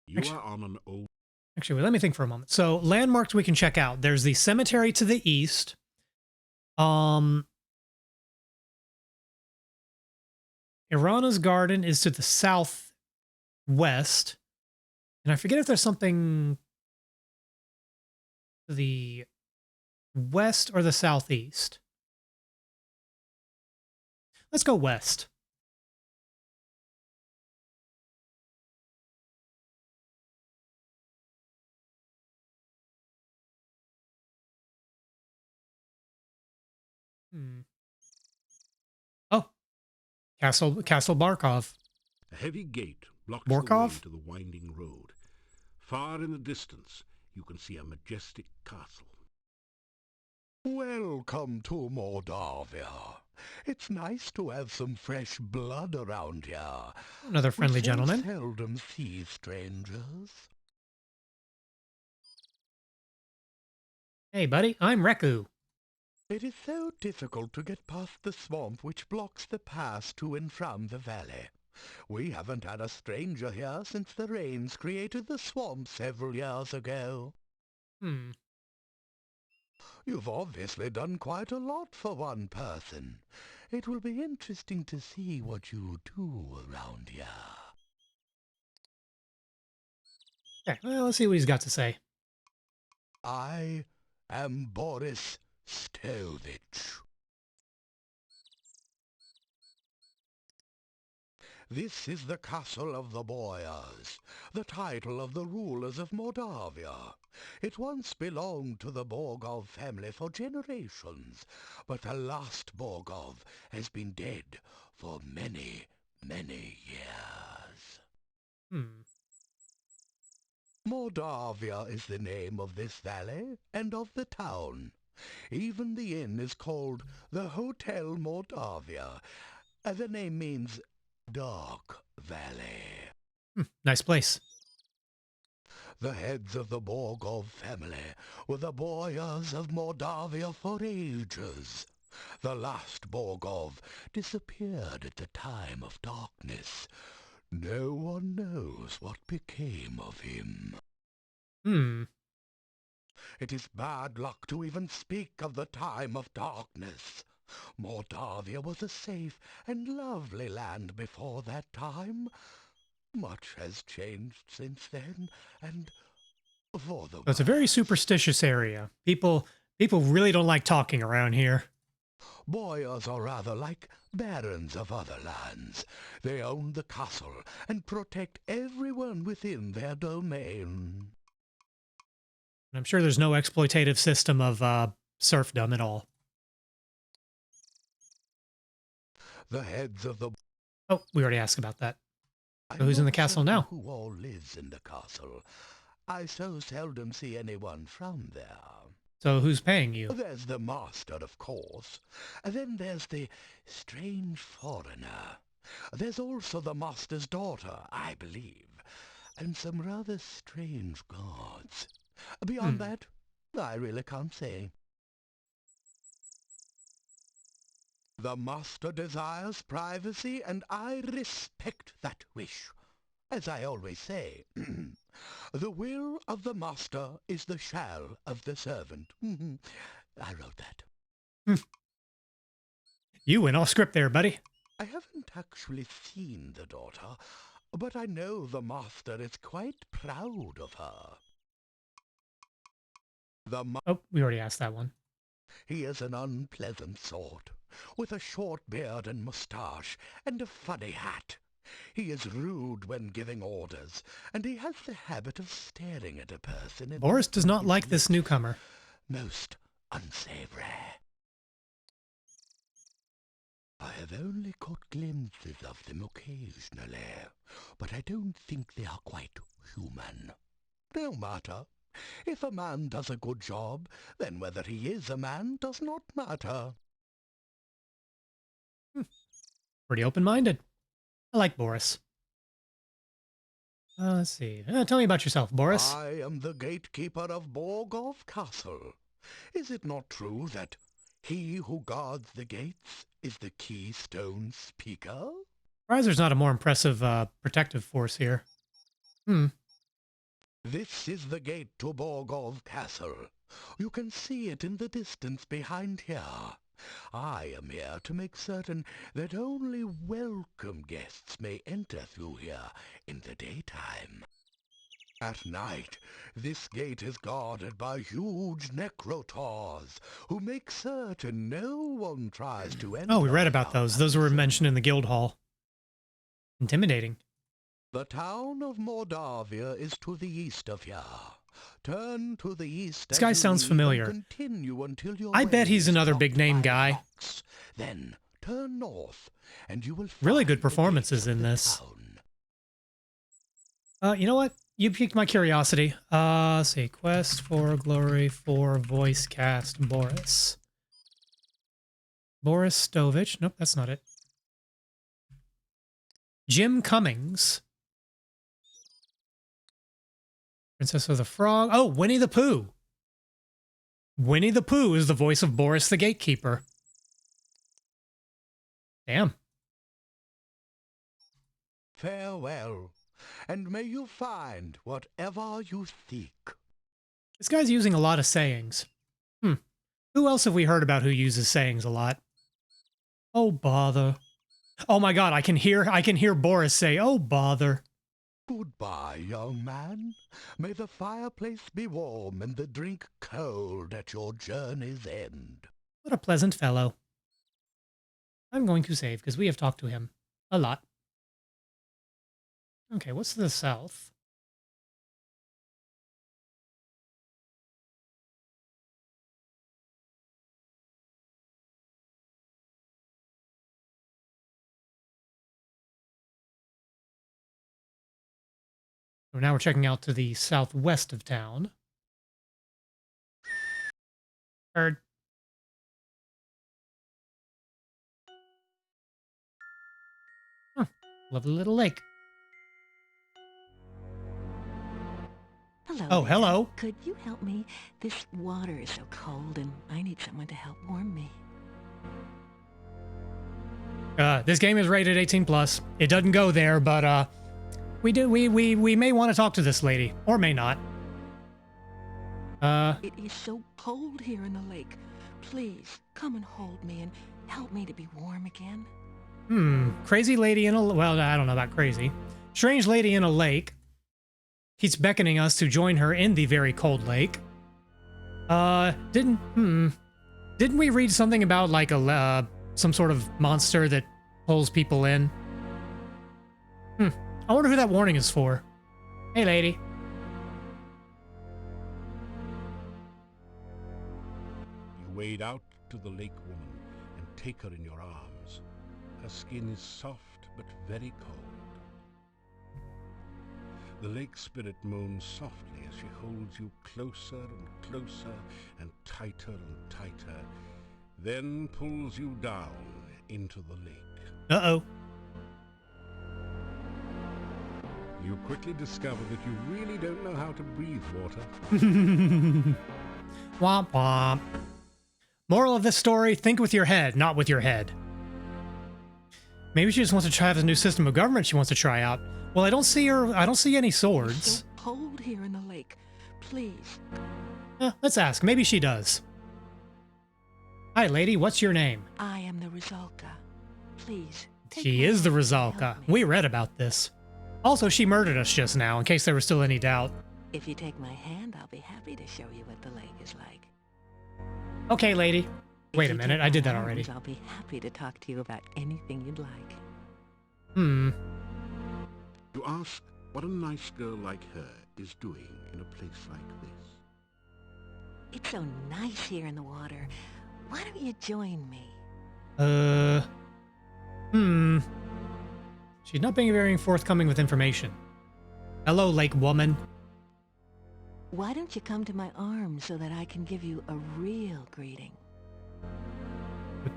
You are on an old... Actually, wait, let me think for a moment. So, landmarks we can check out. There's the cemetery to the east. Irana's garden is to the southwest. And I forget if there's something to the west or the southeast. Let's go west. Oh, Castle Barkov. A heavy gate blocks Barkov? the way to the winding road. Far in the distance, you can see a majestic castle. Welcome to Moldavia. It's nice to have some fresh blood around here. Another friendly We so gentleman. seldom see strangers. Hey, buddy, I'm Reku. It is so difficult to get past the swamp which blocks the pass to and from the valley. We haven't had a stranger here since the rains created the swamp several years ago. You've obviously done quite a lot for one person. It will be interesting to see what you do around here. Okay, well, let's see what he's got to say. I am Boris Stovich. This is the castle of the Boyars, the title of the rulers of Moldavia. It once belonged to the Borgov family for generations, but the last Borgov has been dead for many, many years. Moldavia is the name of this valley and of the town. Even the inn is called the Hotel Moldavia. The name means Dark Valley. Nice place. The heads of the Borgov family were the boyars of Mordavia for ages. The last Borgov disappeared at the time of darkness. No one knows what became of him. Hmm. It is bad luck to even speak of the time of darkness. Mordavia was a safe and lovely land before that time. Much has changed since then, and for the So it's a very worse. superstitious area. People really don't like talking around here. Boyars are rather like barons of other lands. They own the castle and protect everyone within their domain. And I'm sure there's no exploitative system of serfdom at all. The heads of the... Oh, we already asked about that. So I'm who's in the not castle certain now? who all lives in the castle. I so seldom see anyone from there. So who's paying you? There's the master, of course. Then there's the strange foreigner. There's also the master's daughter, I believe, and some rather strange guards. Beyond that, I really can't say. The master desires privacy, and I respect that wish. As I always say, the will of the master is the shall of the servant. I wrote that. You went off script there, buddy. I haven't actually seen the daughter, but I know the master is quite proud of her. Oh, we already asked that one. He is an unpleasant sort, with a short beard and moustache, and a funny hat. He is rude when giving orders, and he has the habit of staring at a person. Boris does not like this newcomer. Most unsavory. I have only caught glimpses of them occasionally, but I don't think they are quite human. No matter. If a man does a good job, then whether he is a man does not matter. Pretty open-minded. I like Boris. Let's see. Tell me about yourself, Boris. I am the gatekeeper of Borgov Castle. Is it not true that he who guards the gates is the keystone speaker? Surprised there's not a more impressive protective force here. This is the gate to Borgov Castle. You can see it in the distance behind here. I am here to make certain that only welcome guests may enter through here in the daytime. At night, this gate is guarded by huge necrotaurs, who make certain no one tries to enter. Oh, we read about those. Those were mentioned in the guild hall. Intimidating. The town of Mordavia is to the east of here. Turn to the east. This guy sounds familiar. Continue until your I bet he's way is another blocked big name by guy. rocks. Then turn north, and you will Really find good the performances gates of in the this. town. You know what? You piqued my curiosity. Let's see. Quest for Glory for voice cast Boris. Boris Stovich. Nope, that's not it. Jim Cummings. Princess of the Frog. Oh, Winnie the Pooh. Winnie the Pooh is the voice of Boris the Gatekeeper. Damn. Farewell, and may you find whatever you seek. This guy's using a lot of sayings. Who else have we heard about who uses sayings a lot? Oh, bother. Oh my god, I can hear Boris say, oh, bother. Goodbye, young man. May the fireplace be warm and the drink cold at your journey's end. What a pleasant fellow. I'm going to save, because we have talked to him a lot. Okay, what's to the south? So now we're checking out to the southwest of town. Heard. Huh, lovely little lake. Oh, hello. Could you help me? This water is so cold and I need someone to help warm me. This game is rated 18 plus. It doesn't go there, but we may want to talk to this lady, or may not. It is so cold here in the lake. Please come and hold me and help me to be warm again. Crazy lady in a, well, I don't know about crazy. Strange lady in a lake. Keeps beckoning us to join her in the very cold lake. Didn't we read something about like a some sort of monster that pulls people in? I wonder who that warning is for. Hey, lady. You wade out to the lake woman and take her in your arms. Her skin is soft but very cold. The lake spirit moans softly as she holds you closer and closer and tighter, then pulls you down into the lake. Uh-oh. You quickly discover that you really don't know how to breathe water. Womp womp. Moral of this story, think with your head, not with your head. Maybe she just wants to try out a new system of government she wants to try out. Well, I don't see any swords. It's so cold here in the lake. Please. Let's ask. Maybe she does. Hi, lady. What's your name? I am the Rizalka. Please. She is the Rizalka. We read about this. Also, she murdered us just now, in case there was still any doubt. If you take my hand, I'll be happy to show you what the lake is like. Okay, lady. Wait a minute. I did that already. I'll be happy to talk to you about anything you'd like. You ask what a nice girl like her is doing in a place like this. It's so nice here in the water. Why don't you join me? She's not being very forthcoming with information. Hello, lake woman. Why don't you come to my arms so that I can give you a real greeting?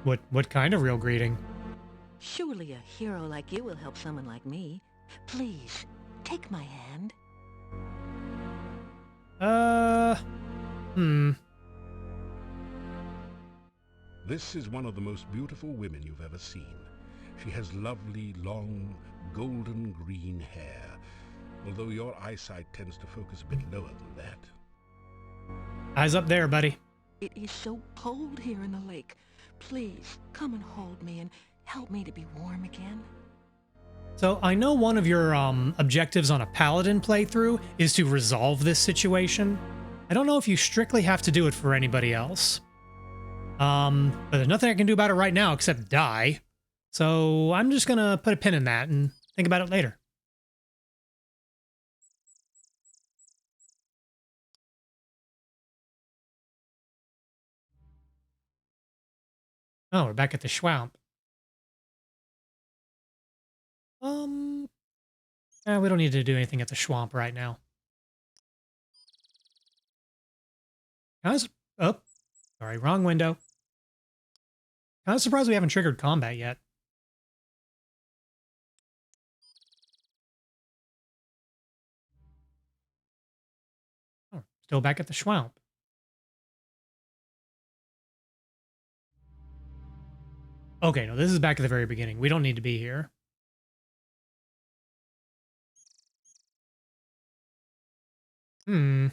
What kind of real greeting? Surely a hero like you will help someone like me. Please, take my hand. This is one of the most beautiful women you've ever seen. She has lovely, long, golden green hair, although your eyesight tends to focus a bit lower than that. Eyes up there, buddy. It is so cold here in the lake. Please, come and hold me and help me to be warm again. So I know one of your objectives on a paladin playthrough is to resolve this situation. I don't know if you strictly have to do it for anybody else. But there's nothing I can do about it right now except die. So I'm just gonna put a pin in that and think about it later. Oh, we're back at the swamp. We don't need to do anything at the swamp right now. Oh, sorry, wrong window. Kind of surprised we haven't triggered combat yet. Oh, still back at the swamp. Okay, no, this is back at the very beginning. We don't need to be here. We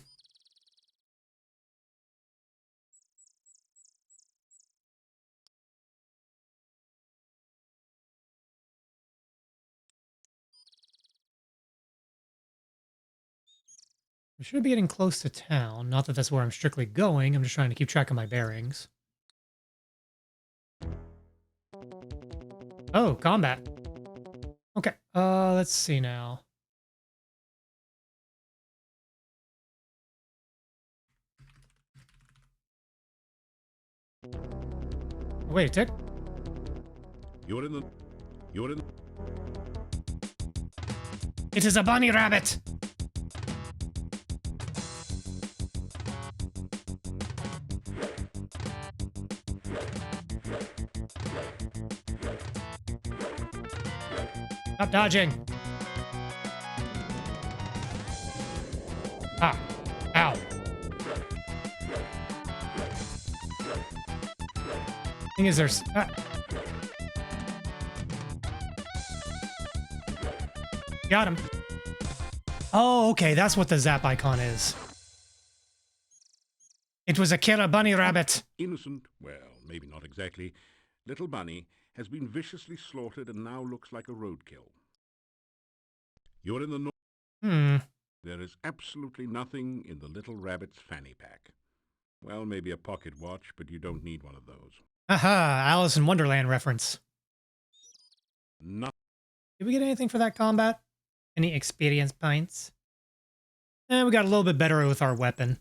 should be getting close to town. Not that that's where I'm strictly going. I'm just trying to keep track of my bearings. Oh, combat. Okay, let's see now. Wait a tick. You're in. It is a bunny rabbit! Stop dodging! Ah. Ow. Thing is, there's... Got him. Oh, okay, that's what the zap icon is. It was a killer bunny rabbit. Innocent? Well, maybe not exactly. Little Bunny has been viciously slaughtered and now looks like a roadkill. You're in the north. There is absolutely nothing in the little rabbit's fanny pack. Well, maybe a pocket watch, but you don't need one of those. Aha, Alice in Wonderland reference. Nothing. Did we get anything for that combat? Any experience points? We got a little bit better with our weapon.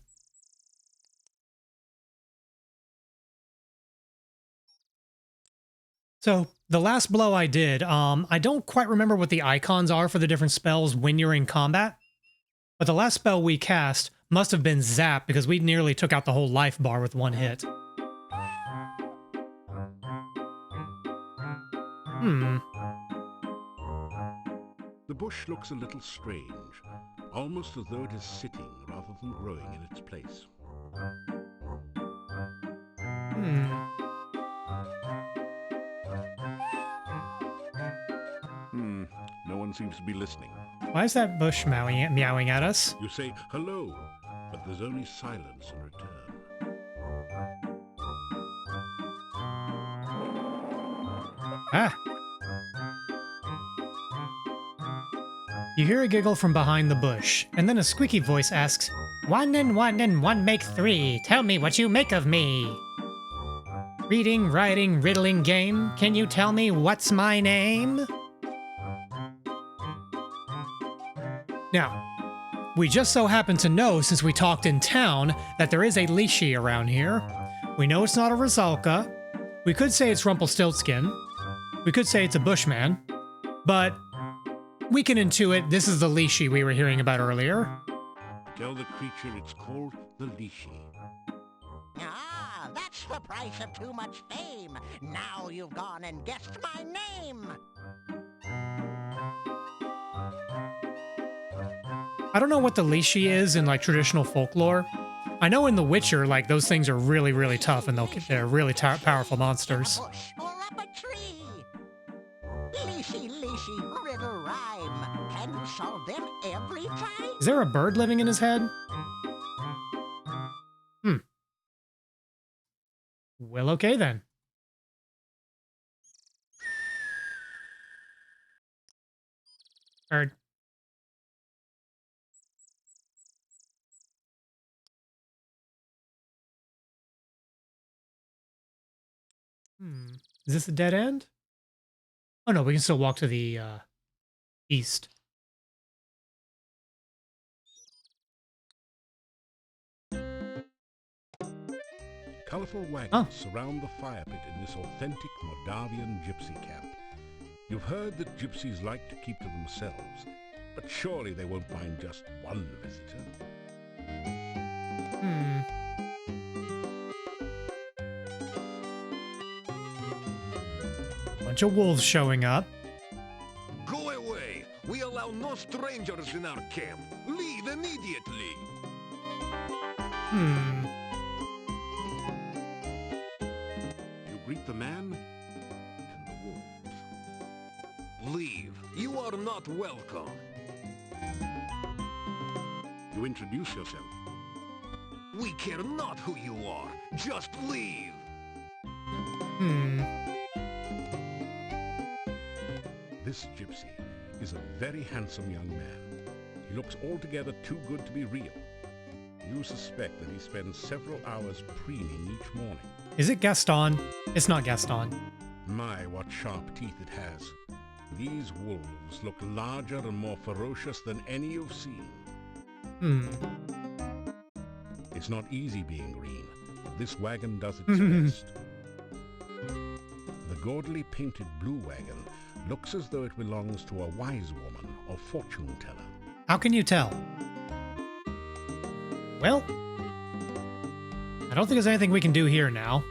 So, the last blow I did, I don't quite remember what the icons are for the different spells when you're in combat, but the last spell we cast must have been Zap because we nearly took out the whole life bar with one hit. The bush looks a little strange, almost as though it is sitting rather than growing in its place. No one seems to be listening. Why is that bush meowing at us? You say hello, but there's only silence in return. Ah! You hear a giggle from behind the bush, and then a squeaky voice asks, 1 and 1 and 1 make 3. Tell me what you make of me. Reading, writing, riddling game. Can you tell me what's my name? Now, we just so happen to know, since we talked in town, that there is a Lishi around here. We know it's not a Rusalka. We could say it's Rumpelstiltskin. We could say it's a Bushman. But we can intuit this is the Lishi we were hearing about earlier. Tell the creature it's called the Lishi. Ah, that's the price of too much fame. Now you've gone and guessed my name. I don't know what the Lishi is in like traditional folklore. I know in The Witcher, like those things are really, really tough and they're really powerful monsters. A bush or up a tree. Lishi, Lishi, riddle rhyme. Can you solve them every time? Is there a bird living in his head? Well, okay then. Bird. Is this a dead end? Oh no, we can still walk to the east. Colorful wagons surround the fire pit in this authentic Moldavian gypsy camp. You've heard that gypsies like to keep to themselves, but surely they won't mind just one visitor. Bunch of wolves showing up. Go away! We allow no strangers in our camp. Leave immediately! You greet the man and the wolves. Leave. You are not welcome. You introduce yourself. We care not who you are. Just leave. This gypsy is a very handsome young man. He looks altogether too good to be real. You suspect that he spends several hours preening each morning. Is it Gaston? It's not Gaston. My, what sharp teeth it has. These wolves look larger and more ferocious than any you've seen. It's not easy being green, but this wagon does its best. The gaudily painted blue wagon looks as though it belongs to a wise woman or fortune teller. How can you tell? Well, I don't think there's anything we can do here now.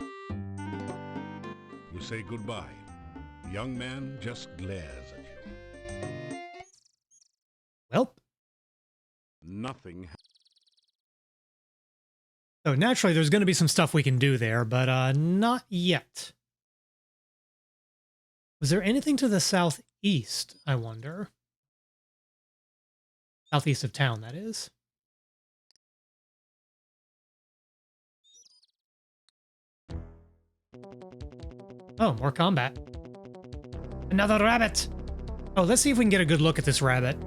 You say goodbye. The young man just glares at you. Well, Nothing So naturally, there's going to be some stuff we can do there, but not yet. Was there anything to the southeast, I wonder? Southeast of town, that is. Oh, more combat. Another rabbit! Oh, let's see if we can get a good look at this rabbit.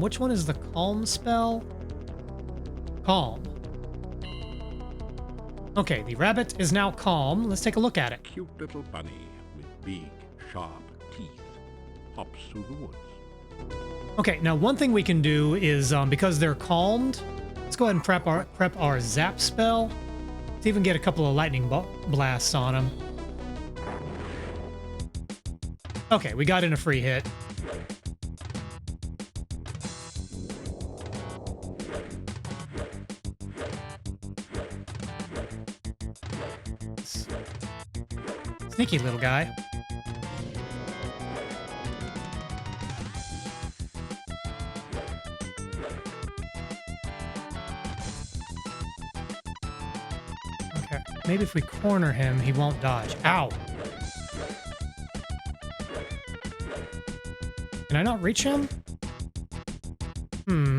Which one is the calm spell? Calm. Okay, the rabbit is now calm. Let's take a look at it. Cute little bunny with big, sharp teeth hops through the woods. Okay, now one thing we can do is, because they're calmed, let's go ahead and prep our zap spell. Let's even get a couple of lightning blasts on them. Okay, we got in a free hit. Sneaky little guy. Okay, maybe if we corner him, he won't dodge. Ow! Can I not reach him? Hmm.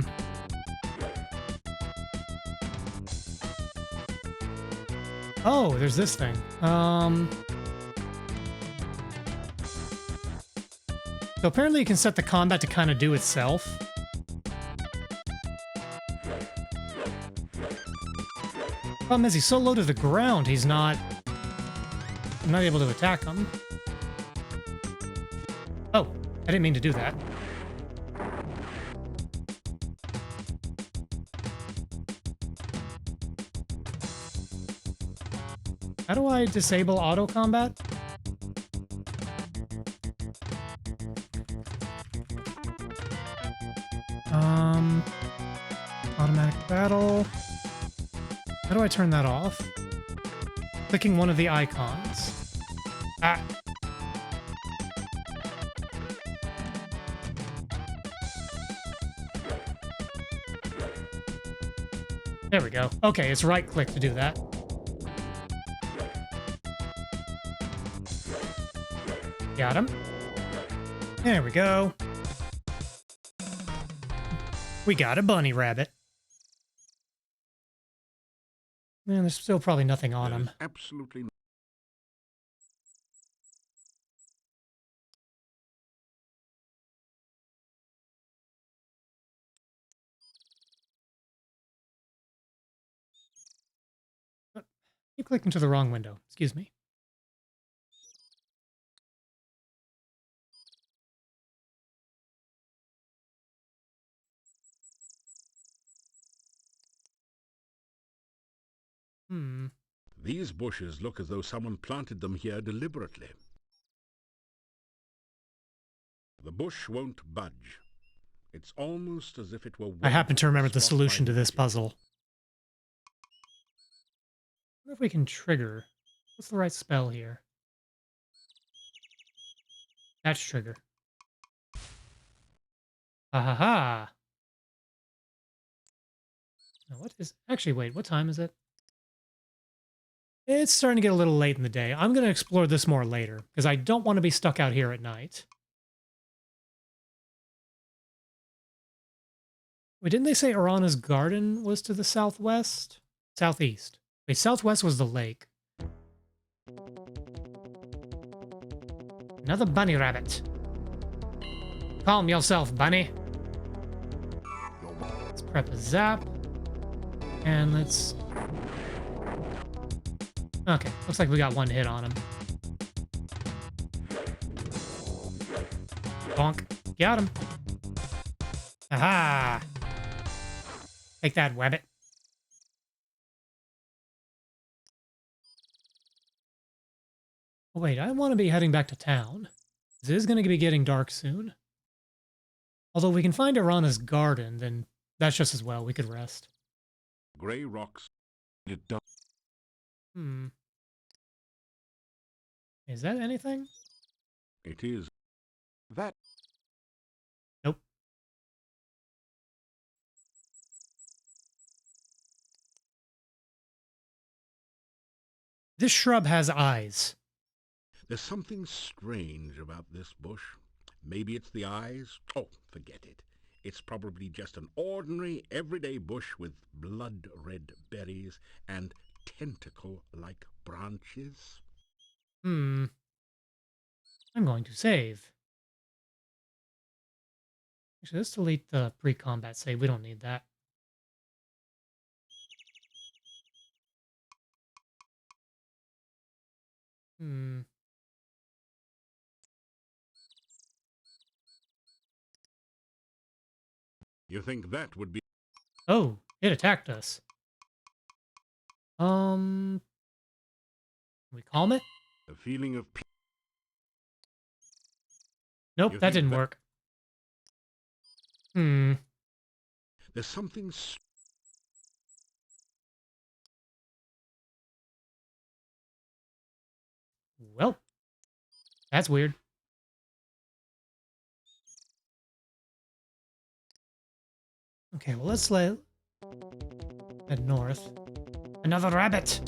Oh, there's this thing. So apparently you can set the combat to kind of do itself. Problem is, he's so low to the ground, I'm not able to attack him. Oh, I didn't mean to do that. How do I disable auto combat? Automatic battle. How do I turn that off? Clicking one of the icons. Ah. There we go. Okay, it's right click to do that. Got him. There we go. We got a bunny rabbit. Man, there's still probably nothing on him. Absolutely. Keep clicking to the wrong window. Excuse me. Hmm. These bushes look as though someone planted them here deliberately. The bush won't budge. It's almost as if it were... I happen to remember the solution to this puzzle. I wonder if we can trigger. What's the right spell here? That's trigger. Ha ha ha! Now what is... Actually, wait, what time is it? It's starting to get a little late in the day. I'm going to explore this more later, because I don't want to be stuck out here at night. Wait, didn't they say Arana's garden was to the southwest? Southeast. Wait, southwest was the lake. Another bunny rabbit. Calm yourself, bunny. Let's prep a zap. And let's... Okay, looks like we got one hit on him. Bonk. Got him. Aha! Take that, Wabbit. Oh, wait, I want to be heading back to town. It is going to be getting dark soon. Although we can find Arana's garden, then that's just as well. We could rest. Grey rocks. It does. Hmm. Is that anything? It is. That. Nope. This shrub has eyes. There's something strange about this bush. Maybe it's the eyes. Oh, forget it. It's probably just an ordinary, everyday bush with blood-red berries and tentacle-like branches. I'm going to save. Actually, let's delete the pre-combat save. We don't need that. You think that would be... Oh, it attacked us. Can we calm it? a feeling of... Nope, You that think didn't that- work. There's something... Well, that's weird. Okay, well, let's head north. Another rabbit!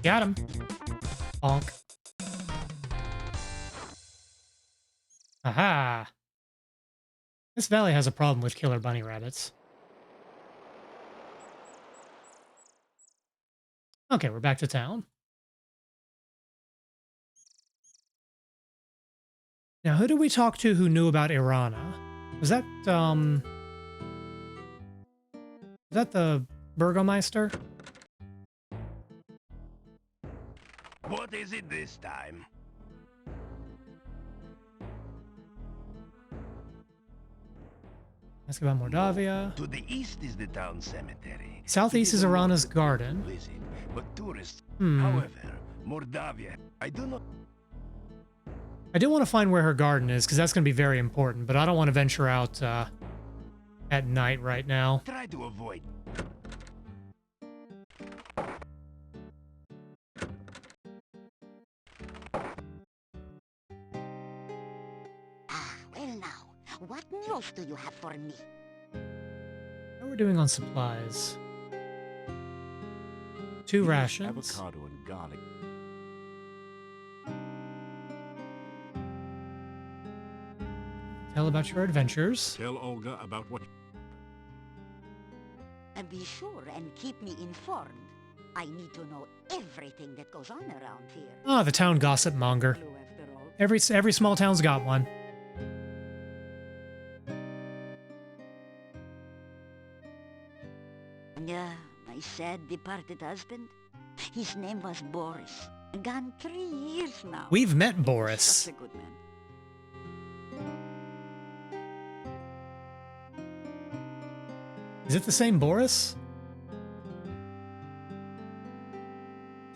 Got him. Bonk. Aha! This valley has a problem with killer bunny rabbits. Okay, we're back to town. Now, who did we talk to who knew about Irana? Was that the Burgomeister? What is it this time? Ask about Mordavia. To the east is the town cemetery. Southeast It is a Irana's market garden. Visit, but tourists. Hmm. However, Mordavia, I do not. I do want to find where her garden is, because that's going to be very important, but I don't want to venture out at night right now. Try to avoid. Ah, well now, what news do you have for me? How are we doing on supplies? 2 rations. Avocado and garlic. Tell about your adventures. Tell Olga about what... And be sure and keep me informed. I need to know everything that goes on around here. Ah, the town gossip monger. Clue after all. Every small town's got one. Yeah, my sad departed husband. His name was Boris. Gone 3 years now. We've met Boris. Such a good man. Is it the same Boris?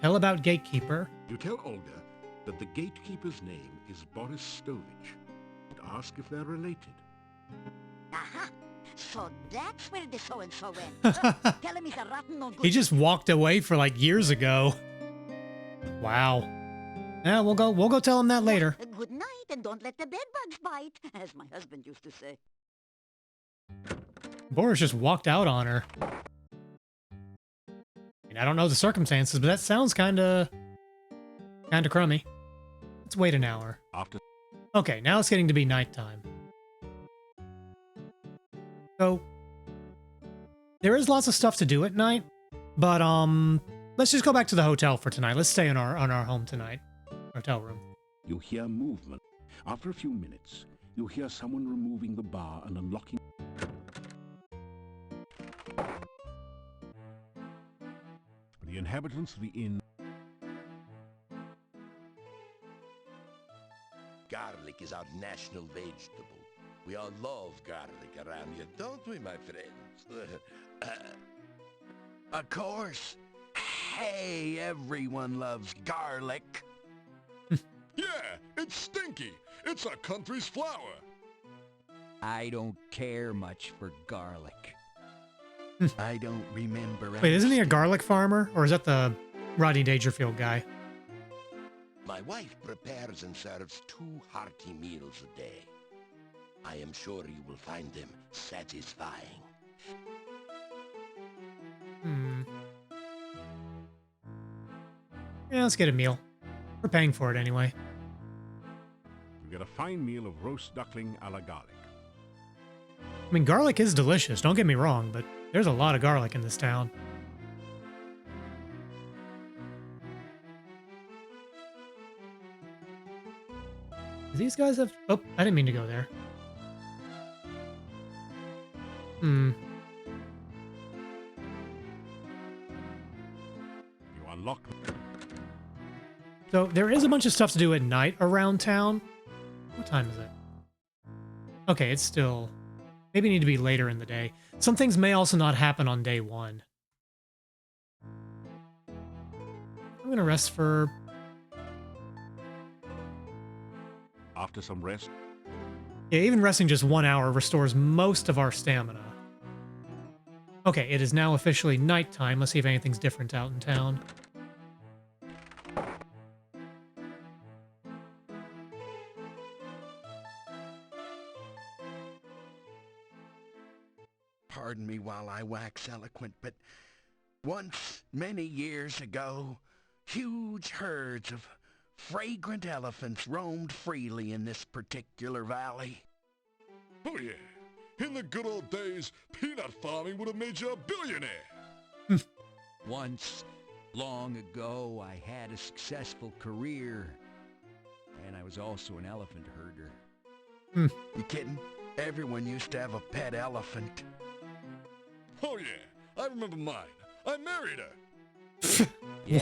Tell about Gatekeeper. You tell Olga that the gatekeeper's name is Boris Stovich. And ask if they're related. Aha! So that's where the so-and-so went. Huh? Tell him he's a rotten no good. He just walked away for like years ago. Wow. Yeah, we'll go tell him that later. Good night, and don't let the bedbugs bite, as my husband used to say. Boris just walked out on her. I mean, I don't know the circumstances, but that sounds kinda crummy. Let's wait an hour. After... Okay, now it's getting to be nighttime. So, there is lots of stuff to do at night, but let's just go back to the hotel for tonight. Let's stay in our home tonight. Hotel room. You hear movement. After a few minutes, you hear someone removing the bar and unlocking... The inhabitants of the inn... Garlic is our national vegetable. We all love garlic around here, don't we, my friends? Of course. Hey, everyone loves garlic. Yeah, it's stinky. It's our country's flower. I don't care much for garlic. I don't remember. Wait, isn't he a garlic farmer? Or is that the Rodney Dangerfield guy? My wife prepares and serves 2 hearty meals a day. I am sure you will find them satisfying. Yeah, let's get a meal. We're paying for it anyway. You get a fine meal of roast duckling a la garlic. I mean, garlic is delicious, don't get me wrong, but there's a lot of garlic in this town. Do these guys have... Oh, I didn't mean to go there. You unlock... So there is a bunch of stuff to do at night around town. What time is it? Okay, it's still... Maybe need to be later in the day. Some things may also not happen on day 1. I'm gonna rest for... After some rest, Yeah, even resting just 1 hour restores most of our stamina. Okay, it is now officially nighttime. Let's see if anything's different out in town. Pardon me while I wax eloquent, but once, many years ago, huge herds of fragrant elephants roamed freely in this particular valley. Oh yeah. In the good old days, peanut farming would have made you a billionaire. Once, long ago, I had a successful career. And I was also an elephant herder. You kidding? Everyone used to have a pet elephant. Oh yeah, I remember mine. I married her.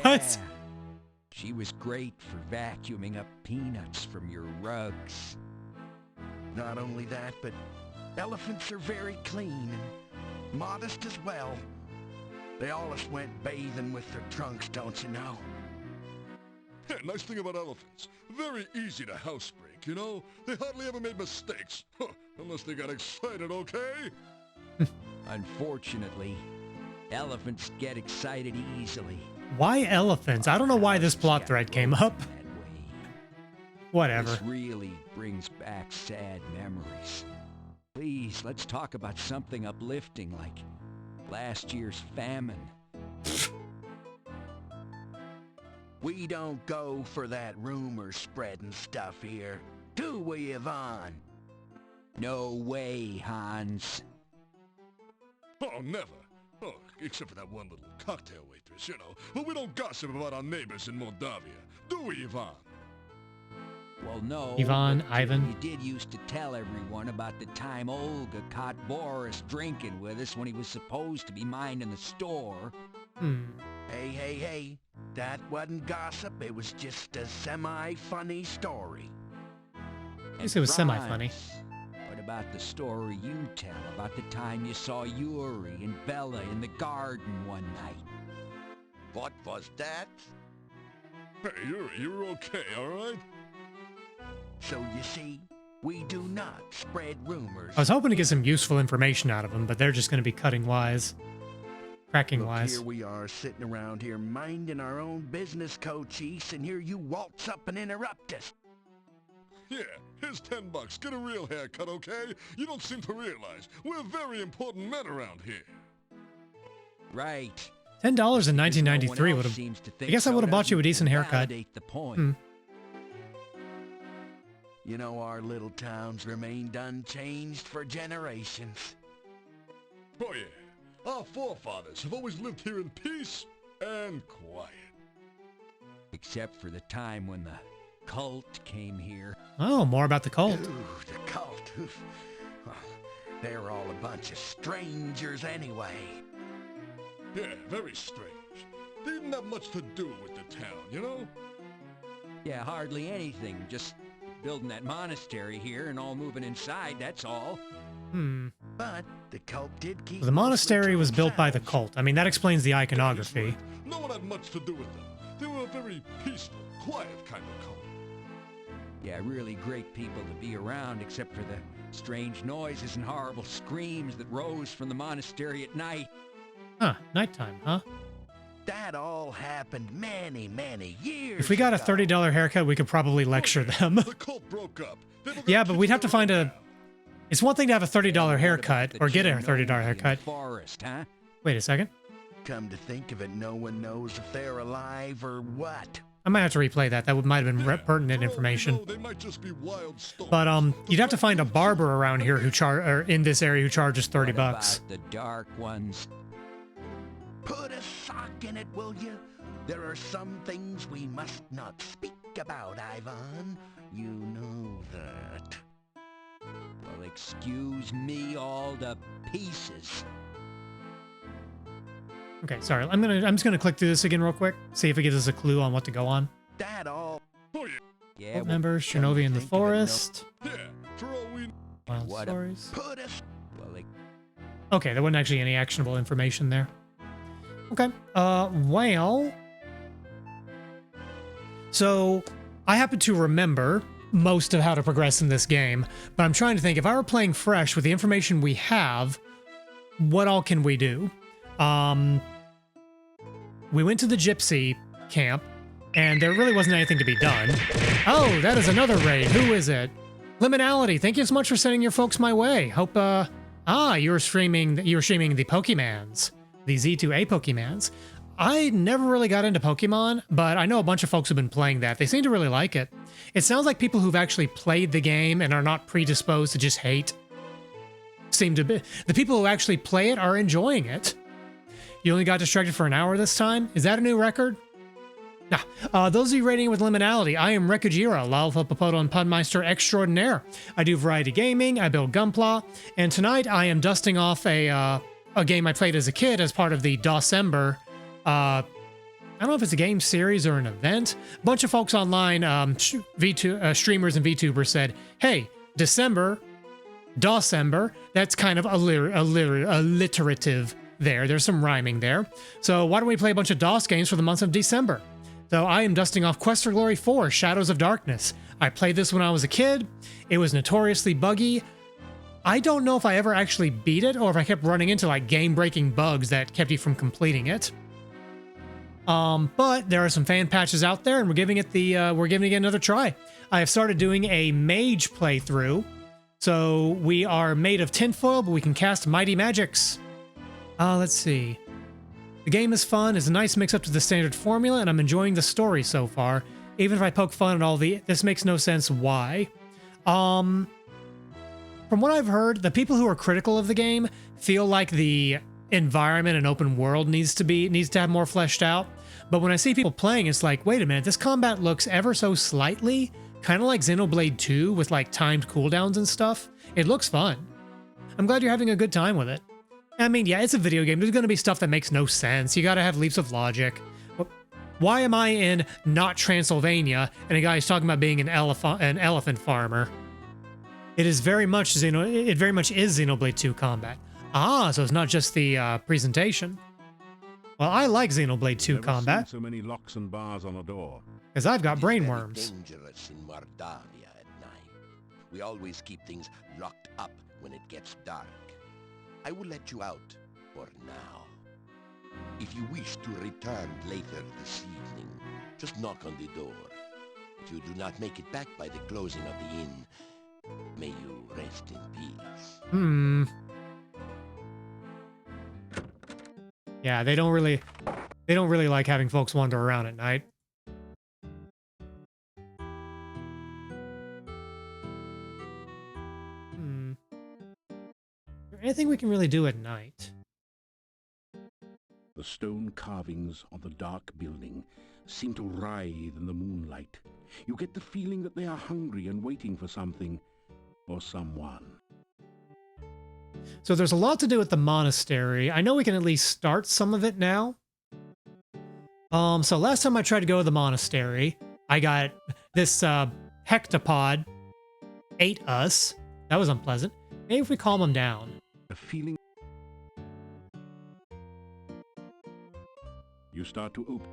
What? She was great for vacuuming up peanuts from your rugs. Not only that, but elephants are very clean and modest as well. They always went bathing with their trunks, don't you know? Yeah, nice thing about elephants. Very easy to housebreak, you know? They hardly ever made mistakes. Huh, unless they got excited, okay? Unfortunately, elephants get excited easily. Why elephants? I don't know why this plot thread came up. Whatever. This really brings back sad memories. Please, let's talk about something uplifting like last year's famine. We don't go for that rumor spreading stuff here, do we, Yvonne? No way, Hans. Oh, never. Oh, except for that one little cocktail waitress, you know. But we don't gossip about our neighbors in Moldavia, do we, Yvonne? Well, no. Yvonne, but Ivan. You did used to tell everyone about the time Olga caught Boris drinking with us when he was supposed to be minding the store. Hey. That wasn't gossip, it was just a semi-funny story. At least it was semi-funny. What about the story you tell about the time you saw Yuri and Bella in the garden one night? What was that? Hey, Yuri, you're okay, all right? So you see, we do not spread rumors. I was hoping to get some useful information out of them, but they're just going to be cutting wise. Cracking Look, wise. here we are sitting around here minding our own business, Cochise, and here you waltz up and interrupt us. Yeah, here's $10. Get a real haircut, okay? You don't seem to realize we're very important men around here. Right. $10 in 1993 would have... I guess I would have bought you a decent haircut. The point. You know, our little towns remained unchanged for generations. Oh yeah, our forefathers have always lived here in peace and quiet. Except for the time when the cult came here. Oh, more about the cult. Ooh, the cult. Well, they were all a bunch of strangers anyway. Yeah, very strange. They didn't have much to do with the town, you know? Yeah, hardly anything. Just building that monastery here and all moving inside, that's all. But the cult did keep... The monastery was built by the cult. I mean, that explains the iconography. No one had much to do with them. They were a very peaceful, quiet kind of cult. Yeah, really great people to be around, except for the strange noises and horrible screams that rose from the monastery at night. Huh, nighttime, huh? That all happened many, many years If we got a ago. $30 haircut, we could probably lecture them. The cult broke up. Yeah, but we'd have to find a... It's one thing to have a $30 haircut, or get a $30 haircut. Forest, huh? Wait a second. Come to think of it, no one knows if they're alive or what. I might have to replay that. That might have been pertinent information. They might just be wild storms. But you'd have to find a barber around here who or in this area who charges 30 What bucks. about the dark ones? Put a sock in it, will you? There are some things we must not speak about, Ivan. You know that. Well, excuse me all to pieces. Okay, sorry. I'm just gonna click through this again real quick. See if it gives us a clue on what to go on. That all. Yeah, Cult members, Chernobyl in the forest. Yeah, for all we Wild What stories. Put a well, Okay, there wasn't actually any actionable information there. Okay. Well. So, I happen to remember most of how to progress in this game, but I'm trying to think, if I were playing fresh with the information we have, what all can we do? We went to the gypsy camp, and there really wasn't anything to be done. Oh, that is another raid. Who is it? Liminality, thank you so much for sending your folks my way. Hope, you were streaming the Pokemans, the Z2A Pokemans. I never really got into Pokemon, but I know a bunch of folks have been playing that. They seem to really like it. It sounds like people who've actually played the game and are not predisposed to just hate seem to be. The people who actually play it are enjoying it. You only got distracted for an hour this time? Is that a new record? Nah. Those of you rating with Liminality, I am Rekujira, Lalfa Popoto and Punmeister Extraordinaire. I do variety gaming, I build Gunpla, and tonight I am dusting off a game I played as a kid as part of the Dawsember. I don't know if it's a game series or an event. A bunch of folks online, streamers and VTubers said, hey, Dawsember, that's kind of alliterative there. There's some rhyming there. So why don't we play a bunch of DOS games for the month of December? So I am dusting off Quest for Glory 4, Shadows of Darkness. I played this when I was a kid. It was notoriously buggy. I don't know if I ever actually beat it or if I kept running into like game-breaking bugs that kept you from completing it. But there are some fan patches out there, and we're giving it another try. I have started doing a mage playthrough. So we are made of tinfoil, but we can cast mighty magics. Let's see. The game is fun, it's a nice mix up to the standard formula, and I'm enjoying the story so far. Even if I poke fun at all this makes no sense why. From what I've heard, the people who are critical of the game feel like the environment and open world needs to have more fleshed out. But when I see people playing, it's like, wait a minute, this combat looks ever so slightly kind of like Xenoblade 2 with like timed cooldowns and stuff. It looks fun. I'm glad you're having a good time with it. I mean, yeah, it's a video game. There's going to be stuff that makes no sense. You got to have leaps of logic. Why am I in not Transylvania and a guy's talking about being an elephant farmer? It is very much is Xenoblade 2 combat. So it's not just the presentation. Well, I like Xenoblade 2 combat. So many locks and bars on a door. Because I've got It is brain very worms. dangerous in Mordavia at night. We always keep things locked up when it gets dark. I will let you out for now. If you wish to return later this evening, just knock on the door. If you do not make it back by the closing of the inn, may you rest in peace. Yeah, they don't really like having folks wander around at night. Is there anything we can really do at night? The stone carvings on the dark building seem to writhe in the moonlight. You get the feeling that they are hungry and waiting for something or someone. So there's a lot to do at the monastery. I know we can at least start some of it now. So last time I tried to go to the monastery, I got this hectopod ate us. That was unpleasant. Maybe if we calm him down. A feeling. You start to open.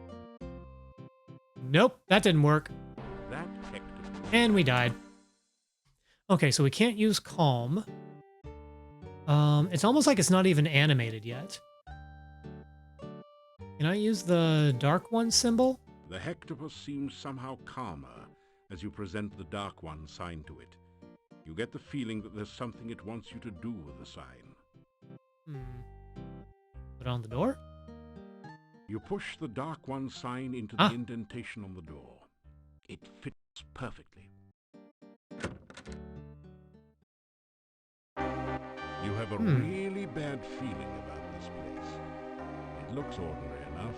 Nope, that didn't work. That hectopod. And we died. Okay, so we can't use calm. It's almost like it's not even animated yet. Can I use the Dark One symbol? The hectopus seems somehow calmer as you present the Dark One sign to it. You get the feeling that there's something it wants you to do with the sign. Put it on the door? You push the Dark One sign into the indentation on the door. It fits perfectly. You have a really bad feeling about this place. It looks ordinary enough,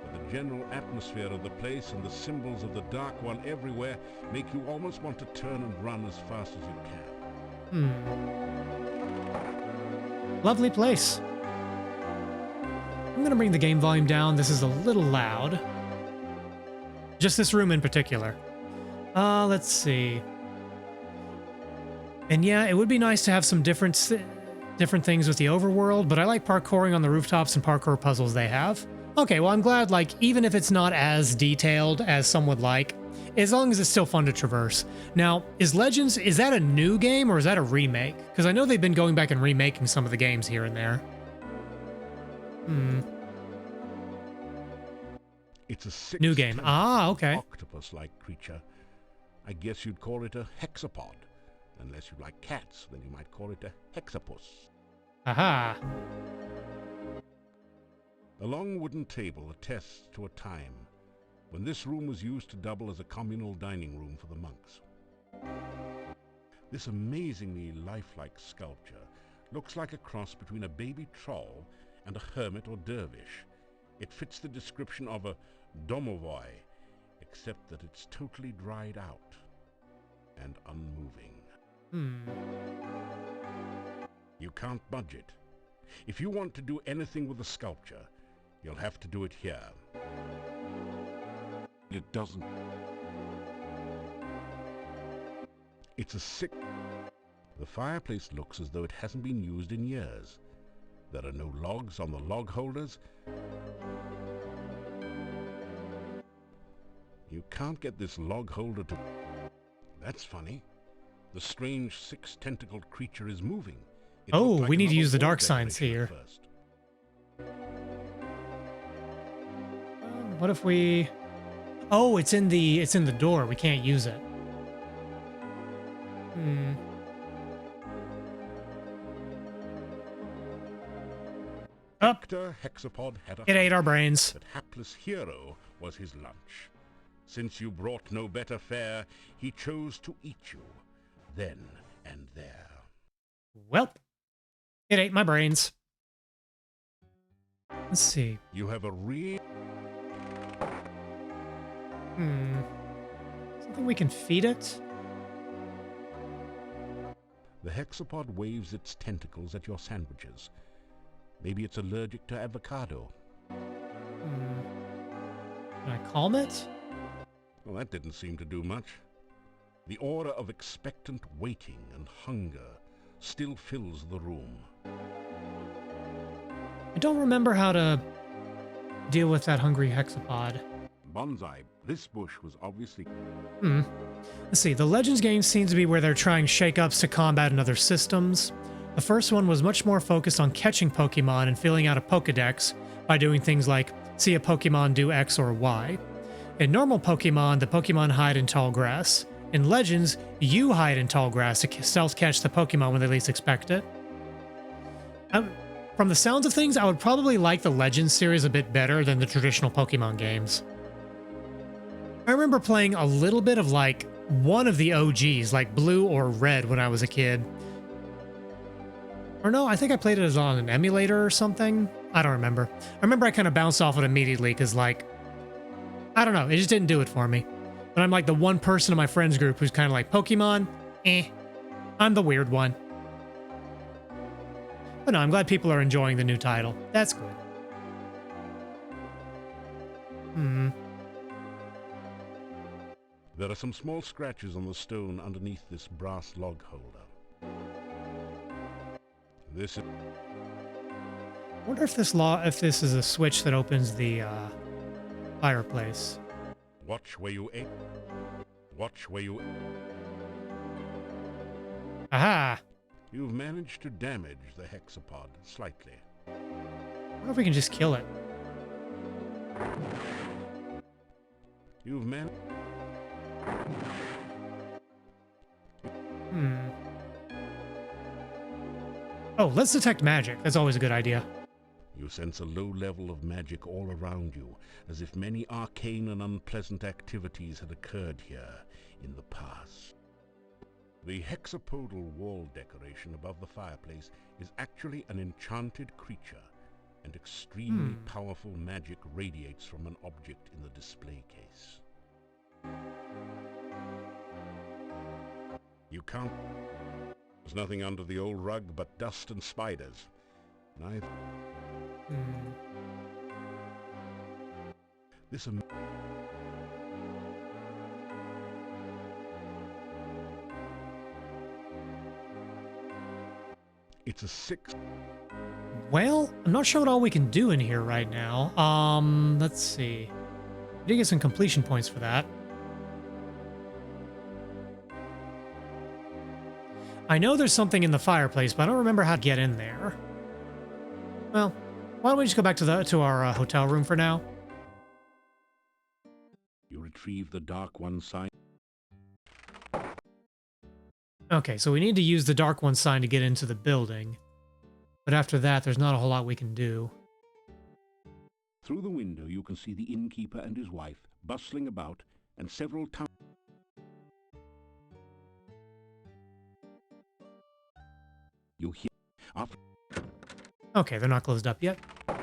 but the general atmosphere of the place and the symbols of the Dark One everywhere make you almost want to turn and run as fast as you can. Lovely place. I'm gonna bring the game volume down. This is a little loud. Just this room in particular. Let's see. And yeah, it would be nice to have some different things with the overworld, but I like parkouring on the rooftops and parkour puzzles they have. Okay, well, I'm glad, like, even if it's not as detailed as some would like, as long as it's still fun to traverse. Now, is Legends, is that a new game or is that a remake? Because I know they've been going back and remaking some of the games here and there. It's a new game. Ah, okay. Octopus-like creature. I guess you'd call it a hexapod. Unless you like cats, then you might call it a hexapus. Aha. The long wooden table attests to a time when this room was used to double as a communal dining room for the monks. This amazingly lifelike sculpture looks like a cross between a baby troll and a hermit or dervish. It fits the description of a domovoi, except that it's totally dried out and unmoving. You can't budge it. If you want to do anything with the sculpture, you'll have to do it here. It doesn't. It's a sick... The fireplace looks as though it hasn't been used in years. There are no logs on the log holders. You can't get this log holder to... That's funny. The strange six-tentacled creature is moving. Oh, we need to use the dark signs here. What if we... Oh, it's in the door. We can't use it. Hector Hexapod had a It ate our brains. That hapless hero was his lunch. Since you brought no better fare, he chose to eat you, then and there. Welp. It ate my brains. Let's see. You have a real... Something we can feed it? The hexapod waves its tentacles at your sandwiches. Maybe it's allergic to avocado. Can I calm it? Well, that didn't seem to do much. The aura of expectant waiting and hunger still fills the room. I don't remember how to deal with that hungry hexapod. Bonsai, this bush was obviously... Let's see, the Legends game seems to be where they're trying shake-ups to combat in other systems. The first one was much more focused on catching Pokemon and filling out a Pokedex by doing things like see a Pokemon do X or Y. In normal Pokemon, the Pokemon hide in tall grass. In Legends, you hide in tall grass to stealth catch the Pokemon when they least expect it. From the sounds of things, I would probably like the Legends series a bit better than the traditional Pokemon games. I remember playing a little bit of like one of the OGs, like Blue or Red when I was a kid. Or no, I think I played it on an emulator or something. I don't remember. I remember I kind of bounced off it immediately because like, I don't know, it just didn't do it for me. But I'm like the one person in my friends group who's kind of like, Pokemon, I'm the weird one. But no, I'm glad people are enjoying the new title. That's good. There are some small scratches on the stone underneath this brass log holder. This is... I wonder if this is a switch that opens the fireplace. Watch where you aim. Watch where you... Aha! You've managed to damage the hexapod slightly. I wonder if we can just kill it. You've managed. Oh, let's detect magic. That's always a good idea. You sense a low level of magic all around you, as if many arcane and unpleasant activities had occurred here in the past. The hexapodal wall decoration above the fireplace is actually an enchanted creature, and extremely powerful magic radiates from an object in the display case. You can't... There's nothing under the old rug but dust and spiders. Neither... This... It's a 6... Well, I'm not sure what all we can do in here right now. Let's see. We did get some completion points for that. I know there's something in the fireplace, but I don't remember how to get in there. Well, why don't we just go back to our hotel room for now? You retrieve the Dark One sign. Okay, so we need to use the Dark One sign to get into the building. But after that, there's not a whole lot we can do. Through the window, you can see the innkeeper and his wife bustling about, and several town... You hear... After... Okay, they're not closed up yet.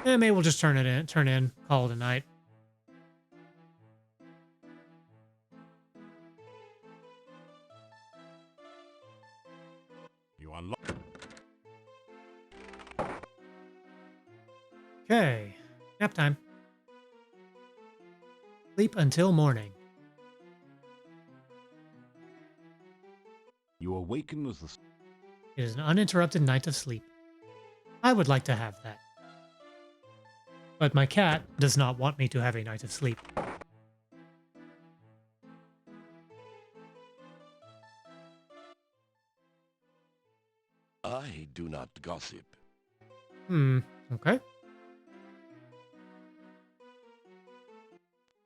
Eh, maybe we'll just turn in, call it a night. You unlock... Okay, nap time. Sleep until morning. You awaken as the... It is an uninterrupted night of sleep. I would like to have that. But my cat does not want me to have a night of sleep. I do not gossip. Okay.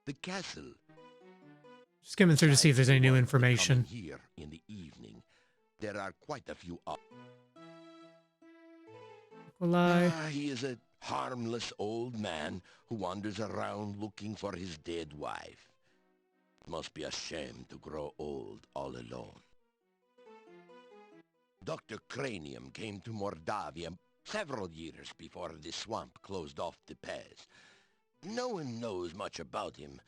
The castle. Just skimming through to see if there's any new information. Here in the evening, there are quite a few he is a harmless old man who wanders around looking for his dead wife. It must be a shame to grow old all alone. Dr. Cranium came to Mordavia several years before the swamp closed off the pass. No one knows much about him,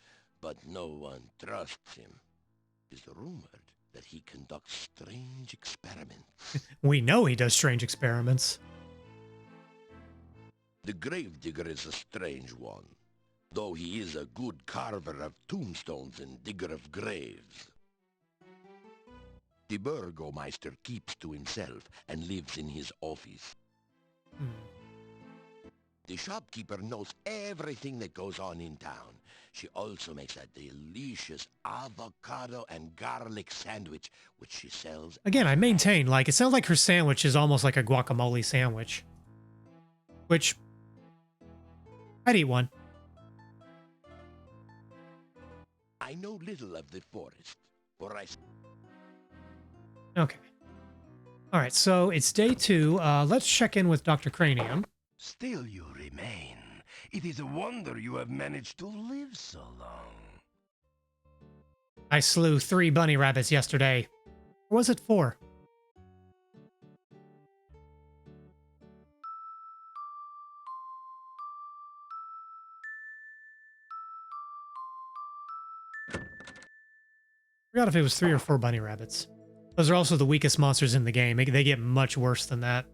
but no one trusts him. It is rumored that he conducts strange experiments. We know he does strange experiments. The gravedigger is a strange one, though he is a good carver of tombstones and digger of graves. The burgomeister keeps to himself and lives in his office. The shopkeeper knows everything that goes on in town. She also makes a delicious avocado and garlic sandwich, which she sells. Again, I maintain, like, it sounds like her sandwich is almost like a guacamole sandwich. Which, I'd eat one. I know little of the forest, for I... Okay. Alright, so it's day 2. Let's check in with Dr. Cranium. Still you remain. It is a wonder you have managed to live so long. I slew 3 bunny rabbits yesterday. Or was it 4? Forgot if it was 3 or 4 bunny rabbits. Those are also the weakest monsters in the game. They get much worse than that.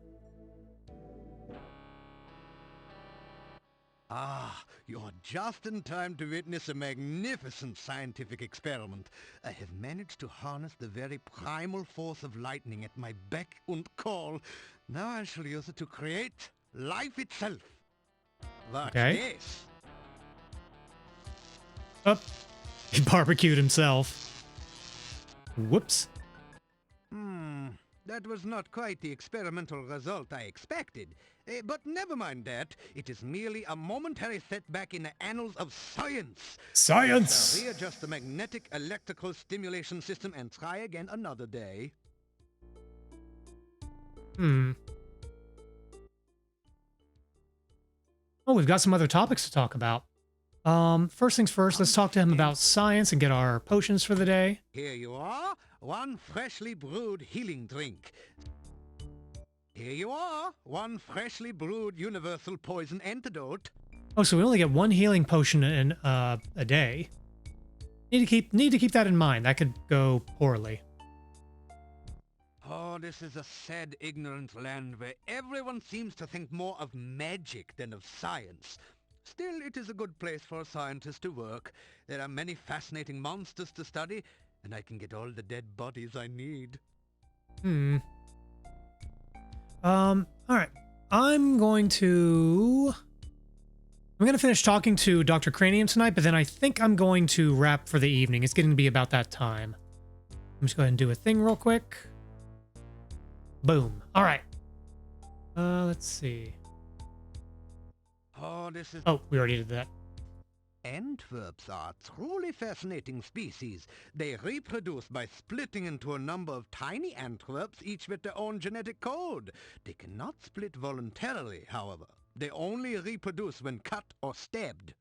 Ah, you're just in time to witness a magnificent scientific experiment. I have managed to harness the very primal force of lightning at my beck and call. Now I shall use it to create life itself. Watch this. Oh, he barbecued himself. Whoops. That was not quite the experimental result I expected. But never mind that. It is merely a momentary setback in the annals of science. Science! Now readjust the magnetic electrical stimulation system and try again another day. Oh, we've got some other topics to talk about. First things first, let's talk to him about science and get our potions for the day. Here you are, one freshly brewed healing drink. Here you are, one freshly brewed universal poison antidote. Oh, so we only get one healing potion in a day. Need to keep that in mind. That could go poorly. Oh, this is a sad, ignorant land where everyone seems to think more of magic than of science. Still, it is a good place for a scientist to work. There are many fascinating monsters to study, and I can get all the dead bodies I need. Alright. I'm going to finish talking to Dr. Cranium tonight, but then I think I'm going to wrap for the evening. It's getting to be about that time. I'm just going to go ahead and do a thing real quick. Boom. Alright. Let's see. Oh, this is... Oh, we already did that. Antwerps are a truly fascinating species. They reproduce by splitting into a number of tiny Antwerps, each with their own genetic code. They cannot split voluntarily, however. They only reproduce when cut or stabbed.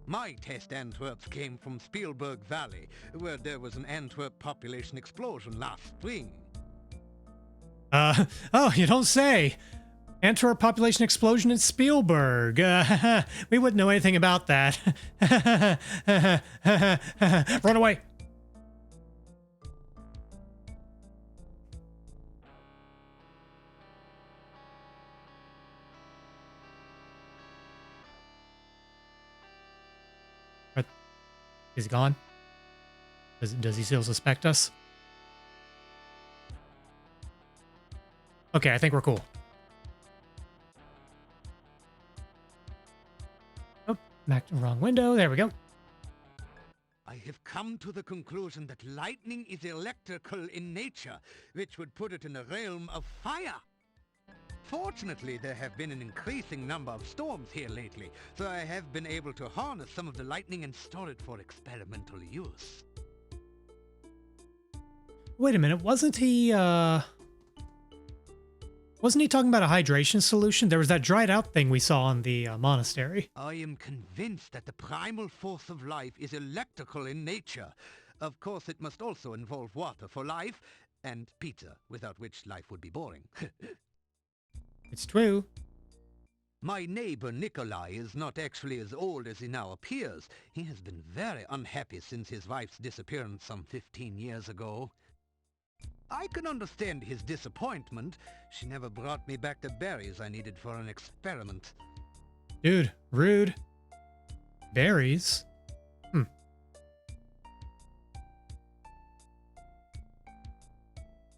My test Antwerps came from Spielberg Valley, where there was an Antwerp population explosion last spring. Oh, you don't say. Antwerp population explosion in Spielberg. We wouldn't know anything about that. Run away. Is he gone? Does he still suspect us? Okay, I think we're cool. Oh, back to the wrong window. There we go. I have come to the conclusion that lightning is electrical in nature, which would put it in the realm of fire. Fortunately, there have been an increasing number of storms here lately, so I have been able to harness some of the lightning and store it for experimental use. Wait a minute, wasn't he talking about a hydration solution? There was that dried out thing we saw on the monastery. I am convinced that the primal force of life is electrical in nature. Of course, it must also involve water for life, and pizza, without which life would be boring. It's true. My neighbor Nikolai is not actually as old as he now appears. He has been very unhappy since his wife's disappearance some 15 years ago. I can understand his disappointment. She never brought me back the berries I needed for an experiment. Dude, rude. Berries?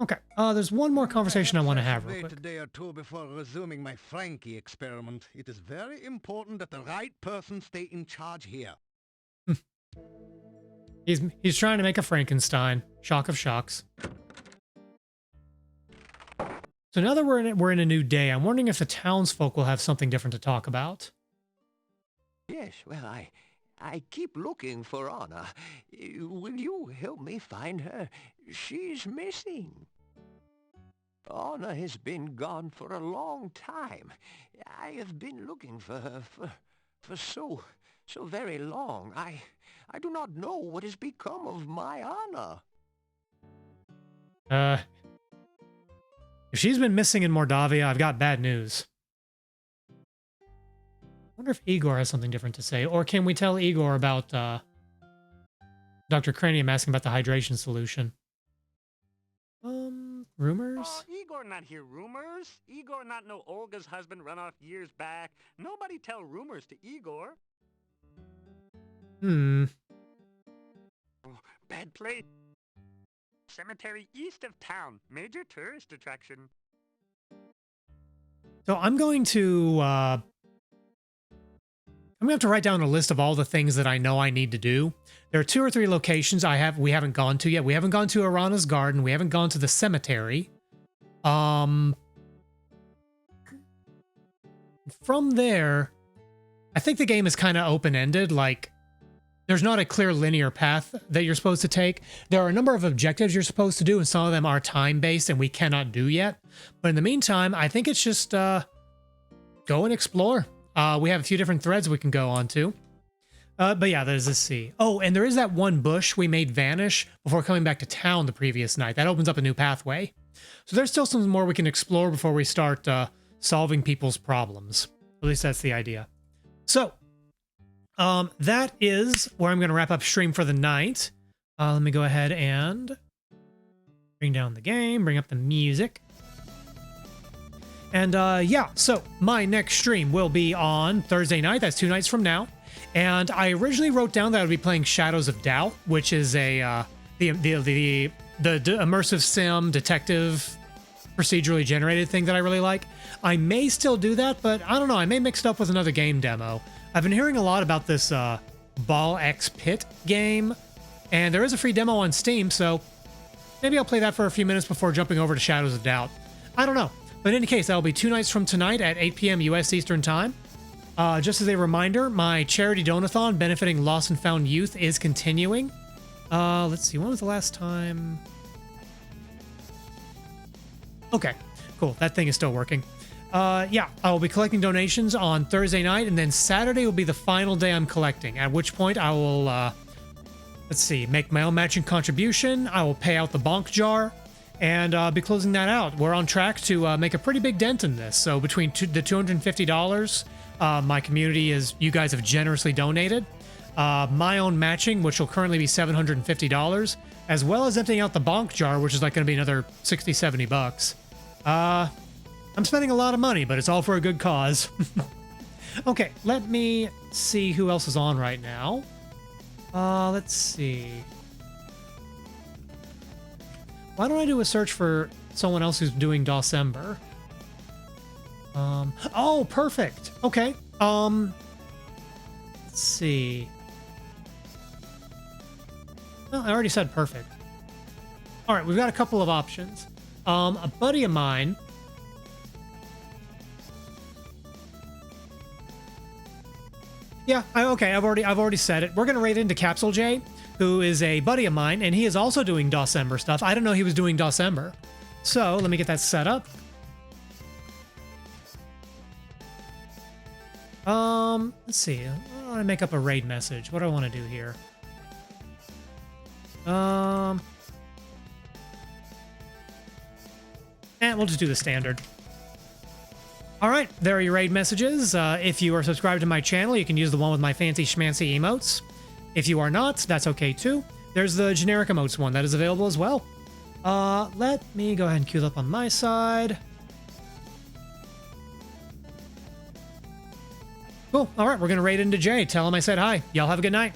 Okay, there's one more conversation I want to have real quick. Wait a day or two before resuming my Frankie experiment. It is very important that the right person stay in charge here. He's trying to make a Frankenstein. Shock of shocks. So now that we're in a new day, I'm wondering if the townsfolk will have something different to talk about. Yes, well, I keep looking for Anna. Will you help me find her? She's missing. Anna has been gone for a long time. I have been looking for her for so very long. I do not know what has become of my Anna. If she's been missing in Mordavia, I've got bad news. I wonder if Igor has something different to say, or can we tell Igor about Dr. Cranium asking about the hydration solution? Rumors? Oh, Igor not hear rumors. Igor not know Olga's husband run off years back. Nobody tell rumors to Igor. Oh, bad place. Cemetery east of town. Major tourist attraction. So I'm going to have to write down a list of all the things that I know I need to do. There are 2 or 3 locations we haven't gone to yet. We haven't gone to Arana's garden. We haven't gone to the cemetery. From there, I think the game is kind of open-ended. Like, there's not a clear linear path that you're supposed to take. There are a number of objectives you're supposed to do, and some of them are time-based and we cannot do yet. But in the meantime, I think it's just go and explore. We have a few different threads we can go on to. But yeah, there's this sea. Oh, and there is that one bush we made vanish before coming back to town the previous night. That opens up a new pathway. So there's still some more we can explore before we start solving people's problems. At least that's the idea. So, that is where I'm going to wrap up stream for the night. Let me go ahead and bring down the game, bring up the music. And yeah, so my next stream will be on Thursday night. That's 2 nights from now. And I originally wrote down that I would be playing Shadows of Doubt, which is a the immersive sim detective procedurally generated thing that I really like. I may still do that, but I don't know. I may mix it up with another game demo. I've been hearing a lot about this Ball X Pit game, and there is a free demo on Steam, so maybe I'll play that for a few minutes before jumping over to Shadows of Doubt. I don't know. But in any case, that'll be 2 nights from tonight at 8 p.m. U.S. Eastern Time. Just as a reminder, my charity donathon benefiting Lost and Found Youth is continuing. Let's see, when was the last time? Okay, cool. That thing is still working. Yeah, I will be collecting donations on Thursday night, and then Saturday will be the final day I'm collecting, at which point I will, let's see, make my own matching contribution. I will pay out the bonk jar, and be closing that out. We're on track to make a pretty big dent in this. So between the $250 my community you guys have generously donated, my own matching, which will currently be $750, as well as emptying out the bonk jar, which is like going to be another 60, 70 bucks. I'm spending a lot of money, but it's all for a good cause. Okay, let me see who else is on right now. Let's see. Why don't I do a search for someone else who's doing Dawsember? Oh, perfect. Okay. Let's see. Well, I already said perfect. All right, we've got a couple of options. A buddy of mine. Yeah, okay, I've already said it. We're gonna raid into Capsule J, who is a buddy of mine, and he is also doing Dawsember stuff. I didn't know he was doing Dawsember. So let me get that set up. Let's see. I want to make up a raid message. What do I want to do here? We'll just do the standard. All right, there are your raid messages. If you are subscribed to my channel, you can use the one with my fancy schmancy emotes. If you are not, that's okay too. There's the generic emotes one that is available as well. Let me go ahead and queue it up on my side. Cool. All right, we're going to raid into Jay. Tell him I said hi. Y'all have a good night.